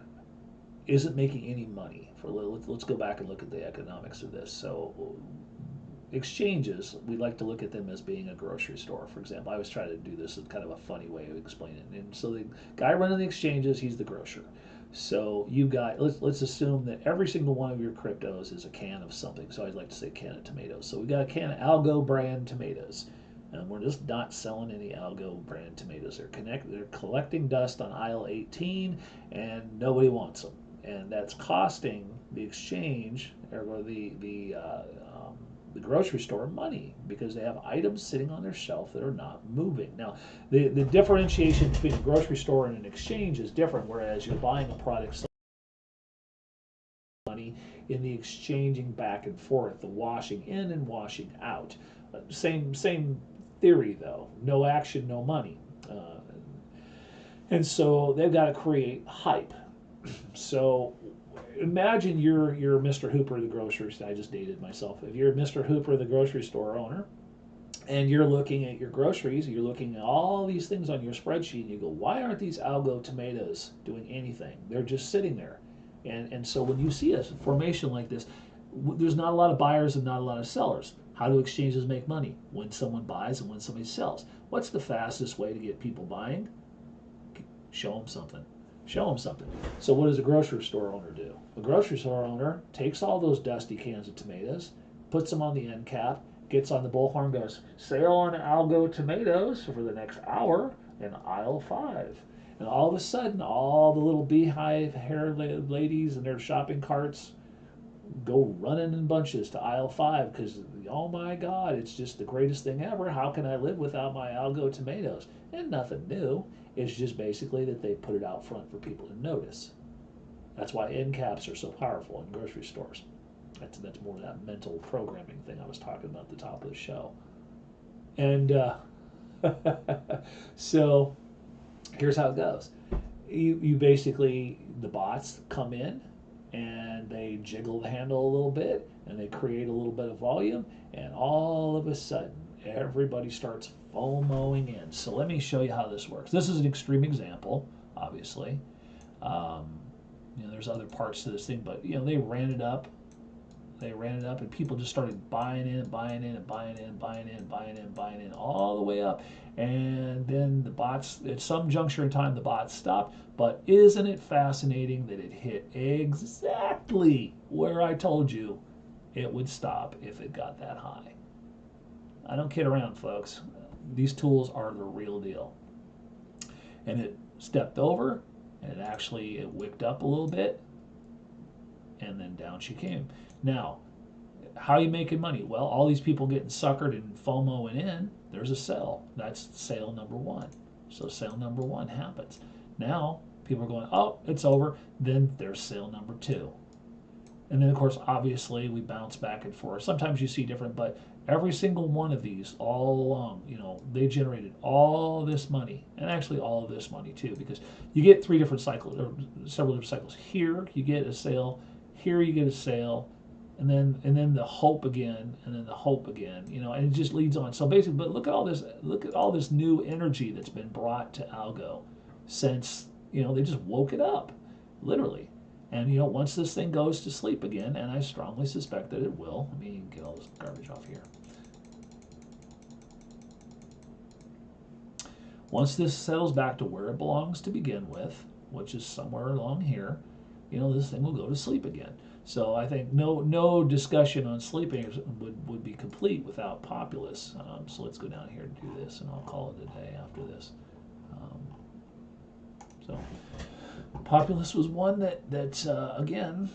isn't making any money. Let's go back and look at the economics of this. So exchanges, we like to look at them as being a grocery store. For example, I always try to do this in kind of a funny way of explaining it. And so the guy running the exchanges, he's the grocer. So you've got let's assume that every single one of your cryptos is a can of something. So I'd like to say a can of tomatoes. So we got a can of Algo brand tomatoes. And we're just not selling any Algo brand tomatoes. They're collecting dust on aisle 18 and nobody wants them. And that's costing the exchange or the grocery store money because they have items sitting on their shelf that are not moving. Now, the differentiation between a grocery store and an exchange is different, whereas you're buying a product money in the exchanging back and forth, the washing in and washing out. Same theory though. No action, no money. And so they've got to create hype. So imagine you're Mr. Hooper, the grocery store. I just dated myself. If you're Mr. Hooper, the grocery store owner, and you're looking at your groceries, you're looking at all these things on your spreadsheet, and you go, why aren't these Algo tomatoes doing anything? They're just sitting there. And so when you see a formation like this, there's not a lot of buyers and not a lot of sellers. How do exchanges make money? When someone buys and when somebody sells. What's the fastest way to get people buying? Show them something. Show them something. So what does a grocery store owner do? A grocery store owner takes all those dusty cans of tomatoes, puts them on the end cap, gets on the bullhorn, goes, sale on Algo tomatoes for the next hour in aisle 5. And all of a sudden, all the little beehive hair ladies and their shopping carts go running in bunches to aisle 5 because, oh my God, it's just the greatest thing ever. How can I live without my Algo tomatoes? And nothing new. It's just basically that they put it out front for people to notice. That's why end caps are so powerful in grocery stores. That's more of that mental programming thing I was talking about at the top of the show. And so here's how it goes. You basically, the bots come in and they jiggle the handle a little bit and they create a little bit of volume, and all of a sudden everybody starts FOMOing in. So let me show you how this works. This is an extreme example, obviously. There's other parts to this thing, but they ran it up. They ran it up, and people just started buying in, buying in, and buying in, buying in, buying in, buying in, all the way up. And then the bots, at some juncture in time, the bots stopped. But isn't it fascinating that it hit exactly where I told you it would stop if it got that high? I don't kid around, folks. These tools are the real deal. And it stepped over, and it wicked up a little bit, and then down she came. Now, how are you making money? Well, all these people getting suckered and FOMOing in, there's a sell. That's sale number 1. So sale number 1 happens. Now, people are going, oh, it's over. Then there's sale number 2. And then, of course, obviously, we bounce back and forth. Sometimes you see different, but every single one of these all along, they generated all this money, and actually all of this money too, because you get 3 different cycles, or several different cycles. Here, you get a sale. Here, you get a sale. And then the hope again, and then the hope again, and it just leads on. So basically, but look at all this new energy that's been brought to Algo since, they just woke it up, literally. And once this thing goes to sleep again, and I strongly suspect that it will. Let me get all this garbage off here. Once this settles back to where it belongs to begin with, which is somewhere along here, this thing will go to sleep again. So I think no discussion on sleeping would be complete without Populous. So let's go down here and do this, and I'll call it a day after this. So Populous was one that again,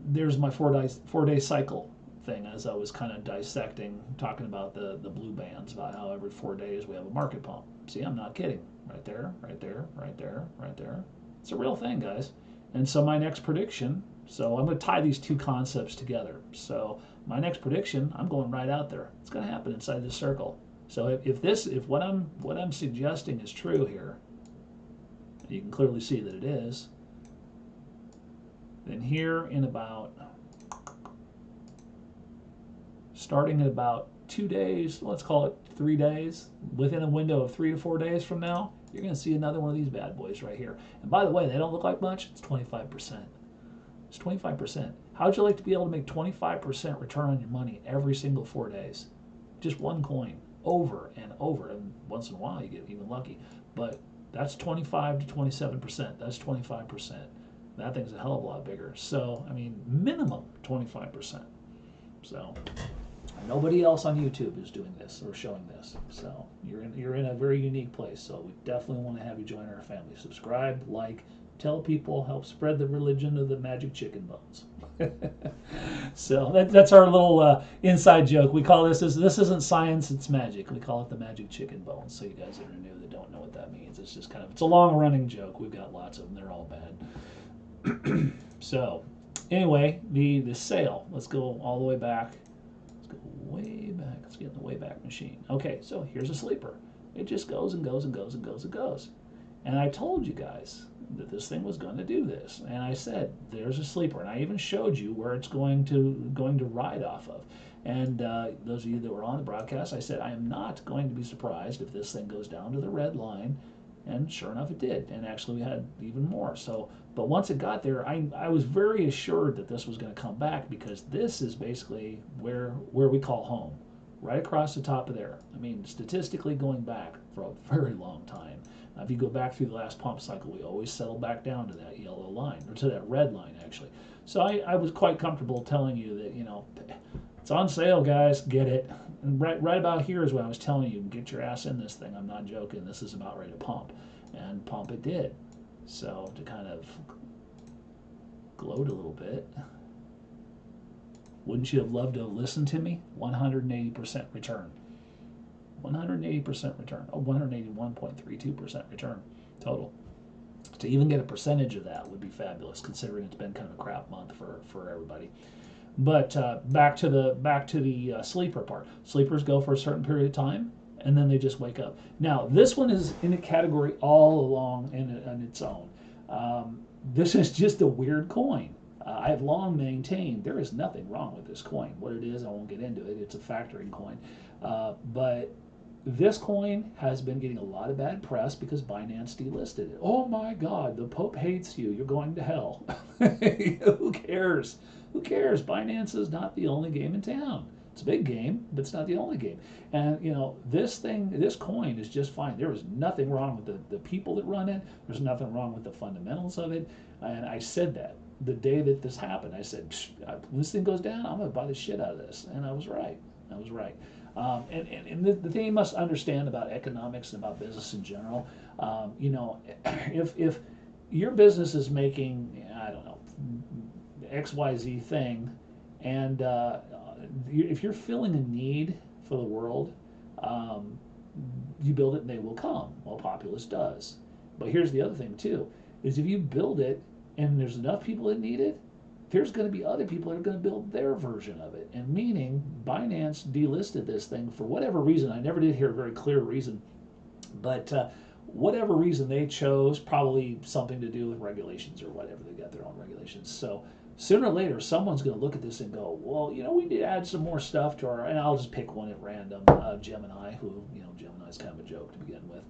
there's my 4-day cycle thing, as I was kind of dissecting, talking about the blue bands, about how every 4 days we have a market pump. See, I'm not kidding. Right there, right there, right there, right there. It's a real thing, guys. And so my next prediction, so I'm going to tie these two concepts together. So my next prediction, I'm going right out there. It's going to happen inside this circle. So if what I'm suggesting is true here, you can clearly see that it is, then here in about, starting at about 2 days, let's call it 3 days, within a window of 3 to 4 days from now, you're going to see another one of these bad boys right here. And by the way, they don't look like much. It's 25%. It's 25%. How'd you like to be able to make 25% return on your money every single 4 days? Just one coin, over and over. And once in a while, you get even lucky. But that's 25 to 27%. That's 25%. That thing's a hell of a lot bigger. So, I mean, minimum 25%. So, nobody else on YouTube is doing this or showing this. So, you're in a very unique place. So, we definitely want to have you join our family. Subscribe, like, tell people, help spread the religion of the magic chicken bones. So, that's our little inside joke. We call this isn't science, it's magic. We call it the magic chicken bones. So, you guys that are new that don't know what that means, it's just it's a long running joke. We've got lots of them. They're all bad. So, anyway, the sale. Let's go all the way back. Let's go way back. Let's get in the way back machine. Okay, so here's a sleeper. It just goes and goes and goes and goes and goes. And I told you guys that this thing was going to do this. And I said, there's a sleeper. And I even showed you where it's going to ride off of. And those of you that were on the broadcast, I said, I am not going to be surprised if this thing goes down to the red line. And sure enough, it did. And actually, we had even more. So, but once it got there, I was very assured that this was going to come back, because this is basically where we call home, right across the top of there. I mean, statistically going back for a very long time. If you go back through the last pump cycle, we always settle back down to that yellow line, or to that red line, actually. So I was quite comfortable telling you that, it's on sale, guys, get it. And right about here is when I was telling you, get your ass in this thing. I'm not joking. This is about ready to pump. And pump it did. So to kind of gloat a little bit, wouldn't you have loved to have listened to me? 180% return. 180% return. Oh, 181.32% return total. To even get a percentage of that would be fabulous, considering it's been kind of a crap month for everybody. But back to the sleeper part. Sleepers go for a certain period of time, and then they just wake up. Now, this one is in a category all along in its own. This is just a weird coin. I've long maintained there is nothing wrong with this coin. What it is, I won't get into it. It's a factoring coin. But this coin has been getting a lot of bad press because Binance delisted it. Oh my God, the Pope hates you. You're going to hell. Who cares? Who cares? Binance is not the only game in town. It's a big game, but it's not the only game. And this coin is just fine. There is nothing wrong with the people that run it. There's nothing wrong with the fundamentals of it. And I said that the day that this happened. I said, when this thing goes down, I'm going to buy the shit out of this. And I was right. I was right. And the thing you must understand about economics and about business in general, if your business is making, I don't know, XYZ thing, and if you're filling a need for the world, you build it and they will come. Well, Populous does. But here's the other thing too, is if you build it and there's enough people that need it, there's going to be other people that are going to build their version of it. And meaning Binance delisted this thing for whatever reason. I never did hear a very clear reason, but whatever reason they chose, probably something to do with regulations or whatever. They got their own regulations. So sooner or later, someone's going to look at this and go, well, you know, we need to add some more stuff to our, and I'll just pick one at random, Gemini, who, you know, Gemini's kind of a joke to begin with,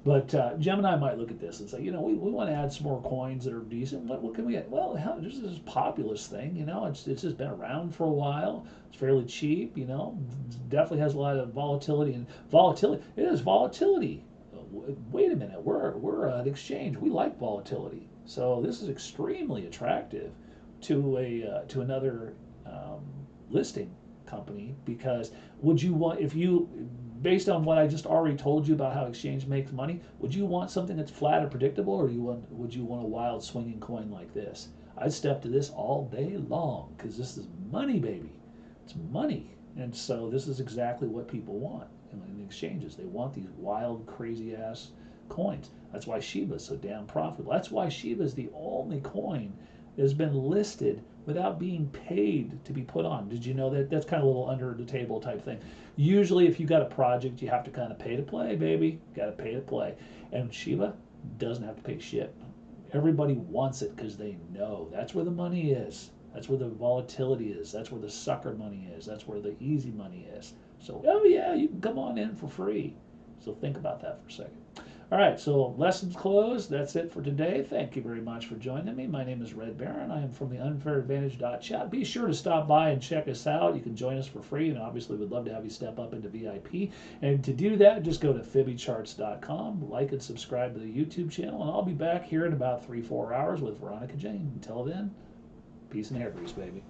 but Gemini might look at this and say, you know, we want to add some more coins that are decent. What can we get? Well, hell, there's this Populous thing, you know, it's just been around for a while. It's fairly cheap, you know, definitely has a lot of volatility, and volatility, it is volatility. Wait a minute, we're an exchange. We like volatility. So this is extremely attractive to another listing company, because would you want, if you, based on what I just already told you about how exchange makes money, would you want something that's flat and predictable, or would you want a wild swinging coin like this? I'd step to this all day long, because this is money, baby. It's money. And so this is exactly what people want in the exchanges. They want these wild, crazy ass coins. That's why Shiba is so damn profitable. That's why Shiba is the only coin that has been listed without being paid to be put on. Did you know that? That's kind of a little under the table type thing. Usually if you got a project, you have to kind of pay to play, baby. Got to pay to play. And Shiba doesn't have to pay shit. Everybody wants it because they know that's where the money is. That's where the volatility is. That's where the sucker money is. That's where the easy money is. So, oh yeah, you can come on in for free. So think about that for a second. All right, so lessons closed. That's it for today. Thank you very much for joining me. My name is Red Baron. I am from the unfairadvantage.chat. Be sure to stop by and check us out. You can join us for free, and obviously we'd love to have you step up into VIP. And to do that, just go to Phibicharts.com, like and subscribe to the YouTube channel, and I'll be back here in about 3-4 hours with Veronica Jane. Until then, peace and hair grease, baby.